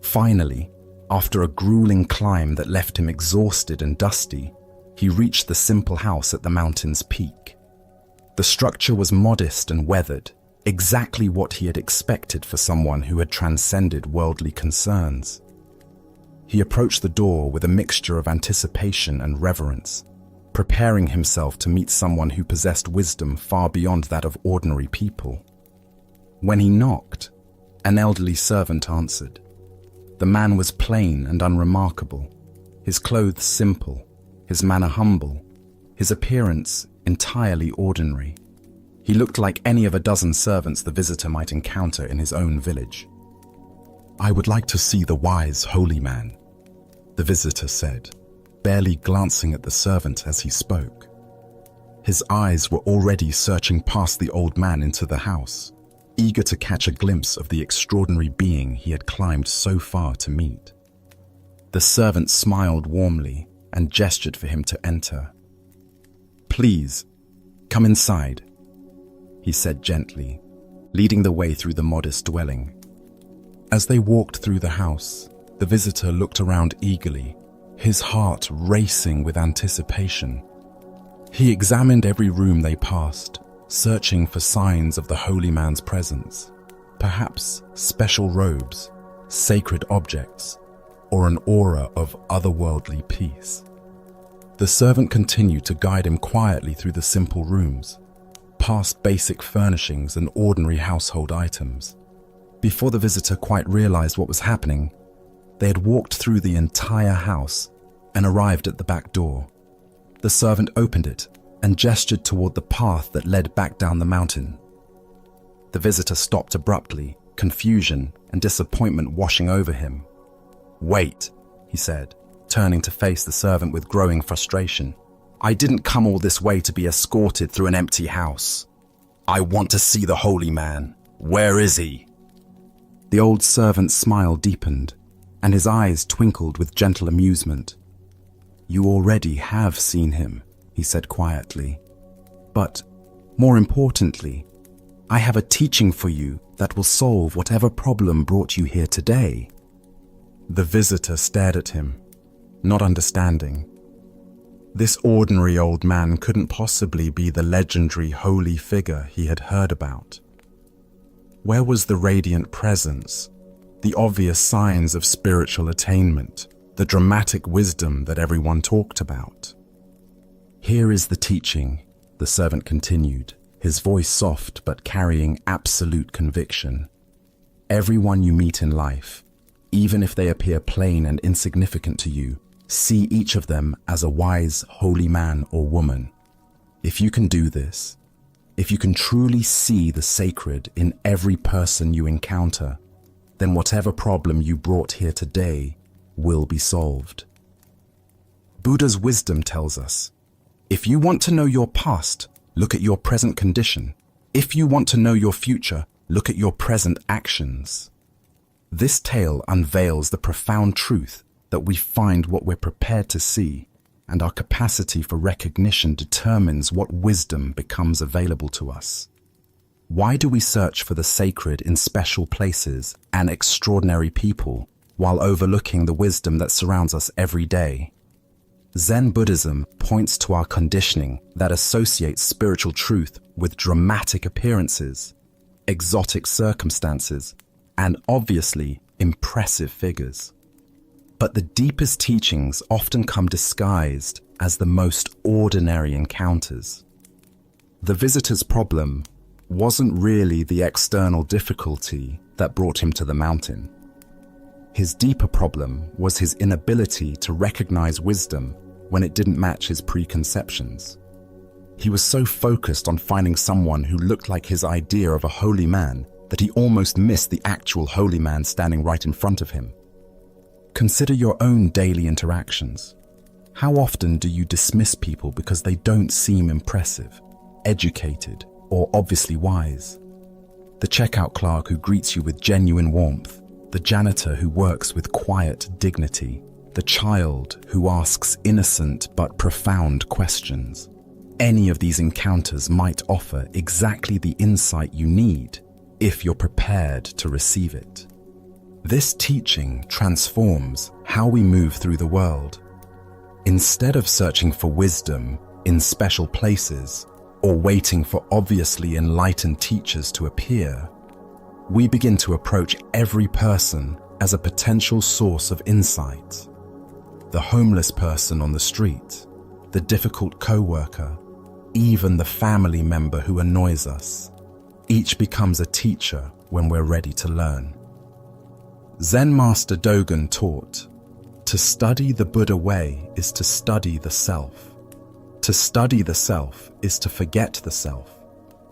Finally, after a grueling climb that left him exhausted and dusty, he reached the simple house at the mountain's peak. The structure was modest and weathered, exactly what he had expected for someone who had transcended worldly concerns. He approached the door with a mixture of anticipation and reverence, preparing himself to meet someone who possessed wisdom far beyond that of ordinary people. When he knocked, an elderly servant answered. The man was plain and unremarkable, his clothes simple, his manner humble, his appearance entirely ordinary. He looked like any of a dozen servants the visitor might encounter in his own village. "I would like to see the wise, holy man," the visitor said, barely glancing at the servant as he spoke. His eyes were already searching past the old man into the house, eager to catch a glimpse of the extraordinary being he had climbed so far to meet. The servant smiled warmly and gestured for him to enter. "Please, come inside," he said gently, leading the way through the modest dwelling. As they walked through the house, the visitor looked around eagerly, his heart racing with anticipation. He examined every room they passed, searching for signs of the holy man's presence, perhaps special robes, sacred objects, or an aura of otherworldly peace. The servant continued to guide him quietly through the simple rooms, past basic furnishings and ordinary household items. Before the visitor quite realized what was happening, they had walked through the entire house and arrived at the back door. The servant opened it and gestured toward the path that led back down the mountain. The visitor stopped abruptly, confusion and disappointment washing over him. "Wait," he said, turning to face the servant with growing frustration. "I didn't come all this way to be escorted through an empty house. I want to see the holy man. Where is he?" The old servant's smile deepened, and his eyes twinkled with gentle amusement. "You already have seen him," he said quietly. "But, more importantly, I have a teaching for you that will solve whatever problem brought you here today." The visitor stared at him, not understanding. This ordinary old man couldn't possibly be the legendary holy figure he had heard about. Where was the radiant presence, the obvious signs of spiritual attainment, the dramatic wisdom that everyone talked about? "Here is the teaching," the servant continued, his voice soft but carrying absolute conviction. "Everyone you meet in life, even if they appear plain and insignificant to you, see each of them as a wise, holy man or woman. If you can do this, if you can truly see the sacred in every person you encounter, then whatever problem you brought here today will be solved." Buddha's wisdom tells us, if you want to know your past, look at your present condition. If you want to know your future, look at your present actions. This tale unveils the profound truth that we find what we're prepared to see, and our capacity for recognition determines what wisdom becomes available to us. Why do we search for the sacred in special places and extraordinary people while overlooking the wisdom that surrounds us every day? Zen Buddhism points to our conditioning that associates spiritual truth with dramatic appearances, exotic circumstances, and obviously impressive figures. But the deepest teachings often come disguised as the most ordinary encounters. The visitor's problem wasn't really the external difficulty that brought him to the mountain. His deeper problem was his inability to recognize wisdom when it didn't match his preconceptions. He was so focused on finding someone who looked like his idea of a holy man that he almost missed the actual holy man standing right in front of him. Consider your own daily interactions. How often do you dismiss people because they don't seem impressive, educated, or obviously wise? The checkout clerk who greets you with genuine warmth, the janitor who works with quiet dignity, the child who asks innocent but profound questions. Any of these encounters might offer exactly the insight you need if you're prepared to receive it. This teaching transforms how we move through the world. Instead of searching for wisdom in special places or waiting for obviously enlightened teachers to appear, we begin to approach every person as a potential source of insight. The homeless person on the street, the difficult co-worker, even the family member who annoys us. Each becomes a teacher when we're ready to learn. Zen Master Dogen taught, to study the Buddha way is to study the self. To study the self is to forget the self.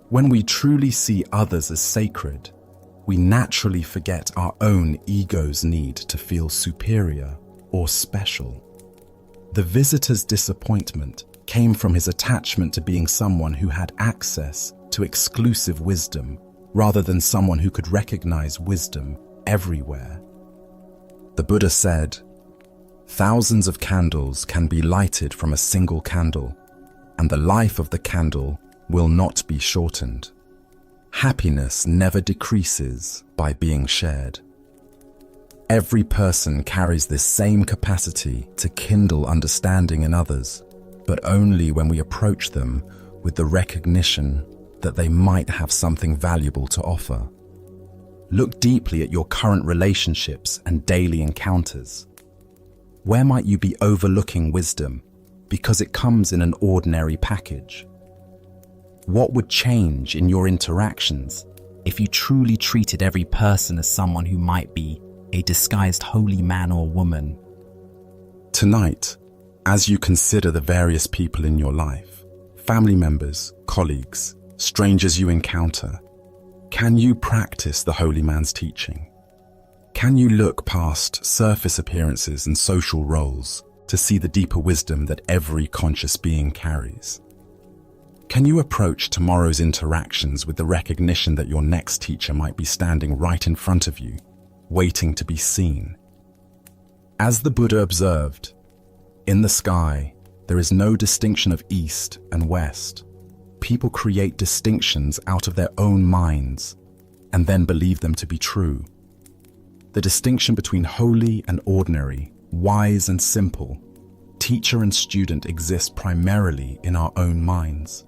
When we truly see others as sacred, we naturally forget our own ego's need to feel superior or special. The visitor's disappointment came from his attachment to being someone who had access to exclusive wisdom rather than someone who could recognize wisdom everywhere. The Buddha said, "Thousands of candles can be lighted from a single candle, and the life of the candle will not be shortened. Happiness never decreases by being shared." Every person carries this same capacity to kindle understanding in others, but only when we approach them with the recognition that they might have something valuable to offer. Look deeply at your current relationships and daily encounters. Where might you be overlooking wisdom because it comes in an ordinary package? What would change in your interactions if you truly treated every person as someone who might be a disguised holy man or woman? Tonight, as you consider the various people in your life, family members, colleagues, strangers you encounter, can you practice the holy man's teaching? Can you look past surface appearances and social roles to see the deeper wisdom that every conscious being carries? Can you approach tomorrow's interactions with the recognition that your next teacher might be standing right in front of you, waiting to be seen? As the Buddha observed, in the sky, there is no distinction of east and west. People create distinctions out of their own minds and then believe them to be true. The distinction between holy and ordinary, wise and simple, teacher and student exists primarily in our own minds.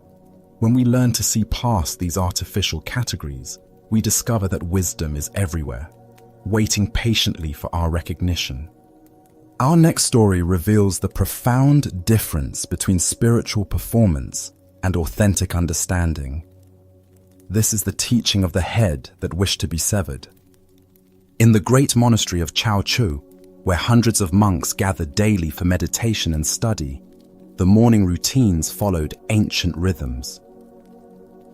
When we learn to see past these artificial categories, we discover that wisdom is everywhere, waiting patiently for our recognition. Our next story reveals the profound difference between spiritual performance and authentic understanding. This is the teaching of the head that wished to be severed. In the great monastery of Chao Chu, where hundreds of monks gathered daily for meditation and study, the morning routines followed ancient rhythms.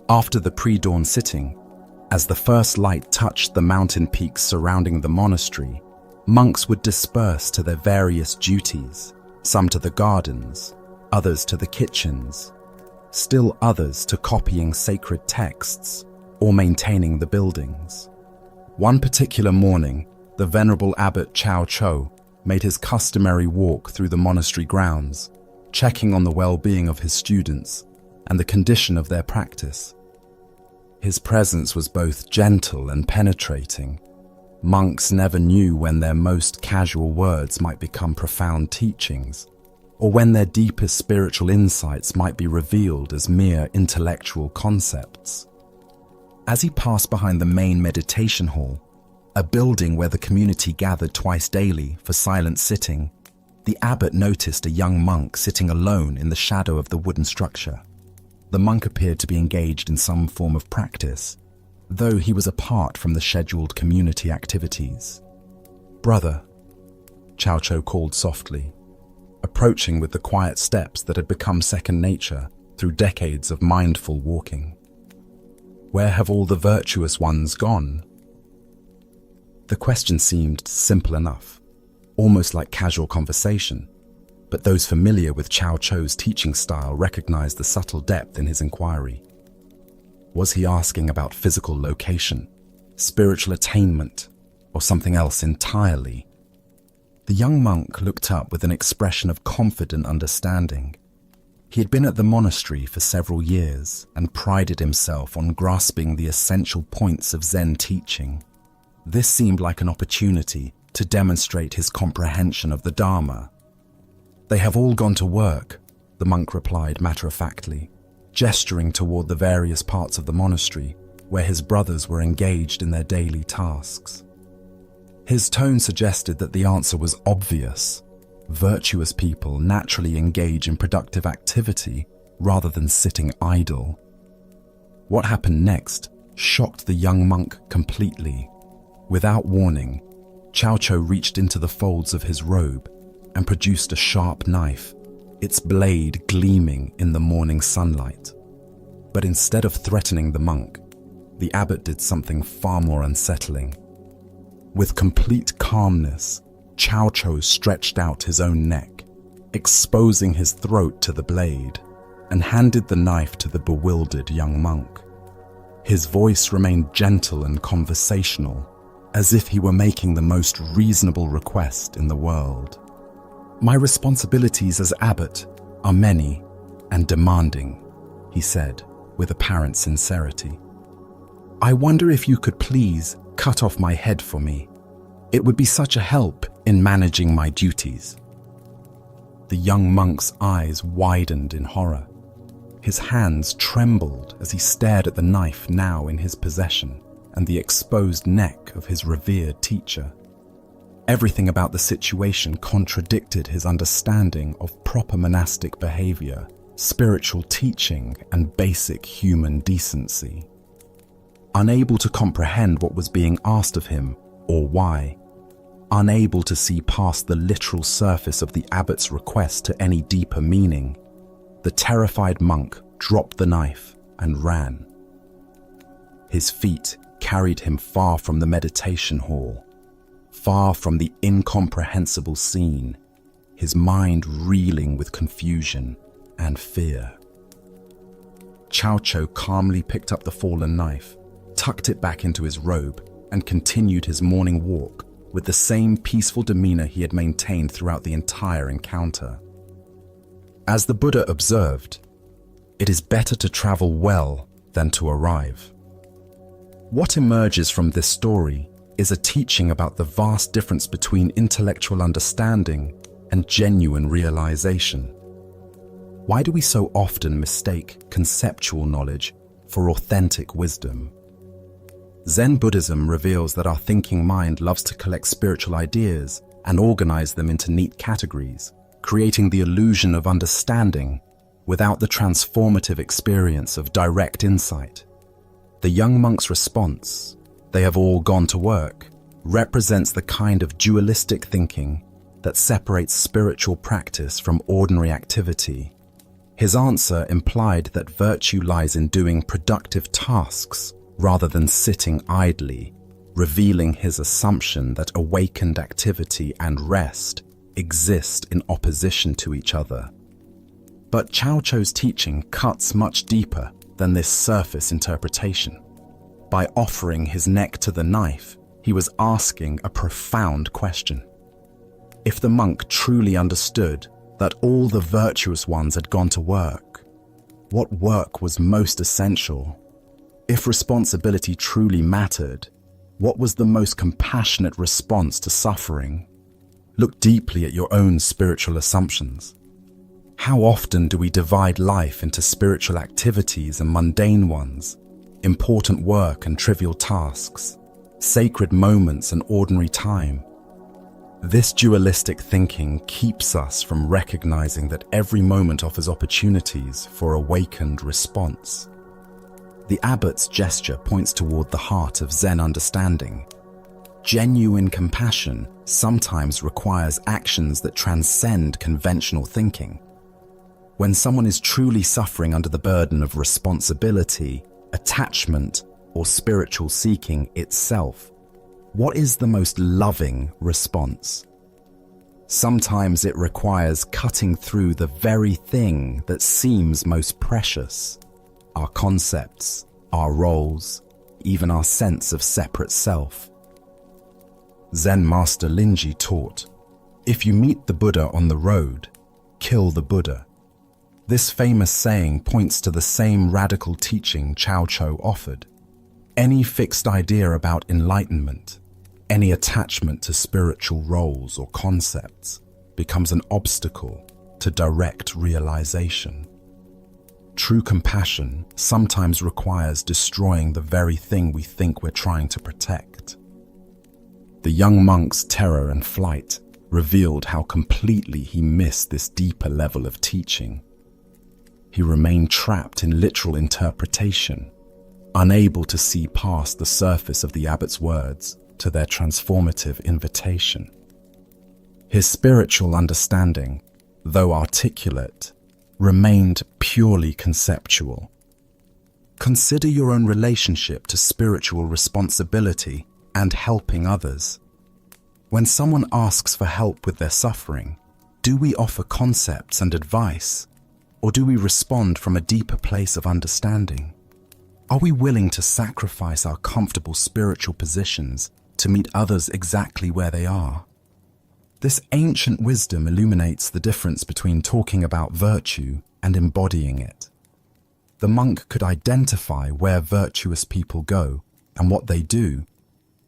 After the pre-dawn sitting, as the first light touched the mountain peaks surrounding the monastery, monks would disperse to their various duties, some to the gardens, others to the kitchens, still others to copying sacred texts or maintaining the buildings. One particular morning, the Venerable Abbot Chao Cho made his customary walk through the monastery grounds, checking on the well-being of his students and the condition of their practice. His presence was both gentle and penetrating. Monks never knew when their most casual words might become profound teachings, or when their deepest spiritual insights might be revealed as mere intellectual concepts. As he passed behind the main meditation hall, a building where the community gathered twice daily for silent sitting, the abbot noticed a young monk sitting alone in the shadow of the wooden structure. The monk appeared to be engaged in some form of practice, though he was apart from the scheduled community activities. "Brother," Chao Cho called softly, approaching with the quiet steps that had become second nature through decades of mindful walking. "Where have all the virtuous ones gone?" The question seemed simple enough, almost like casual conversation, but those familiar with Chao Cho's teaching style recognized the subtle depth in his inquiry. Was he asking about physical location, spiritual attainment, or something else entirely? The young monk looked up with an expression of confident understanding. He had been at the monastery for several years and prided himself on grasping the essential points of Zen teaching. This seemed like an opportunity to demonstrate his comprehension of the Dharma. "They have all gone to work," the monk replied matter-of-factly, gesturing toward the various parts of the monastery where his brothers were engaged in their daily tasks. His tone suggested that the answer was obvious, Virtuous people naturally engage in productive activity rather than sitting idle. What happened next shocked the young monk completely. Without warning, Cao Cho reached into the folds of his robe and produced a sharp knife, its blade gleaming in the morning sunlight. But instead of threatening the monk, the abbot did something far more unsettling. With complete calmness, Cao Cho stretched out his own neck, exposing his throat to the blade, and handed the knife to the bewildered young monk. His voice remained gentle and conversational, as if he were making the most reasonable request in the world. "My responsibilities as abbot are many and demanding," he said with apparent sincerity. "I wonder if you could please cut off my head for me. It would be such a help in managing my duties." The young monk's eyes widened in horror. His hands trembled as he stared at the knife now in his possession and the exposed neck of his revered teacher. Everything about the situation contradicted his understanding of proper monastic behavior, spiritual teaching, and basic human decency. Unable to comprehend what was being asked of him or why, unable to see past the literal surface of the abbot's request to any deeper meaning, the terrified monk dropped the knife and ran. His feet carried him far from the meditation hall, far from the incomprehensible scene, his mind reeling with confusion and fear. Cao Cho calmly picked up the fallen knife, tucked it back into his robe, and continued his morning walk with the same peaceful demeanor he had maintained throughout the entire encounter. As the Buddha observed, it is better to travel well than to arrive. What emerges from this story is a teaching about the vast difference between intellectual understanding and genuine realization. Why do we so often mistake conceptual knowledge for authentic wisdom? Zen Buddhism reveals that our thinking mind loves to collect spiritual ideas and organize them into neat categories, creating the illusion of understanding without the transformative experience of direct insight. The young monk's response, "They have all gone to work," represents the kind of dualistic thinking that separates spiritual practice from ordinary activity. His answer implied that virtue lies in doing productive tasks rather than sitting idly, revealing his assumption that awakened activity and rest exist in opposition to each other. But Cao Cho's teaching cuts much deeper than this surface interpretation. By offering his neck to the knife, he was asking a profound question. If the monk truly understood that all the virtuous ones had gone to work, what work was most essential? If responsibility truly mattered, what was the most compassionate response to suffering? Look deeply at your own spiritual assumptions. How often do we divide life into spiritual activities and mundane ones, important work and trivial tasks, sacred moments and ordinary time? This dualistic thinking keeps us from recognizing that every moment offers opportunities for awakened response. The abbot's gesture points toward the heart of Zen understanding. Genuine compassion sometimes requires actions that transcend conventional thinking. When someone is truly suffering under the burden of responsibility, attachment, or spiritual seeking itself, what is the most loving response? Sometimes it requires cutting through the very thing that seems most precious: our concepts, our roles, even our sense of separate self. Zen master Linji taught, "If you meet the Buddha on the road, kill the Buddha." This famous saying points to the same radical teaching Cao Cho offered. Any fixed idea about enlightenment, any attachment to spiritual roles or concepts, becomes an obstacle to direct realization. True compassion sometimes requires destroying the very thing we think we're trying to protect. The young monk's terror and flight revealed how completely he missed this deeper level of teaching. He remained trapped in literal interpretation, unable to see past the surface of the abbot's words to their transformative invitation. His spiritual understanding, though articulate, remained purely conceptual. Consider your own relationship to spiritual responsibility and helping others. When someone asks for help with their suffering, do we offer concepts and advice, or do we respond from a deeper place of understanding? Are we willing to sacrifice our comfortable spiritual positions to meet others exactly where they are? This ancient wisdom illuminates the difference between talking about virtue and embodying it. The monk could identify where virtuous people go and what they do,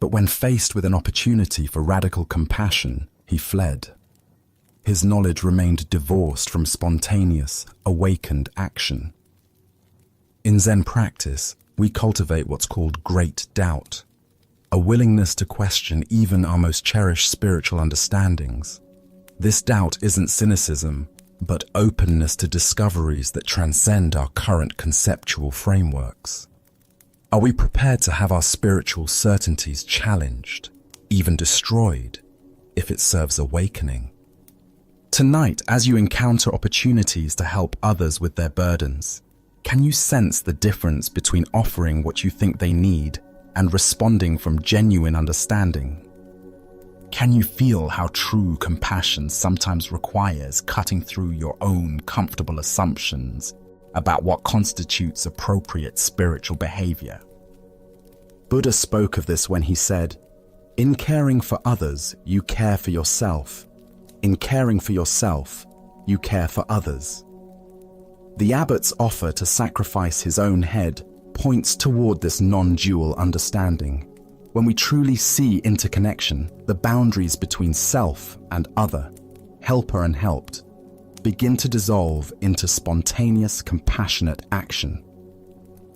but when faced with an opportunity for radical compassion, he fled. His knowledge remained divorced from spontaneous, awakened action. In Zen practice, we cultivate what's called great doubt, a willingness to question even our most cherished spiritual understandings. This doubt isn't cynicism, but openness to discoveries that transcend our current conceptual frameworks. Are we prepared to have our spiritual certainties challenged, even destroyed, if it serves awakening? Tonight, as you encounter opportunities to help others with their burdens, can you sense the difference between offering what you think they need and responding from genuine understanding? Can you feel how true compassion sometimes requires cutting through your own comfortable assumptions about what constitutes appropriate spiritual behavior? Buddha spoke of this when he said, "In caring for others, you care for yourself. In caring for yourself, you care for others." The abbot's offer to sacrifice his own head points toward this non-dual understanding. When we truly see interconnection, the boundaries between self and other, helper and helped, begin to dissolve into spontaneous, compassionate action.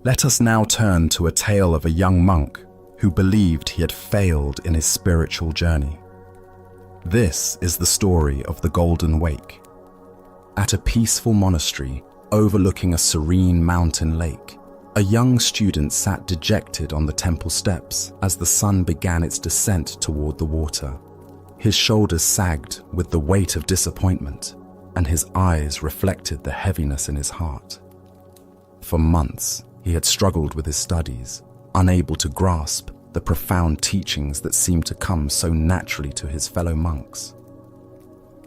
Let us now turn to a tale of a young monk who believed he had failed in his spiritual journey. This is the story of the Golden Wake. At a peaceful monastery overlooking a serene mountain lake, a young student sat dejected on the temple steps as the sun began its descent toward the water. His shoulders sagged with the weight of disappointment, and his eyes reflected the heaviness in his heart. For months, he had struggled with his studies, unable to grasp the profound teachings that seemed to come so naturally to his fellow monks.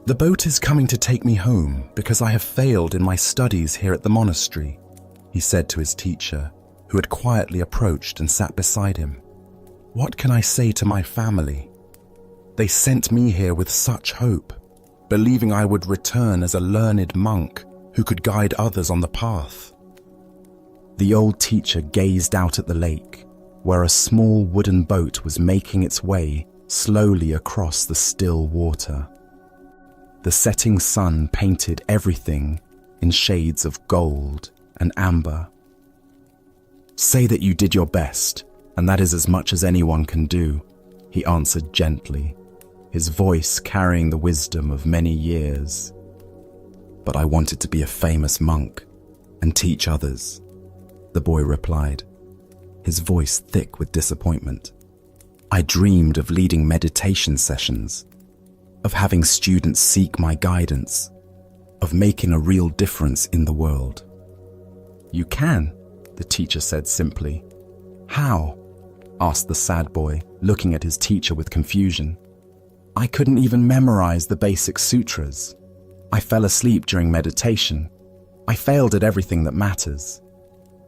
"The boat is coming to take me home because I have failed in my studies here at the monastery," he said to his teacher, who had quietly approached and sat beside him. "What can I say to my family? They sent me here with such hope, believing I would return as a learned monk who could guide others on the path." The old teacher gazed out at the lake, where a small wooden boat was making its way slowly across the still water. The setting sun painted everything in shades of gold and amber. "Say that you did your best, and that is as much as anyone can do," he answered gently, his voice carrying the wisdom of many years. "But I wanted to be a famous monk and teach others," the boy replied, his voice thick with disappointment. "I dreamed of leading meditation sessions, of having students seek my guidance, of making a real difference in the world." "You can," the teacher said simply. "How?" asked the sad boy, looking at his teacher with confusion. "I couldn't even memorize the basic sutras. I fell asleep during meditation. I failed at everything that matters."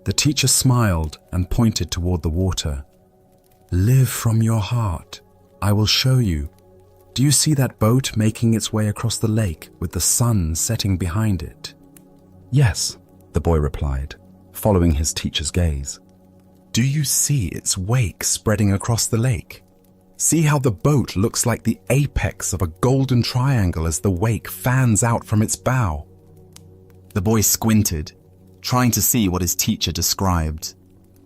The teacher smiled and pointed toward the water. "Live from your heart. I will show you. Do you see that boat making its way across the lake with the sun setting behind it?" "Yes," the boy replied, following his teacher's gaze. "Do you see its wake spreading across the lake? See how the boat looks like the apex of a golden triangle as the wake fans out from its bow?" The boy squinted, trying to see what his teacher described.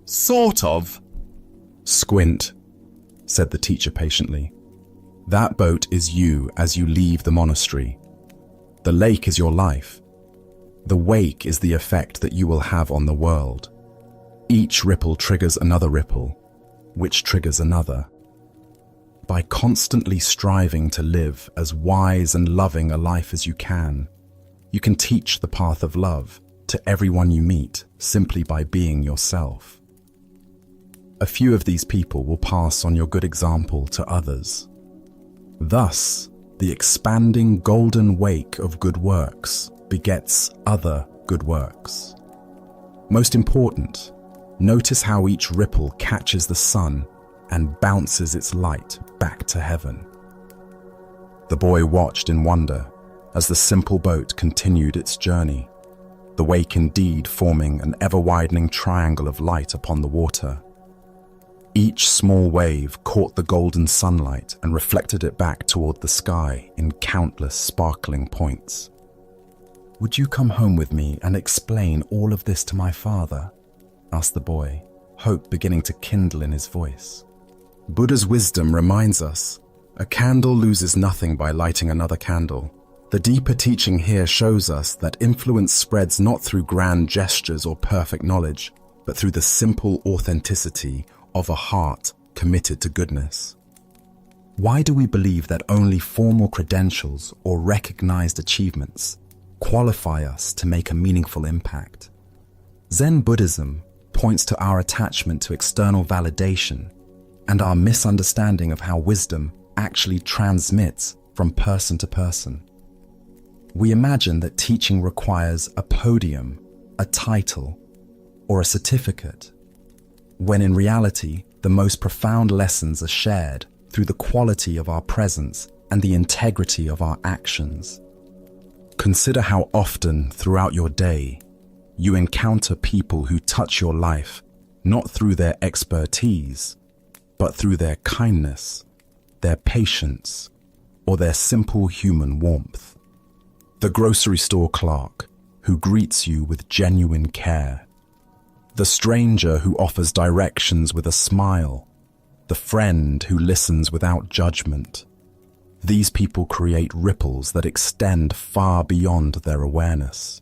"Sort of." "Squint," said the teacher patiently. That boat is you as you leave the monastery. The lake is your life. The wake is the effect that you will have on the world. Each ripple triggers another ripple, which triggers another. By constantly striving to live as wise and loving a life as you can teach the path of love to everyone you meet simply by being yourself. A few of these people will pass on your good example to others. Thus, the expanding golden wake of good works begets other good works. Most important, notice how each ripple catches the sun and bounces its light back to heaven. The boy watched in wonder as the simple boat continued its journey, the wake indeed forming an ever-widening triangle of light upon the water. Each small wave caught the golden sunlight and reflected it back toward the sky in countless sparkling points. "Would you come home with me and explain all of this to my father?" asked the boy, hope beginning to kindle in his voice. Buddha's wisdom reminds us, a candle loses nothing by lighting another candle. The deeper teaching here shows us that influence spreads not through grand gestures or perfect knowledge, but through the simple authenticity of a heart committed to goodness. Why do we believe that only formal credentials or recognized achievements qualify us to make a meaningful impact? Zen Buddhism points to our attachment to external validation and our misunderstanding of how wisdom actually transmits from person to person. We imagine that teaching requires a podium, a title, or a certificate, when in reality, the most profound lessons are shared through the quality of our presence and the integrity of our actions. Consider how often throughout your day you encounter people who touch your life not through their expertise, but through their kindness, their patience, or their simple human warmth. The grocery store clerk who greets you with genuine care, the stranger who offers directions with a smile, the friend who listens without judgment. These people create ripples that extend far beyond their awareness.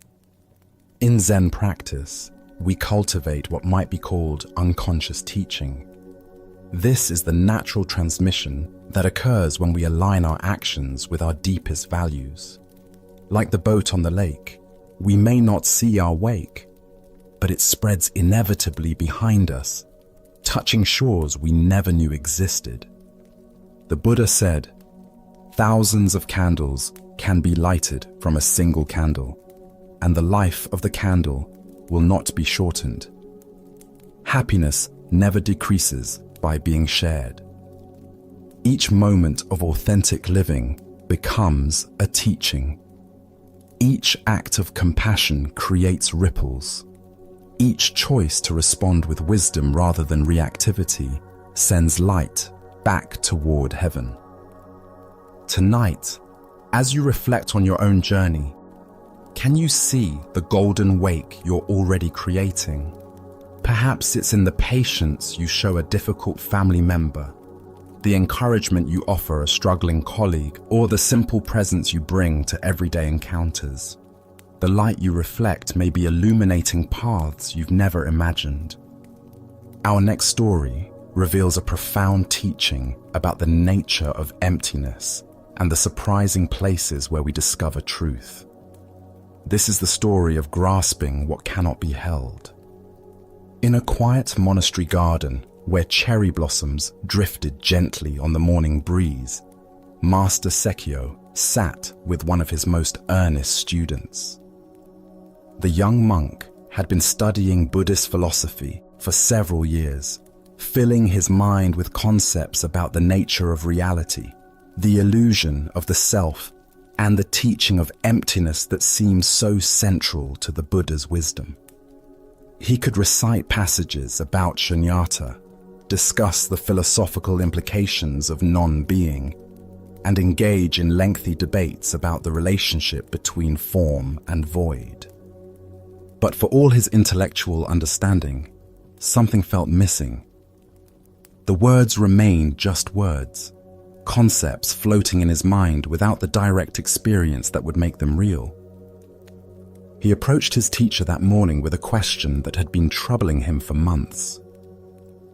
In Zen practice, we cultivate what might be called unconscious teaching. This is the natural transmission that occurs when we align our actions with our deepest values. Like the boat on the lake, we may not see our wake, but it spreads inevitably behind us, touching shores we never knew existed. The Buddha said, "Thousands of candles can be lighted from a single candle, and the life of the candle will not be shortened." Happiness never decreases by being shared. Each moment of authentic living becomes a teaching. Each act of compassion creates ripples. Each choice to respond with wisdom rather than reactivity sends light back toward heaven. Tonight, as you reflect on your own journey, can you see the golden wake you're already creating? Perhaps it's in the patience you show a difficult family member, the encouragement you offer a struggling colleague, or the simple presence you bring to everyday encounters. The light you reflect may be illuminating paths you've never imagined. Our next story reveals a profound teaching about the nature of emptiness and the surprising places where we discover truth. This is the story of grasping what cannot be held. In a quiet monastery garden where cherry blossoms drifted gently on the morning breeze, Master Sekio sat with one of his most earnest students. The young monk had been studying Buddhist philosophy for several years, filling his mind with concepts about the nature of reality, the illusion of the self, and the teaching of emptiness that seems so central to the Buddha's wisdom. He could recite passages about shunyata, discuss the philosophical implications of non-being, and engage in lengthy debates about the relationship between form and void. But for all his intellectual understanding, something felt missing. The words remained just words, concepts floating in his mind without the direct experience that would make them real. He approached his teacher that morning with a question that had been troubling him for months.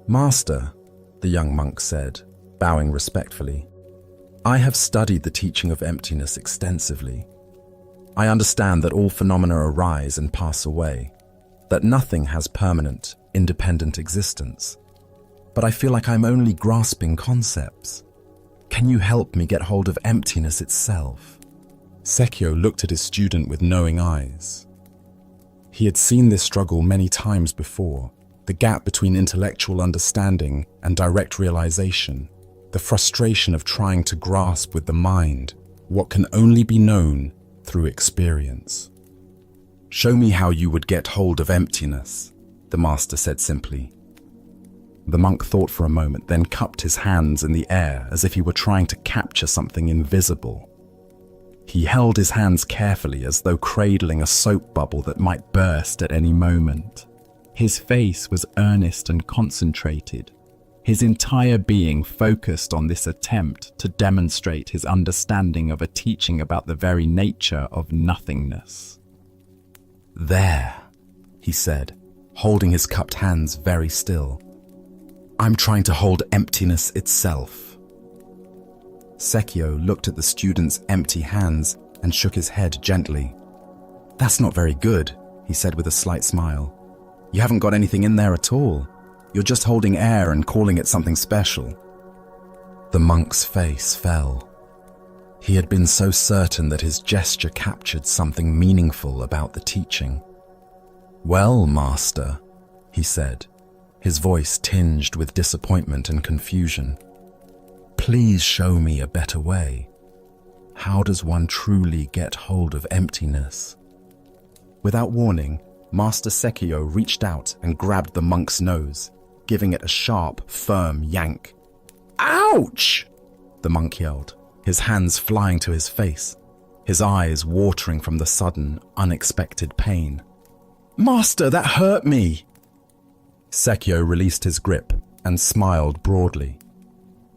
"Master," the young monk said, bowing respectfully, "I have studied the teaching of emptiness extensively. I understand that all phenomena arise and pass away, that nothing has permanent, independent existence. But I feel like I'm only grasping concepts. Can you help me get hold of emptiness itself?" Sekio looked at his student with knowing eyes. He had seen this struggle many times before, the gap between intellectual understanding and direct realization, the frustration of trying to grasp with the mind what can only be known through experience. "Show me how you would get hold of emptiness," the master said simply. The monk thought for a moment, then cupped his hands in the air as if he were trying to capture something invisible. He held his hands carefully as though cradling a soap bubble that might burst at any moment. His face was earnest and concentrated, his entire being focused on this attempt to demonstrate his understanding of a teaching about the very nature of nothingness. "There," he said, holding his cupped hands very still. "I'm trying to hold emptiness itself." Sekio looked at the student's empty hands and shook his head gently. "That's not very good," he said with a slight smile. "You haven't got anything in there at all. You're just holding air and calling it something special." The monk's face fell. He had been so certain that his gesture captured something meaningful about the teaching. "Well, master," he said, his voice tinged with disappointment and confusion, "please show me a better way. How does one truly get hold of emptiness?" Without warning, Master Sekio reached out and grabbed the monk's nose, giving it a sharp, firm yank. "Ouch!" the monk yelled, his hands flying to his face, his eyes watering from the sudden, unexpected pain. "Master, that hurt me!" Sekio released his grip and smiled broadly.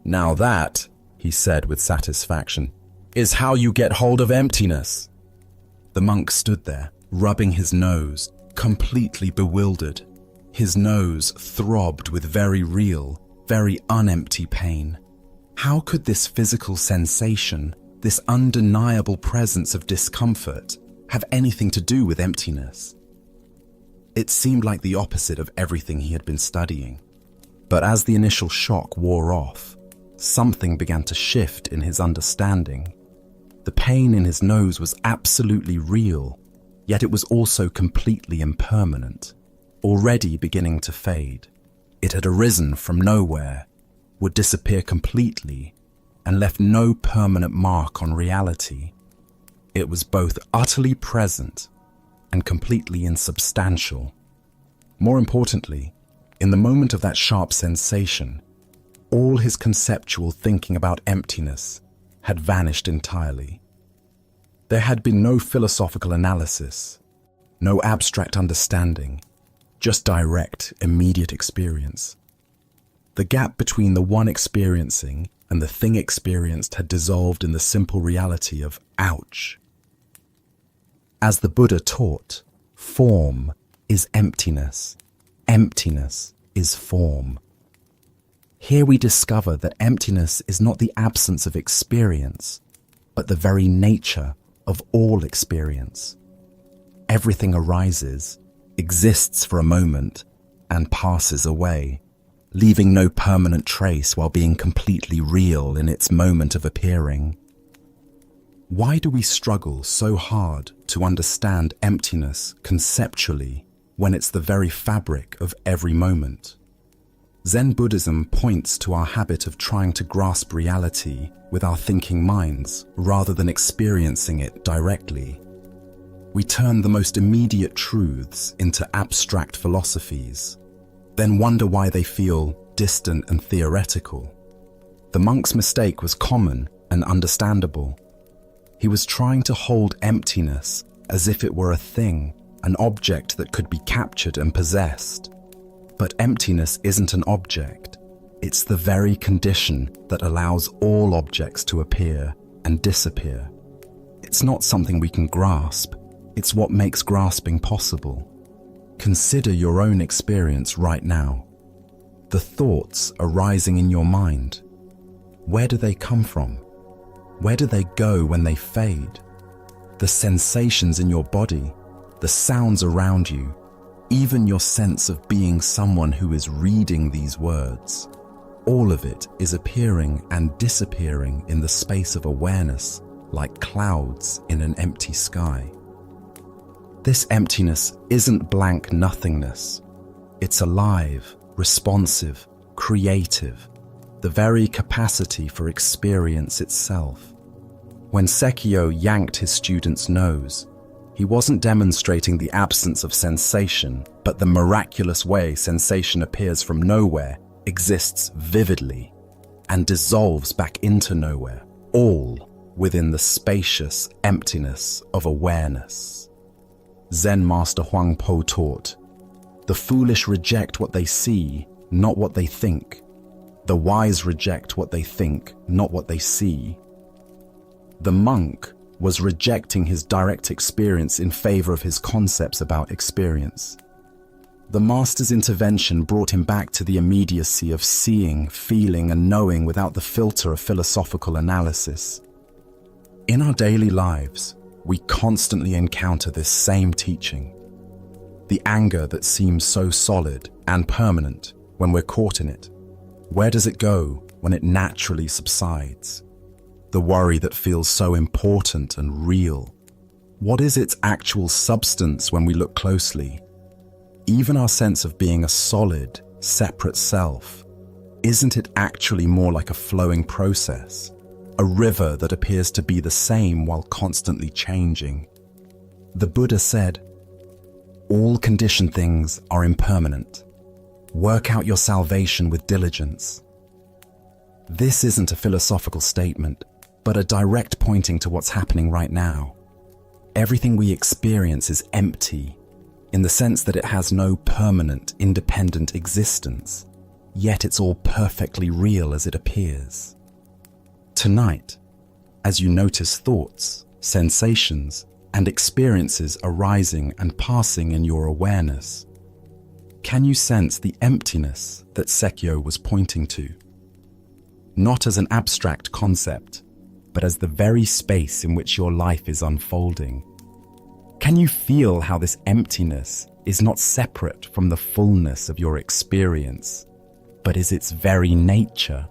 "Now that," he said with satisfaction, "is how you get hold of emptiness." The monk stood there, rubbing his nose, completely bewildered. His nose throbbed with very real, very unempty pain. How could this physical sensation, this undeniable presence of discomfort, have anything to do with emptiness? It seemed like the opposite of everything he had been studying. But as the initial shock wore off, something began to shift in his understanding. The pain in his nose was absolutely real, yet it was also completely impermanent, already beginning to fade. It had arisen from nowhere, would disappear completely, and left no permanent mark on reality. It was both utterly present and completely insubstantial. More importantly, in the moment of that sharp sensation, all his conceptual thinking about emptiness had vanished entirely. There had been no philosophical analysis, no abstract understanding, just direct, immediate experience. The gap between the one experiencing and the thing experienced had dissolved in the simple reality of ouch. As the Buddha taught, form is emptiness. Emptiness is form. Here we discover that emptiness is not the absence of experience, but the very nature of all experience. Everything arises, exists for a moment, and passes away, leaving no permanent trace while being completely real in its moment of appearing. Why do we struggle so hard to understand emptiness conceptually when it's the very fabric of every moment? Zen Buddhism points to our habit of trying to grasp reality with our thinking minds rather than experiencing it directly. We turn the most immediate truths into abstract philosophies, then wonder why they feel distant and theoretical. The monk's mistake was common and understandable. He was trying to hold emptiness as if it were a thing, an object that could be captured and possessed. But emptiness isn't an object. It's the very condition that allows all objects to appear and disappear. It's not something we can grasp, it's what makes grasping possible. Consider your own experience right now. The thoughts arising in your mind. Where do they come from? Where do they go when they fade? The sensations in your body, the sounds around you, even your sense of being someone who is reading these words. All of it is appearing and disappearing in the space of awareness, like clouds in an empty sky. This emptiness isn't blank nothingness. It's alive, responsive, creative, the very capacity for experience itself. When Sekio yanked his student's nose, he wasn't demonstrating the absence of sensation, but the miraculous way sensation appears from nowhere, exists vividly, and dissolves back into nowhere, all within the spacious emptiness of awareness. Zen Master Huang Po taught, "The foolish reject what they see, not what they think. The wise reject what they think, not what they see." The monk was rejecting his direct experience in favor of his concepts about experience. The master's intervention brought him back to the immediacy of seeing, feeling, and knowing without the filter of philosophical analysis. In our daily lives, we constantly encounter this same teaching. The anger that seems so solid and permanent when we're caught in it. Where does it go when it naturally subsides? The worry that feels so important and real. What is its actual substance when we look closely? Even our sense of being a solid, separate self, isn't it actually more like a flowing process? A river that appears to be the same while constantly changing. The Buddha said, "All conditioned things are impermanent. Work out your salvation with diligence." This isn't a philosophical statement, but a direct pointing to what's happening right now. Everything we experience is empty, in the sense that it has no permanent, independent existence, yet it's all perfectly real as it appears. Tonight, as you notice thoughts, sensations, and experiences arising and passing in your awareness, can you sense the emptiness that Sekio was pointing to? Not as an abstract concept, but as the very space in which your life is unfolding. Can you feel how this emptiness is not separate from the fullness of your experience, but is its very nature?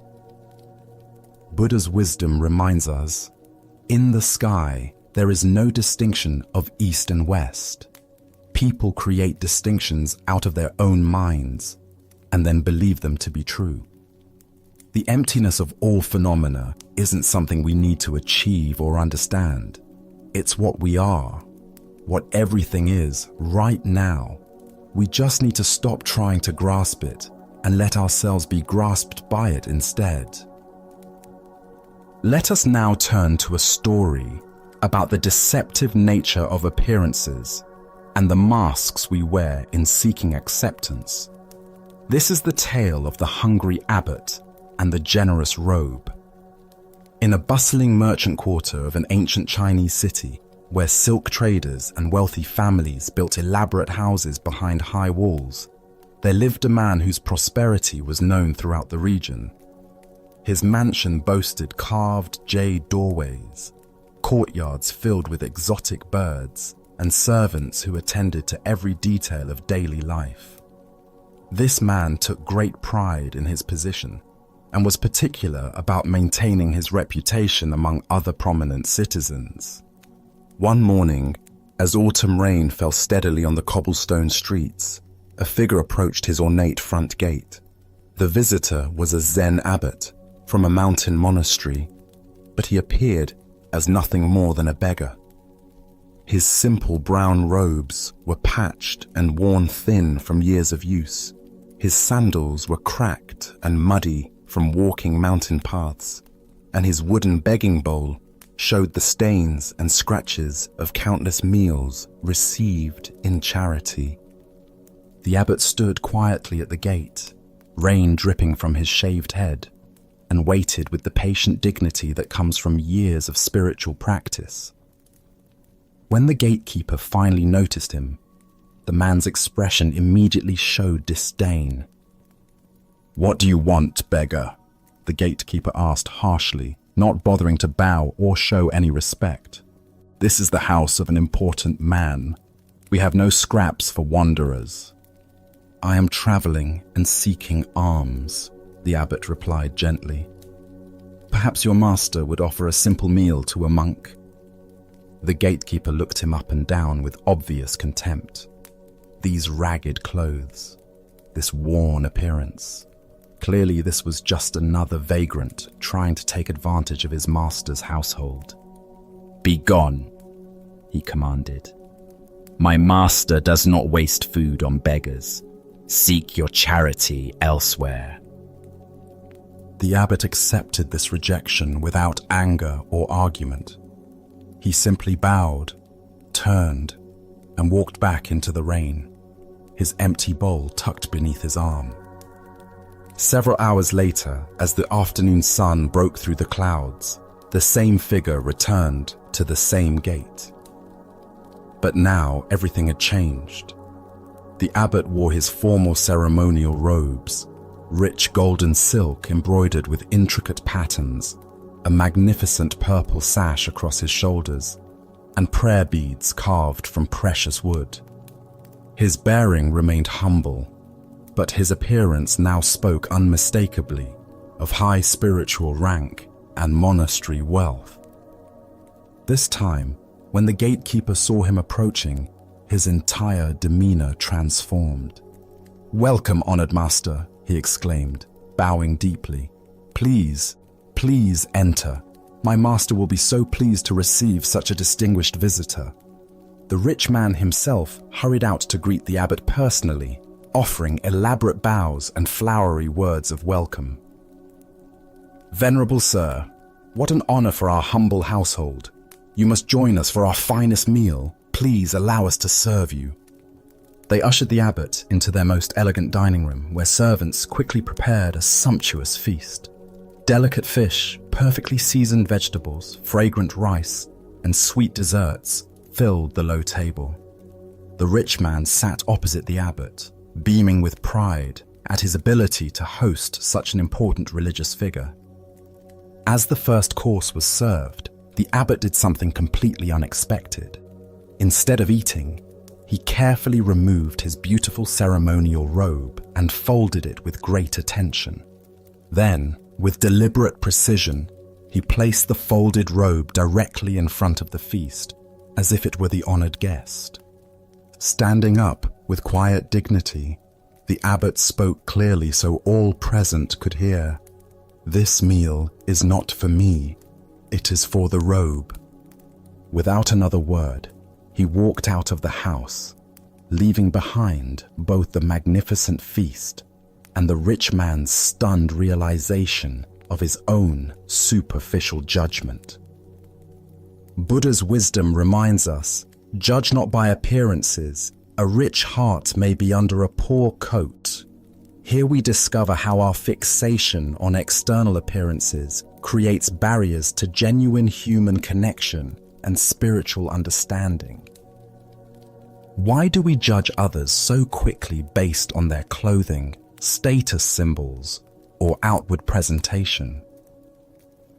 Buddha's wisdom reminds us, in the sky, there is no distinction of east and west. People create distinctions out of their own minds, and then believe them to be true. The emptiness of all phenomena isn't something we need to achieve or understand. It's what we are, what everything is right now. We just need to stop trying to grasp it and let ourselves be grasped by it instead. Let us now turn to a story about the deceptive nature of appearances and the masks we wear in seeking acceptance. This is the tale of the hungry abbot and the generous robe. In a bustling merchant quarter of an ancient Chinese city, where silk traders and wealthy families built elaborate houses behind high walls, there lived a man whose prosperity was known throughout the region. His mansion boasted carved jade doorways, courtyards filled with exotic birds, and servants who attended to every detail of daily life. This man took great pride in his position and was particular about maintaining his reputation among other prominent citizens. One morning, as autumn rain fell steadily on the cobblestone streets, a figure approached his ornate front gate. The visitor was a Zen abbot from a mountain monastery, but he appeared as nothing more than a beggar. His simple brown robes were patched and worn thin from years of use. His sandals were cracked and muddy from walking mountain paths, and his wooden begging bowl showed the stains and scratches of countless meals received in charity. The abbot stood quietly at the gate, rain dripping from his shaved head, and waited with the patient dignity that comes from years of spiritual practice. When the gatekeeper finally noticed him, the man's expression immediately showed disdain. "What do you want, beggar?" the gatekeeper asked harshly, not bothering to bow or show any respect. "This is the house of an important man. We have no scraps for wanderers." "I am traveling and seeking alms," the abbot replied gently. "Perhaps your master would offer a simple meal to a monk." The gatekeeper looked him up and down with obvious contempt. These ragged clothes, this worn appearance. Clearly this was just another vagrant trying to take advantage of his master's household. "Be gone," he commanded. "My master does not waste food on beggars. Seek your charity elsewhere." The abbot accepted this rejection without anger or argument. He simply bowed, turned, and walked back into the rain, his empty bowl tucked beneath his arm. Several hours later, as the afternoon sun broke through the clouds, the same figure returned to the same gate. But now everything had changed. The abbot wore his formal ceremonial robes, rich golden silk embroidered with intricate patterns, a magnificent purple sash across his shoulders, and prayer beads carved from precious wood. His bearing remained humble, but his appearance now spoke unmistakably of high spiritual rank and monastery wealth. This time, when the gatekeeper saw him approaching, his entire demeanor transformed. "Welcome, honored master," he exclaimed, bowing deeply. Please enter. My master will be so pleased to receive such a distinguished visitor." The rich man himself hurried out to greet the abbot personally, offering elaborate bows and flowery words of welcome. "Venerable sir, what an honor for our humble household. You must join us for our finest meal. Please allow us to serve you." They ushered the abbot into their most elegant dining room, where servants quickly prepared a sumptuous feast. Delicate fish, perfectly seasoned vegetables, fragrant rice, and sweet desserts filled the low table. The rich man sat opposite the abbot, beaming with pride at his ability to host such an important religious figure. As the first course was served, the abbot did something completely unexpected. Instead of eating, he carefully removed his beautiful ceremonial robe and folded it with great attention. Then, with deliberate precision, he placed the folded robe directly in front of the feast, as if it were the honored guest. Standing up with quiet dignity, the abbot spoke clearly so all present could hear. "This meal is not for me, it is for the robe." Without another word, he walked out of the house, leaving behind both the magnificent feast and the rich man's stunned realization of his own superficial judgment. Buddha's wisdom reminds us, judge not by appearances, a rich heart may be under a poor coat. Here we discover how our fixation on external appearances creates barriers to genuine human connection and spiritual understanding. Why do we judge others so quickly based on their clothing, status symbols, or outward presentation?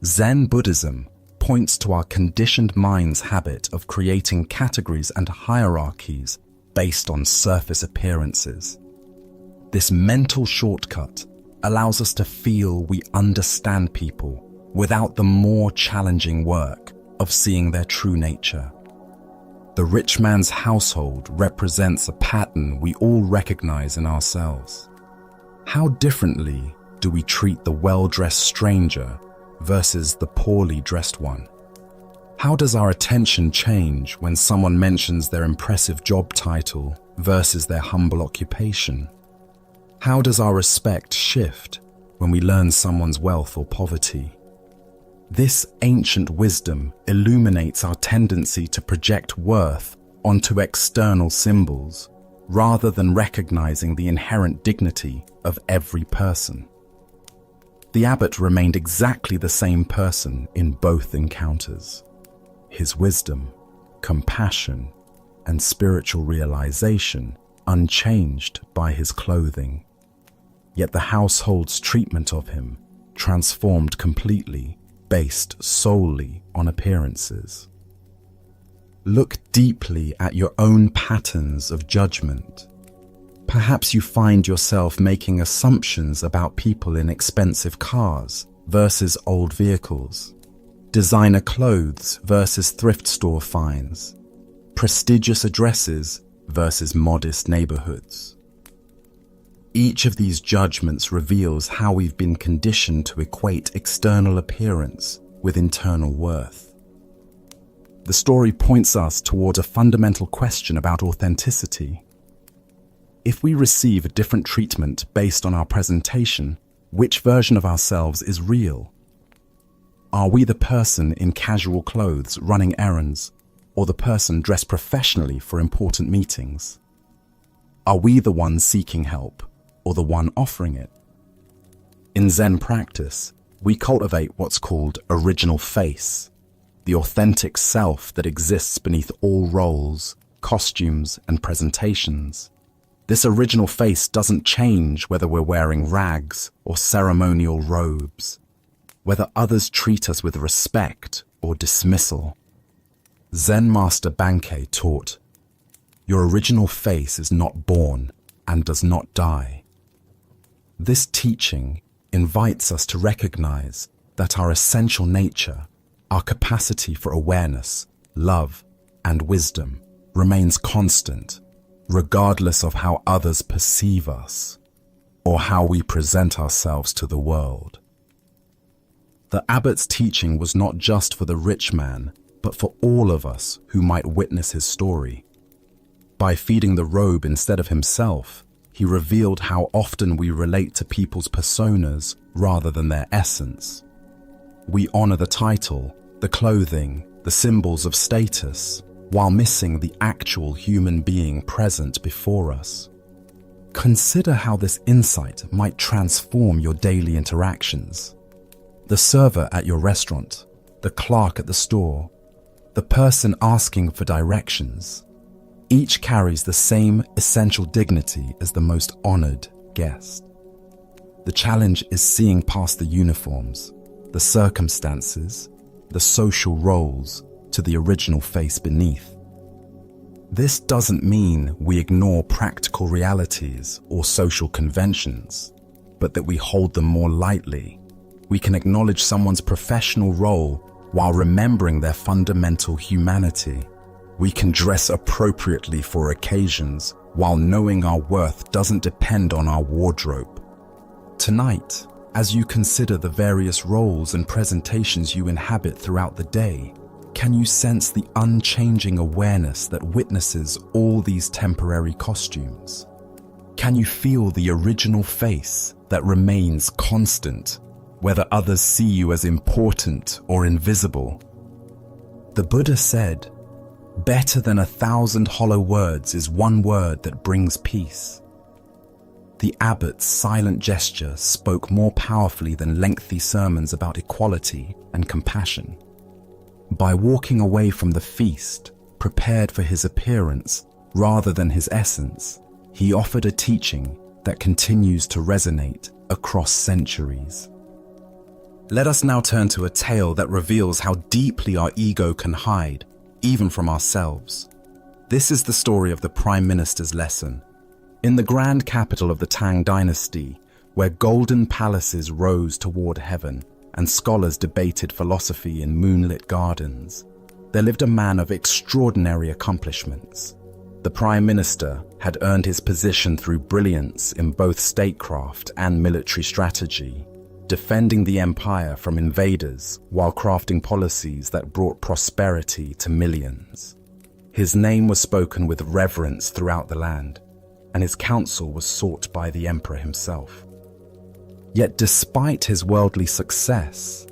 Zen Buddhism points to our conditioned mind's habit of creating categories and hierarchies based on surface appearances. This mental shortcut allows us to feel we understand people without the more challenging work of seeing their true nature. The rich man's household represents a pattern we all recognize in ourselves. How differently do we treat the well-dressed stranger versus the poorly dressed one? How does our attention change when someone mentions their impressive job title versus their humble occupation? How does our respect shift when we learn someone's wealth or poverty? This ancient wisdom illuminates our tendency to project worth onto external symbols rather than recognizing the inherent dignity of every person. The abbot remained exactly the same person in both encounters. His wisdom, compassion, and spiritual realization unchanged by his clothing. Yet the household's treatment of him transformed completely, based solely on appearances. Look deeply at your own patterns of judgment. Perhaps you find yourself making assumptions about people in expensive cars versus old vehicles, designer clothes versus thrift store finds, prestigious addresses versus modest neighborhoods. Each of these judgments reveals how we've been conditioned to equate external appearance with internal worth. The story points us toward a fundamental question about authenticity. If we receive a different treatment based on our presentation, which version of ourselves is real? Are we the person in casual clothes running errands, or the person dressed professionally for important meetings? Are we the one seeking help, or the one offering it? In Zen practice, we cultivate what's called original face, the authentic self that exists beneath all roles, costumes, and presentations. This original face doesn't change whether we're wearing rags or ceremonial robes, whether others treat us with respect or dismissal. Zen Master Bankei taught, "Your original face is not born and does not die." This teaching invites us to recognize that our essential nature, our capacity for awareness, love, and wisdom remains constant, regardless of how others perceive us or how we present ourselves to the world. The abbot's teaching was not just for the rich man, but for all of us who might witness his story. By feeding the robe instead of himself, he revealed how often we relate to people's personas rather than their essence. We honor the title, the clothing, the symbols of status, while missing the actual human being present before us. Consider how this insight might transform your daily interactions. The server at your restaurant, the clerk at the store, the person asking for directions, each carries the same essential dignity as the most honored guest. The challenge is seeing past the uniforms, the circumstances, the social roles, to the original face beneath. This doesn't mean we ignore practical realities or social conventions, but that we hold them more lightly. We can acknowledge someone's professional role while remembering their fundamental humanity. We can dress appropriately for occasions while knowing our worth doesn't depend on our wardrobe. Tonight, as you consider the various roles and presentations you inhabit throughout the day, can you sense the unchanging awareness that witnesses all these temporary costumes? Can you feel the original face that remains constant, whether others see you as important or invisible? The Buddha said, "Better than 1,000 hollow words is one word that brings peace." The abbot's silent gesture spoke more powerfully than lengthy sermons about equality and compassion. By walking away from the feast, prepared for his appearance rather than his essence, he offered a teaching that continues to resonate across centuries. Let us now turn to a tale that reveals how deeply our ego can hide, even from ourselves. This is the story of the Prime Minister's lesson. In the grand capital of the Tang dynasty, where golden palaces rose toward heaven and scholars debated philosophy in moonlit gardens, there lived a man of extraordinary accomplishments. The Prime Minister had earned his position through brilliance in both statecraft and military strategy, defending the empire from invaders while crafting policies that brought prosperity to millions. His name was spoken with reverence throughout the land, and his counsel was sought by the emperor himself. Yet despite his worldly success,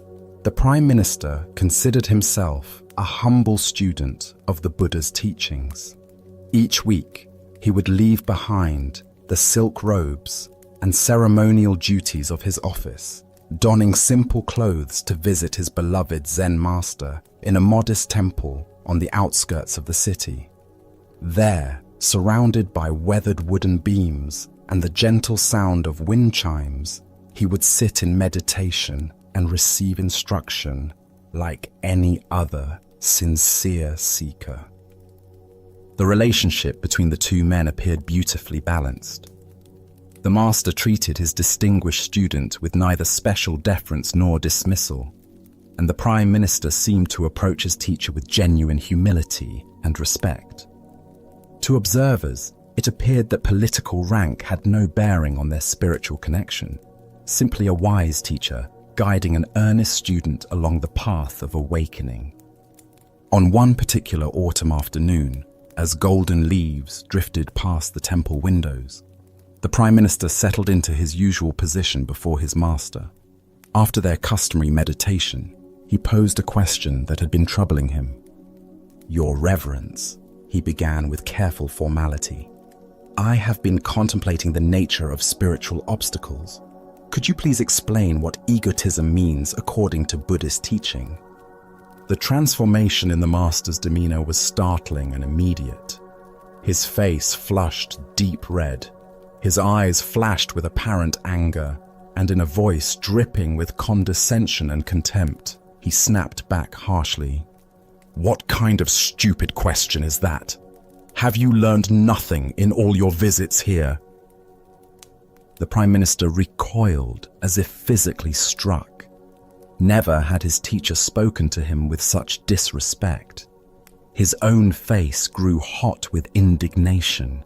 the Prime Minister considered himself a humble student of the Buddha's teachings. Each week, he would leave behind the silk robes and ceremonial duties of his office, donning simple clothes to visit his beloved Zen master in a modest temple on the outskirts of the city. There, surrounded by weathered wooden beams and the gentle sound of wind chimes, he would sit in meditation and receive instruction like any other sincere seeker. The relationship between the two men appeared beautifully balanced. The master treated his distinguished student with neither special deference nor dismissal, and the Prime Minister seemed to approach his teacher with genuine humility and respect. To observers, it appeared that political rank had no bearing on their spiritual connection, simply a wise teacher guiding an earnest student along the path of awakening. On one particular autumn afternoon, as golden leaves drifted past the temple windows, the Prime Minister settled into his usual position before his master. After their customary meditation, he posed a question that had been troubling him. "Your Reverence," he began with careful formality, "I have been contemplating the nature of spiritual obstacles. Could you please explain what egotism means according to Buddhist teaching?" The transformation in the master's demeanor was startling and immediate. His face flushed deep red. His eyes flashed with apparent anger, and in a voice dripping with condescension and contempt, he snapped back harshly. "What kind of stupid question is that? Have you learned nothing in all your visits here?" The Prime Minister recoiled as if physically struck. Never had his teacher spoken to him with such disrespect. His own face grew hot with indignation.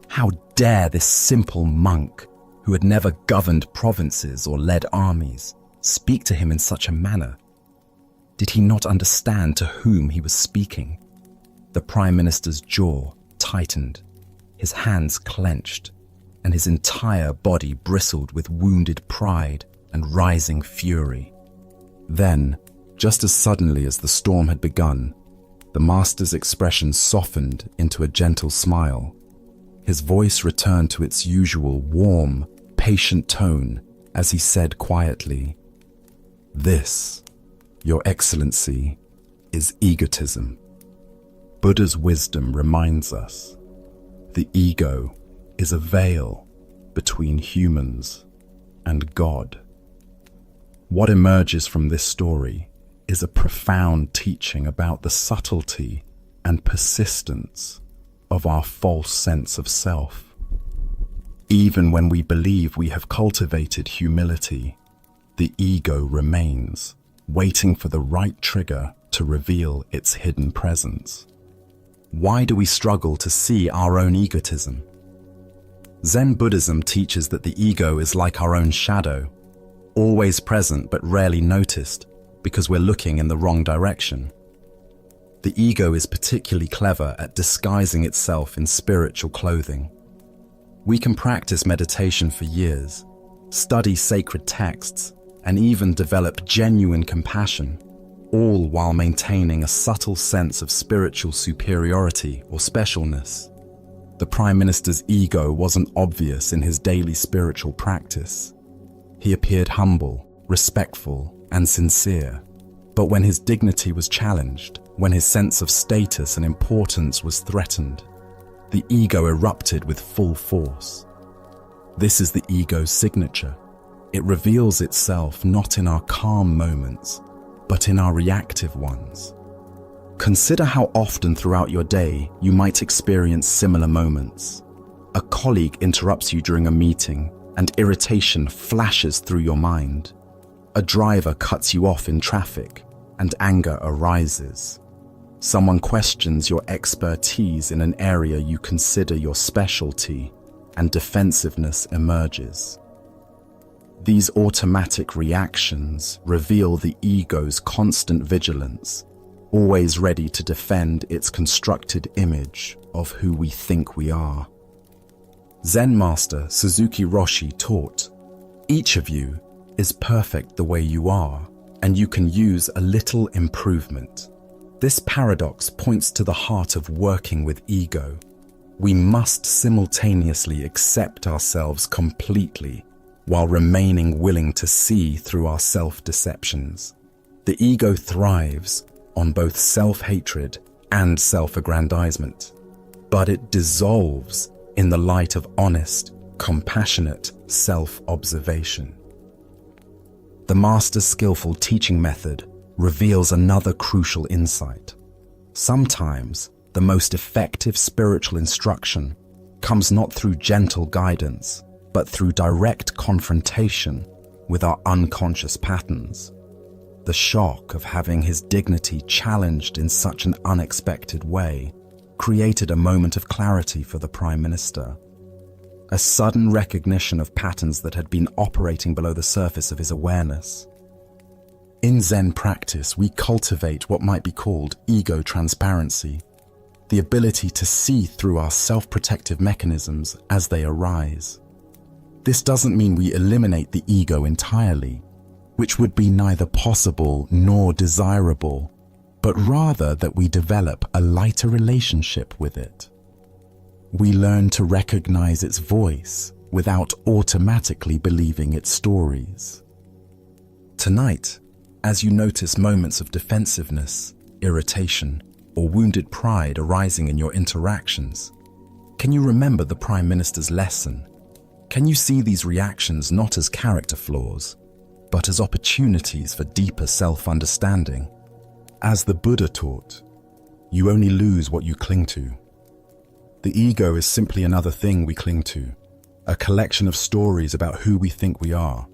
How dare this simple monk, who had never governed provinces or led armies, speak to him in such a manner? Did he not understand to whom he was speaking? The Prime Minister's jaw tightened, his hands clenched, and his entire body bristled with wounded pride and rising fury. Then, just as suddenly as the storm had begun, the master's expression softened into a gentle smile. His voice returned to its usual warm, patient tone as he said quietly, "This, Your Excellency, is egotism." Buddha's wisdom reminds us the ego is a veil between humans and God. What emerges from this story is a profound teaching about the subtlety and persistence of our false sense of self. Even when we believe we have cultivated humility, the ego remains, waiting for the right trigger to reveal its hidden presence. Why do we struggle to see our own egotism? Zen Buddhism teaches that the ego is like our own shadow, always present but rarely noticed because we're looking in the wrong direction. The ego is particularly clever at disguising itself in spiritual clothing. We can practice meditation for years, study sacred texts, and even develop genuine compassion, all while maintaining a subtle sense of spiritual superiority or specialness. The Prime Minister's ego wasn't obvious in his daily spiritual practice. He appeared humble, respectful, and sincere. But when his dignity was challenged, when his sense of status and importance was threatened, the ego erupted with full force. This is the ego's signature. It reveals itself not in our calm moments, but in our reactive ones. Consider how often throughout your day you might experience similar moments. A colleague interrupts you during a meeting, and irritation flashes through your mind. A driver cuts you off in traffic, and anger arises. Someone questions your expertise in an area you consider your specialty, and defensiveness emerges. These automatic reactions reveal the ego's constant vigilance, always ready to defend its constructed image of who we think we are. Zen master Suzuki Roshi taught, "Each of you is perfect the way you are, and you can use a little improvement." This paradox points to the heart of working with ego. We must simultaneously accept ourselves completely while remaining willing to see through our self-deceptions. The ego thrives on both self-hatred and self-aggrandizement, but it dissolves in the light of honest, compassionate self-observation. The master's skillful teaching method reveals another crucial insight. Sometimes the most effective spiritual instruction comes not through gentle guidance, but through direct confrontation with our unconscious patterns. The shock of having his dignity challenged in such an unexpected way created a moment of clarity for the Prime Minister. A sudden recognition of patterns that had been operating below the surface of his awareness. In Zen practice, we cultivate what might be called ego transparency, the ability to see through our self-protective mechanisms as they arise. This doesn't mean we eliminate the ego entirely, which would be neither possible nor desirable, but rather that we develop a lighter relationship with it. We learn to recognize its voice without automatically believing its stories. Tonight, as you notice moments of defensiveness, irritation, or wounded pride arising in your interactions, can you remember the Prime Minister's lesson? Can you see these reactions not as character flaws, but as opportunities for deeper self-understanding? As the Buddha taught, you only lose what you cling to. The ego is simply another thing we cling to, a collection of stories about who we think we are.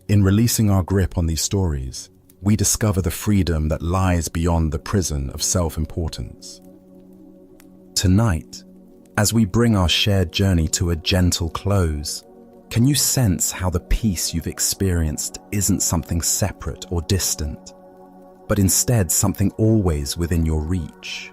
In releasing our grip on these stories, we discover the freedom that lies beyond the prison of self-importance. Tonight, as we bring our shared journey to a gentle close, can you sense how the peace you've experienced isn't something separate or distant, but instead something always within your reach?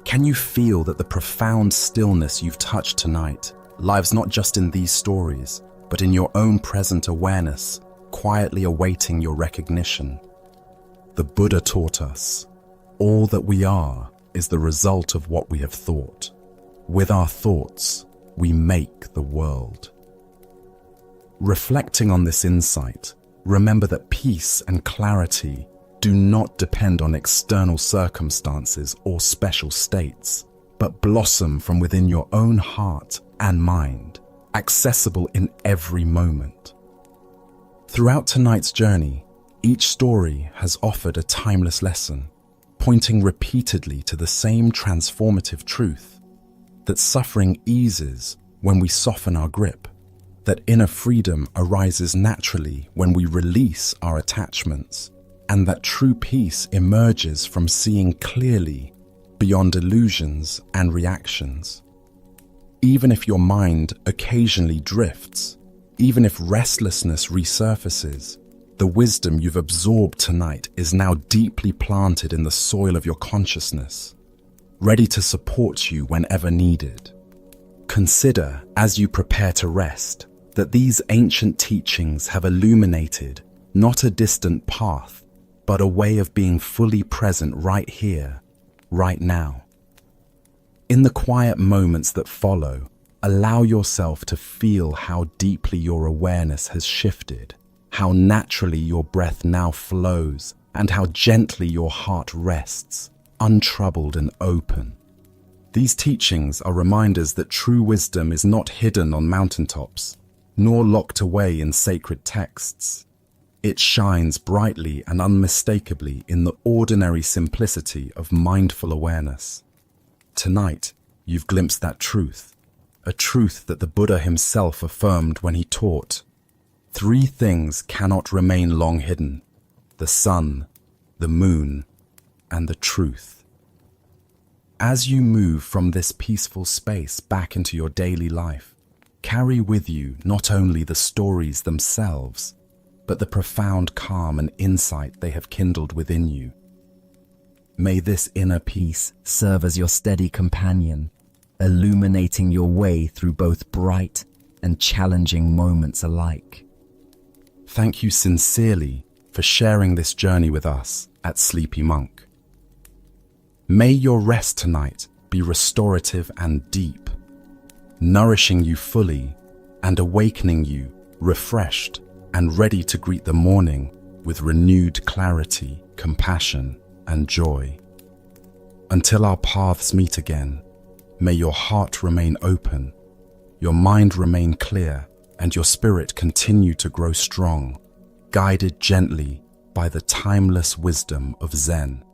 Can you feel that the profound stillness you've touched tonight lives not just in these stories, but in your own present awareness, quietly awaiting your recognition? The Buddha taught us, all that we are is the result of what we have thought. With our thoughts, we make the world. Reflecting on this insight, remember that peace and clarity do not depend on external circumstances or special states, but blossom from within your own heart and mind, accessible in every moment. Throughout tonight's journey, each story has offered a timeless lesson, pointing repeatedly to the same transformative truth, that suffering eases when we soften our grip, that inner freedom arises naturally when we release our attachments, and that true peace emerges from seeing clearly beyond illusions and reactions. Even if your mind occasionally drifts, even if restlessness resurfaces, the wisdom you've absorbed tonight is now deeply planted in the soil of your consciousness, ready to support you whenever needed. Consider, as you prepare to rest, that these ancient teachings have illuminated not a distant path, but a way of being fully present right here, right now. In the quiet moments that follow, allow yourself to feel how deeply your awareness has shifted, how naturally your breath now flows, and how gently your heart rests, untroubled and open. These teachings are reminders that true wisdom is not hidden on mountaintops, nor locked away in sacred texts. It shines brightly and unmistakably in the ordinary simplicity of mindful awareness. Tonight, you've glimpsed that truth, a truth that the Buddha himself affirmed when he taught. 3 things cannot remain long hidden: the sun, the moon, and the truth. As you move from this peaceful space back into your daily life, carry with you not only the stories themselves, but the profound calm and insight they have kindled within you. May this inner peace serve as your steady companion, illuminating your way through both bright and challenging moments alike. Thank you sincerely for sharing this journey with us at Sleepy Monk. May your rest tonight be restorative and deep, nourishing you fully and awakening you refreshed and ready to greet the morning with renewed clarity, compassion, and joy. Until our paths meet again, may your heart remain open, your mind remain clear, and your spirit continue to grow strong, guided gently by the timeless wisdom of Zen.